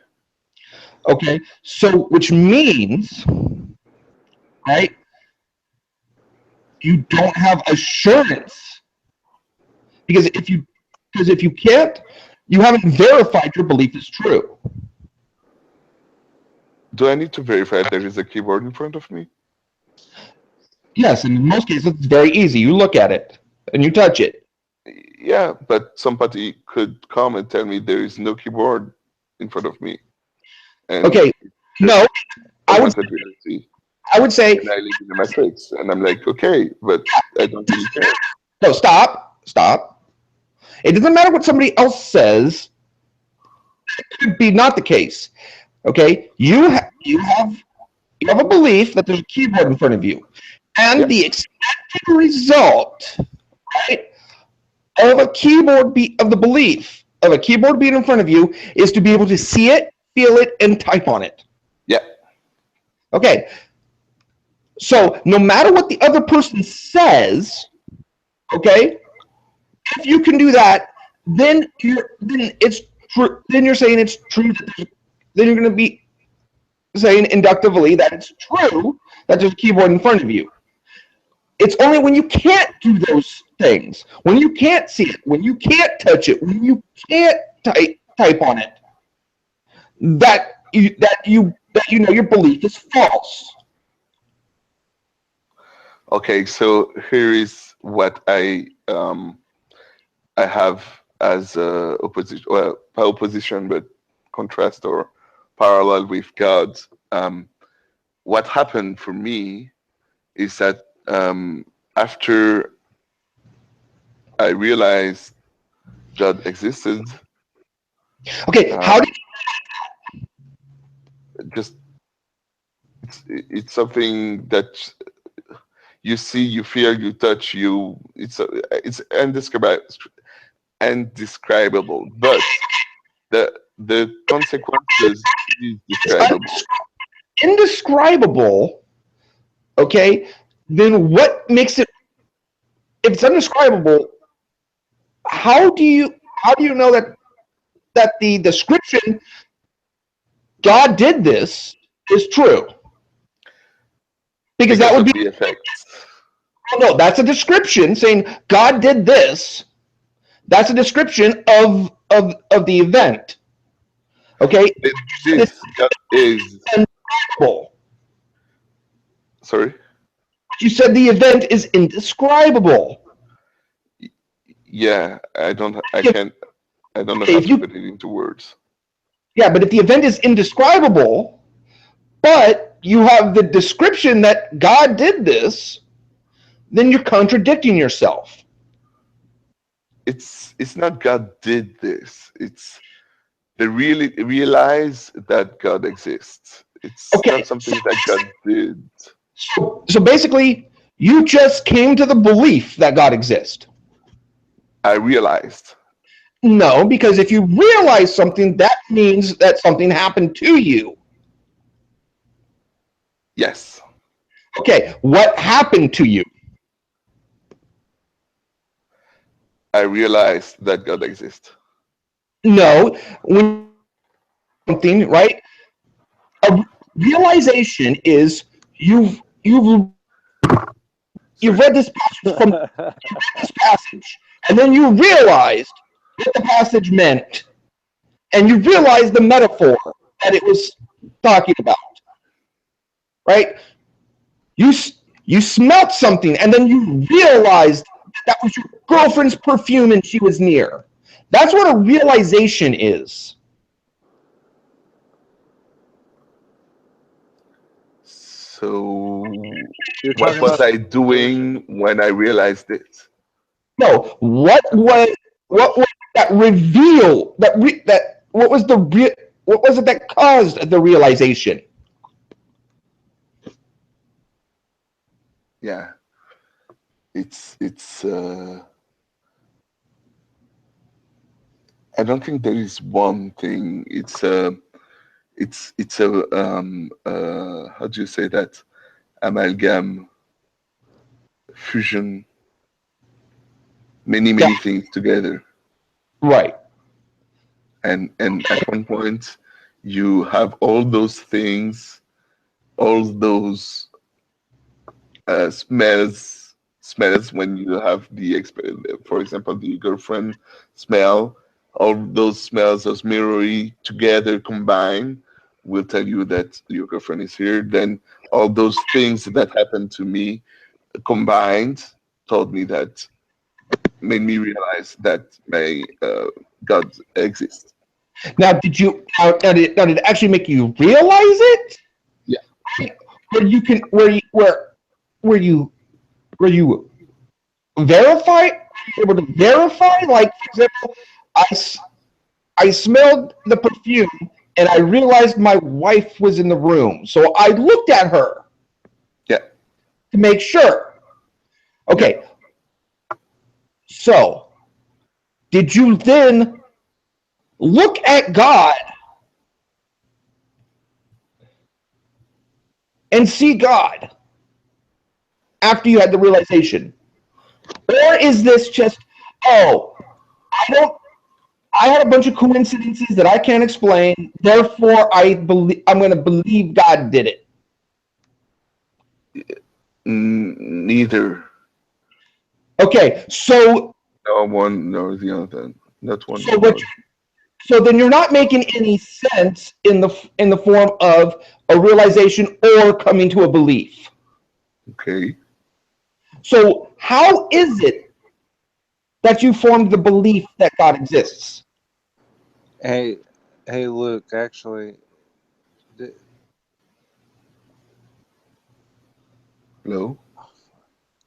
Okay, so which means, right, you don't have assurance. Because if you can't, you haven't verified your belief is true. Do I need to verify there is a keyboard in front of me? Yes, and in most cases it's very easy. You look at it and you touch it. Yeah, but somebody could come and tell me there is no keyboard in front of me. And Okay, no, I would augmented reality. say And I live in the matrix, and I'm like, okay, but I don't really care. no. Stop. It doesn't matter what somebody else says. It could be not the case. Okay, you have a belief that there's a keyboard in front of you, and Yeah. the expected result, right, of the belief of a keyboard being in front of you is to be able to see it, feel it, and type on it. Yeah. Okay. So no matter what the other person says, okay, if you can do that, then it's true. Then you're saying it's true that then you're going to be saying inductively that it's true that there's a keyboard in front of you. It's only when you can't do those things, when you can't see it, when you can't touch it, when you can't type on it, that you know your belief is false. Okay, so here is what I have as opposition, well, not opposition, but contrast or parallel with God. What happened for me is that after I realized God existed, Okay, how did just it's something that you see, you feel, you touch, it's indescribable, but the consequences is describable. indescribable? Okay, then what makes it? If it's indescribable, how do you know that the description God did this is true? Because that Because would of be the effects. no, that's a description saying God did this. That's a description of the event. Okay, This God is. indescribable. Sorry. You said the event is indescribable. Yeah, I don't know how If to you, put it into words. yeah, but if the event is indescribable, but you have the description that God did this, then you're contradicting yourself. It's not God did this. It's they really realize that God exists. It's Okay, not something that God did. so basically, you just came to the belief that God exists. I realized. No, because if you realize something, that means that something happened to you. Yes. Okay, what happened to you? I realized that God exists. No, when something, right? A realization is you've Sorry. read this passage from this passage, and then you realized what the passage meant, and you realized the metaphor that it was talking about, right? You you smelt something, and then you realized that was your girlfriend's perfume, and she was near. That's what a realization is. So You're what talking was about I the vision. doing when I realized it? No, what was that reveal that what was what was it that caused the realization? Yeah. It's I don't think there is one thing. It's a how do you say that? Amalgam, fusion, Yeah, many things together. right. And at one point you have all those things, all those smells when you have for example, the girlfriend smell. All those smells, those mirrory together combined, will tell you that your girlfriend is here. Then all those things that happened to me combined told me that, made me realize that my God exists. Now, now did it actually make you realize it? Yeah. Where you can where you where you verify able to verify, like, for example, I smelled the perfume and I realized my wife was in the room, so I looked at her Yeah. to make sure. Yeah. Okay, so did you then look at God and see God after you had the realization? Or is this just, oh, I don't, I had a bunch of coincidences that I can't explain, therefore I'm going to believe God did it? Neither. Okay, so No one nor the other. Not one so nor the what? other. So then you're not making any sense in the form of a realization or coming to a belief. Okay. So how is it that you formed the belief that God exists? Hey, hey, Luke. Actually, th- Hello.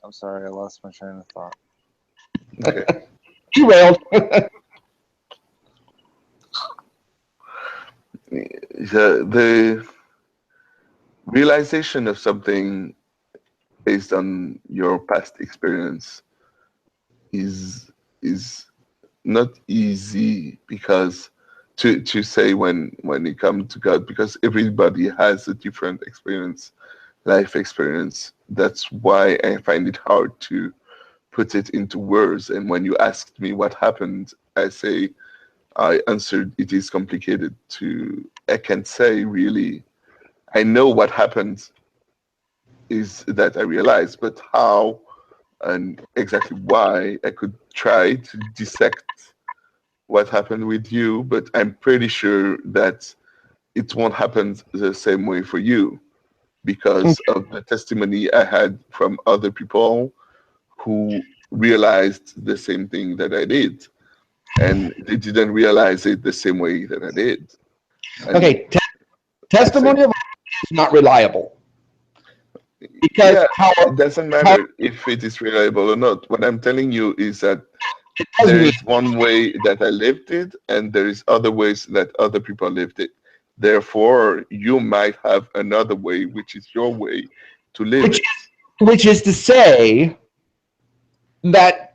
I'm sorry, I lost my train of thought. Okay. Derailed. The realization of something based on your past experience is not easy, because to say when it comes to God, because everybody has a different experience, life experience. That's why I find it hard to put it into words. And when you asked me what happened, I answered, it is complicated I can't say really. I know what happened is that I realized, but how and exactly why, I could try to dissect what happened with you, but I'm pretty sure that it won't happen the same way for you because of the testimony I had from other people who realized the same thing that I did, and they didn't realize it the same way that I did. And Okay, testimony of is not reliable because yeah, how it doesn't matter if it is reliable or not. What I'm telling you is that it does there mean is one way that I lived it, and there is other ways that other people lived it. Therefore, you might have another way, which is your way to live it. which is to say that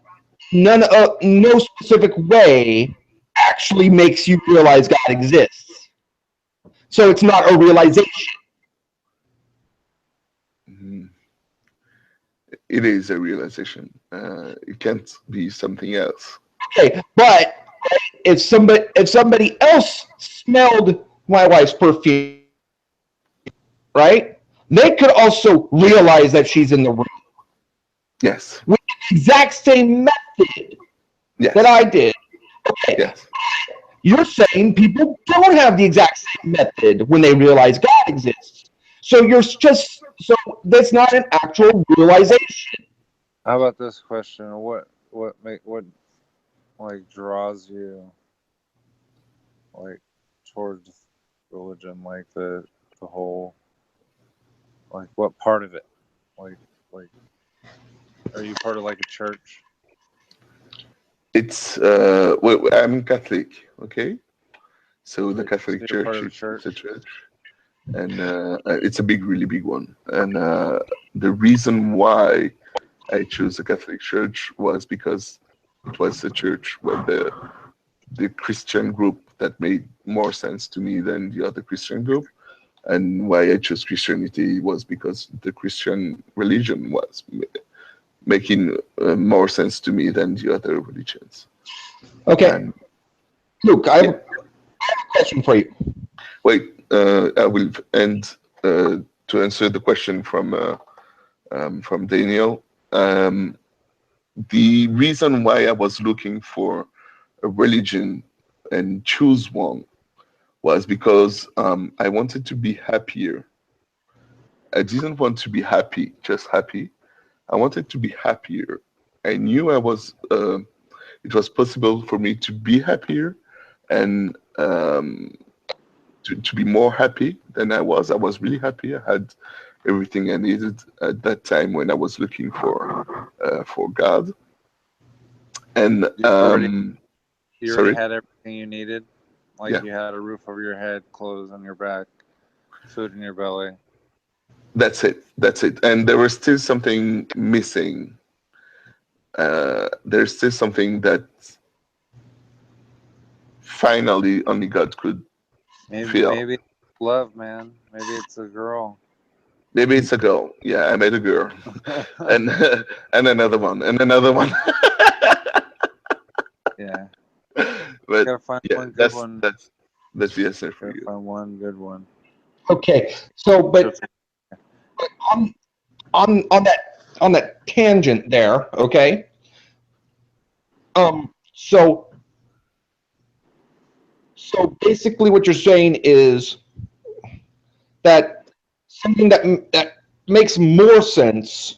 no specific way actually makes you realize God exists. So it's not a realization. Mhm. It is a realization. It can't be something else. Okay, but if somebody else smelled my wife's perfume, right? They could also realize that she's in the room Yes. with the exact same method Yes. that I did. Okay, Yes. you're saying people don't have the exact same method when they realize God exists. So that's not an actual realization. How about this question? What like draws you like towards religion? Like the whole, like what part of it? Like are you part of like a church? It's I'm Catholic, okay? So the Catholic So you're part Church of a is a church? church, and it's a really big one. And the reason why I chose the Catholic Church was because it was the church where the Christian group that made more sense to me than the other Christian group. And why I chose Christianity was because the Christian religion was making more sense to me than the other religions. Okay, And Luke, I have yeah, a question for you. wait, I will end to answer the question from Daniel. The reason why I was looking for a religion and choose one was because I wanted to be happier. I didn't want to be happy, just happy. I wanted to be happier. I knew it was possible for me to be happier and to be more happy than I was. I was really happy. I had everything I needed at that time when I was looking for God. And You already sorry, had everything you needed. Like yeah, you had a roof over your head, clothes on your back, food in your belly. that's it. That's it. And there was still something missing. There's still something that finally only God could feel. Maybe it's love, man. Maybe it's a girl. Maybe it's a girl. Yeah, I met a girl, and and another one, and another one. Yeah. But Gotta find yeah, one good one. that's the answer for Gotta you. find one good one. Okay, so but on that tangent there, okay. So basically, what you're saying is that something that makes more sense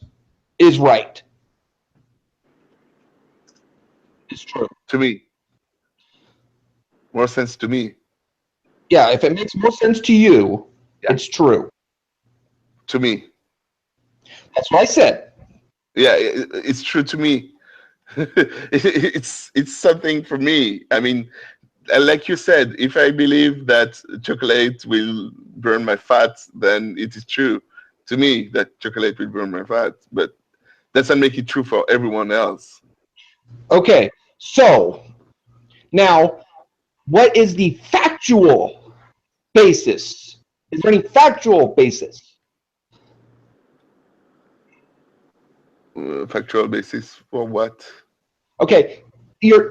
is right. It's true. To me, more sense to me. Yeah, if it makes more sense to you, Yeah. it's true. To me, That's what I said. yeah, it's true to me. It's something for me. I mean, like you said, if I believe that chocolate will burn my fat, then it is true to me that chocolate will burn my fat. But doesn't make it true for everyone else. Okay, so now what is the factual basis? Is there any factual basis Factual basis for what? Okay, you're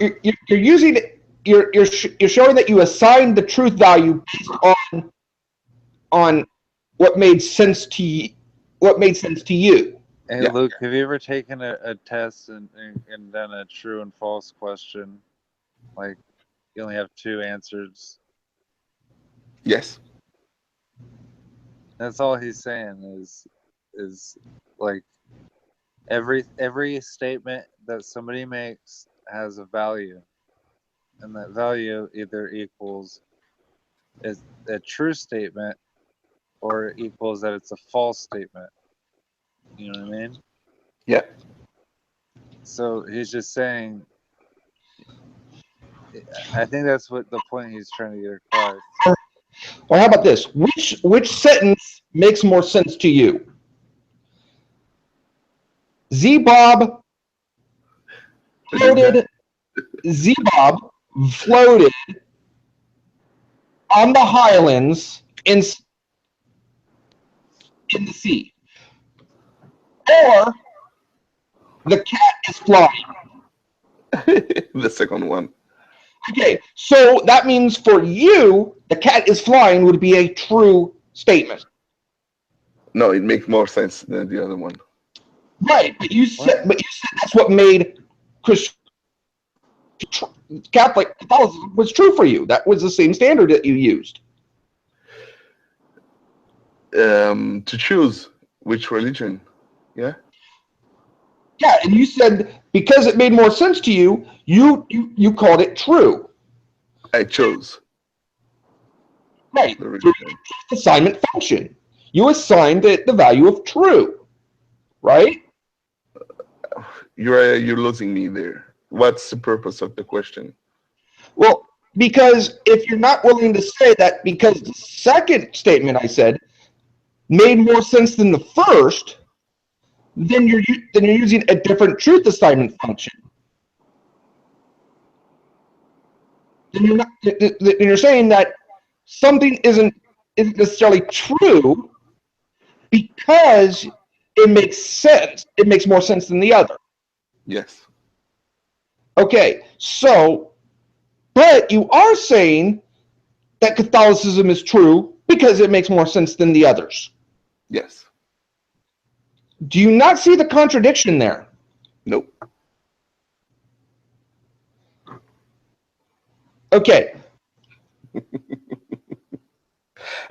using you're showing that you assigned the truth value based on what made sense to you, Hey, Yeah. Luke, have you ever taken a test and done a true and false question? Like, you only have two answers. Yes. That's all he's saying is like every statement that somebody makes has a value, and that value either equals is a true statement or equals that it's a false statement. You know what I mean? Yeah. So he's just saying. I think that's what the point he's trying to get across. Or how about this? Which sentence makes more sense to you? Z-Bob floated on the Highlands in the sea. Or the cat is flying. The second one. Okay, so that means for you, the cat is flying would be a true statement. No, it makes more sense than the other one. Right, but you said that's what made Catholicism was true for you. That was the same standard that you used. To choose which religion. Yeah. Yeah, and you said because it made more sense to you, you called it true. I chose Right. the religion. Assignment function. You assigned it the value of true. Right? You're losing me there. What's the purpose of the question? Well, because if you're not willing to say that because the second statement I said made more sense than the first, then you're using a different truth assignment function. Then you're saying that something isn't necessarily true because it makes sense. It makes more sense than the other. Yes. Okay, so, but you are saying that Catholicism is true because it makes more sense than the others. Yes. Do you not see the contradiction there? Nope. Okay.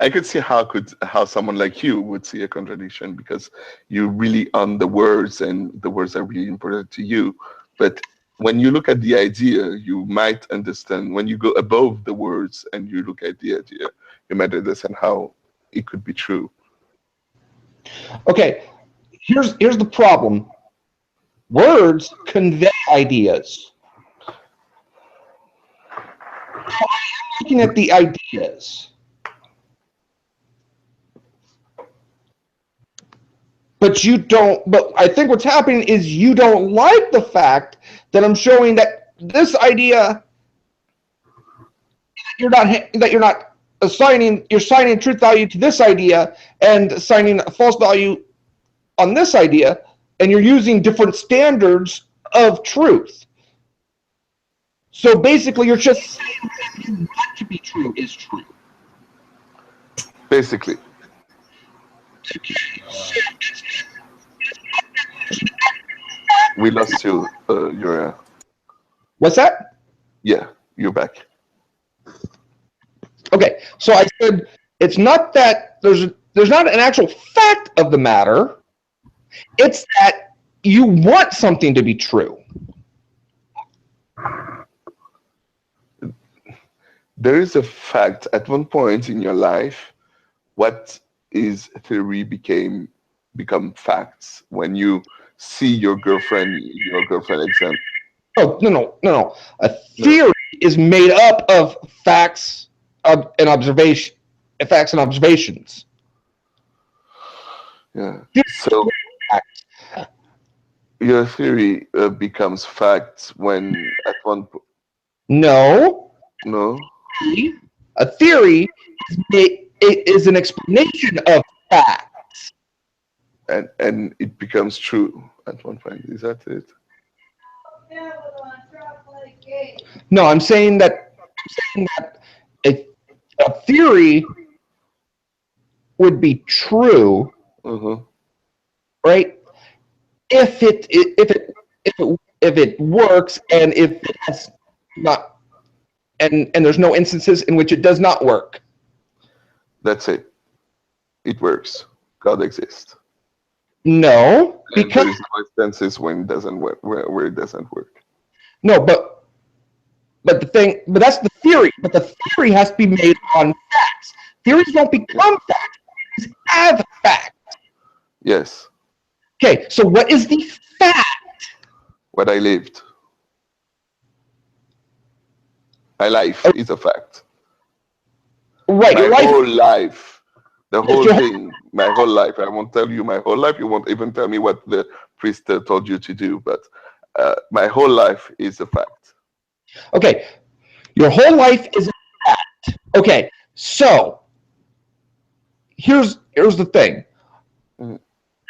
I could see how someone like you would see a contradiction because you're really on the words and the words are really important to you. But when you look at the idea, you might understand when you go above the words and you look at the idea, you might understand how it could be true. Okay. Here's the problem. Words convey ideas. So I'm looking at the ideas. But you don't, but I think what's happening is you don't like the fact that I'm showing that this idea you're not assigning truth value to this idea and assigning a false value on this idea, and you're using different standards of truth. So basically you're just saying what you want to be true is true. Basically. We lost you, Uriah. What's that? Yeah, you're back. Okay, so I said it's not that there's not an actual fact of the matter. It's that you want something to be true. There is a fact at one point in your life, what is theory become facts when you see your girlfriend example. Oh, no. A theory is made up of facts and observations. Yeah. So your theory becomes facts when at one point. No. A theory is an explanation of facts. and it becomes true at one point. Is that it? No, I'm saying that a theory would be true, right? If it works, and if it has not, and there's no instances in which it does not work. That's it. It works. God exists. No, And because there is no instances when it doesn't work, where it doesn't work. no, but that's the theory. But the theory has to be made on facts. Theories don't become facts. Theories have facts. Yes. Okay, so what is the fact? What I lived. My life is a fact. Right, My your life. whole life. The whole your- thing. My whole life. I won't tell you my whole life. You won't even tell me what the priest told you to do. But my whole life is a fact. Okay, your whole life is a fact. Okay, so here's the thing. Mhm.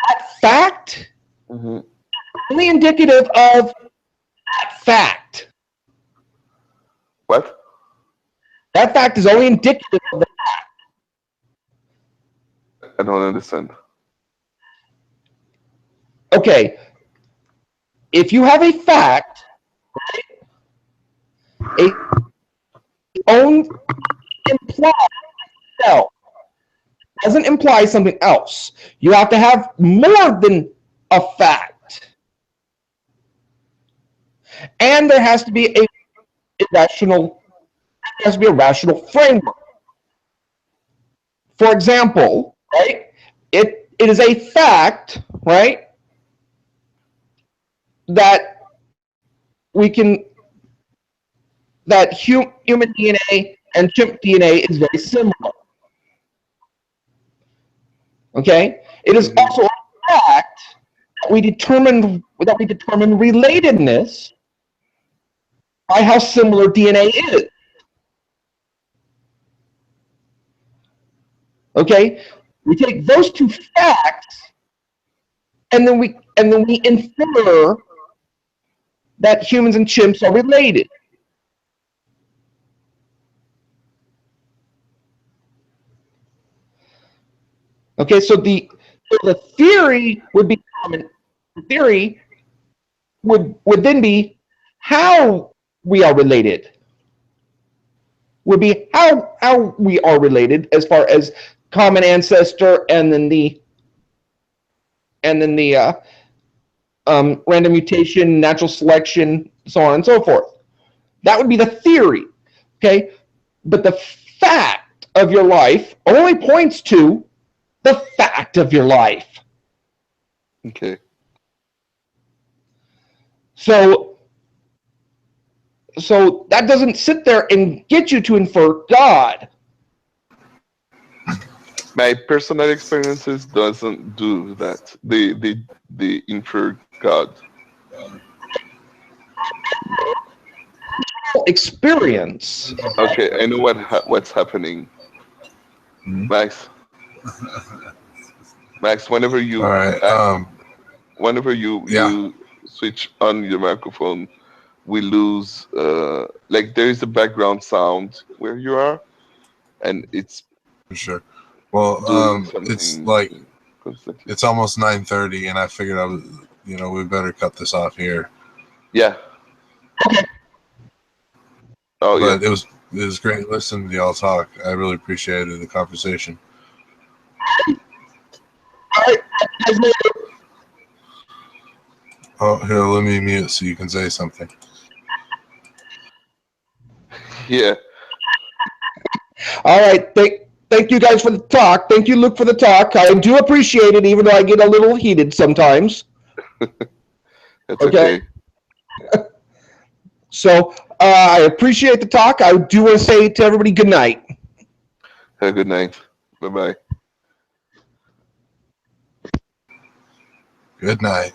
That fact Mm-hmm. only indicative of that fact. What? That fact is only indicative of the I don't understand. Okay, if you have a fact, it only implies itself. Doesn't imply something else. You have to have more than a fact. And there has to be a rational framework. For example, right? It is a fact, right? That human DNA and chimp DNA is very similar. Okay? It is also a fact that we determine relatedness by how similar DNA is. Okay? We take those two facts and then we infer that humans and chimps are related. Okay, so the theory would be common. The theory would then be how we are related. Would be how we are related as far as common ancestor and then the random mutation, natural selection, so on and so forth. That would be the theory. Okay, but the fact of your life only points to the fact of your life. Okay. So that doesn't sit there and get you to infer God. My personal experiences doesn't do that. They infer God. Experience. Okay, I know what's happening. Max, whenever you All right. whenever you switch on your microphone, we lose like there is a background sound where you are, and it's For sure. Well, doing it's something like constantly. it's almost 9:30, and I figured we better cut this off here. Yeah. Oh yeah. But it was great listening to y'all talk. I really appreciated the conversation. Oh, here, let me mute so you can say something. Yeah. All right. Thank you guys for the talk. Thank you, Luke, for the talk. I do appreciate it, even though I get a little heated sometimes. That's okay. So I appreciate the talk. I do want to say to everybody, good night. Have a good night. Bye-bye. Good night.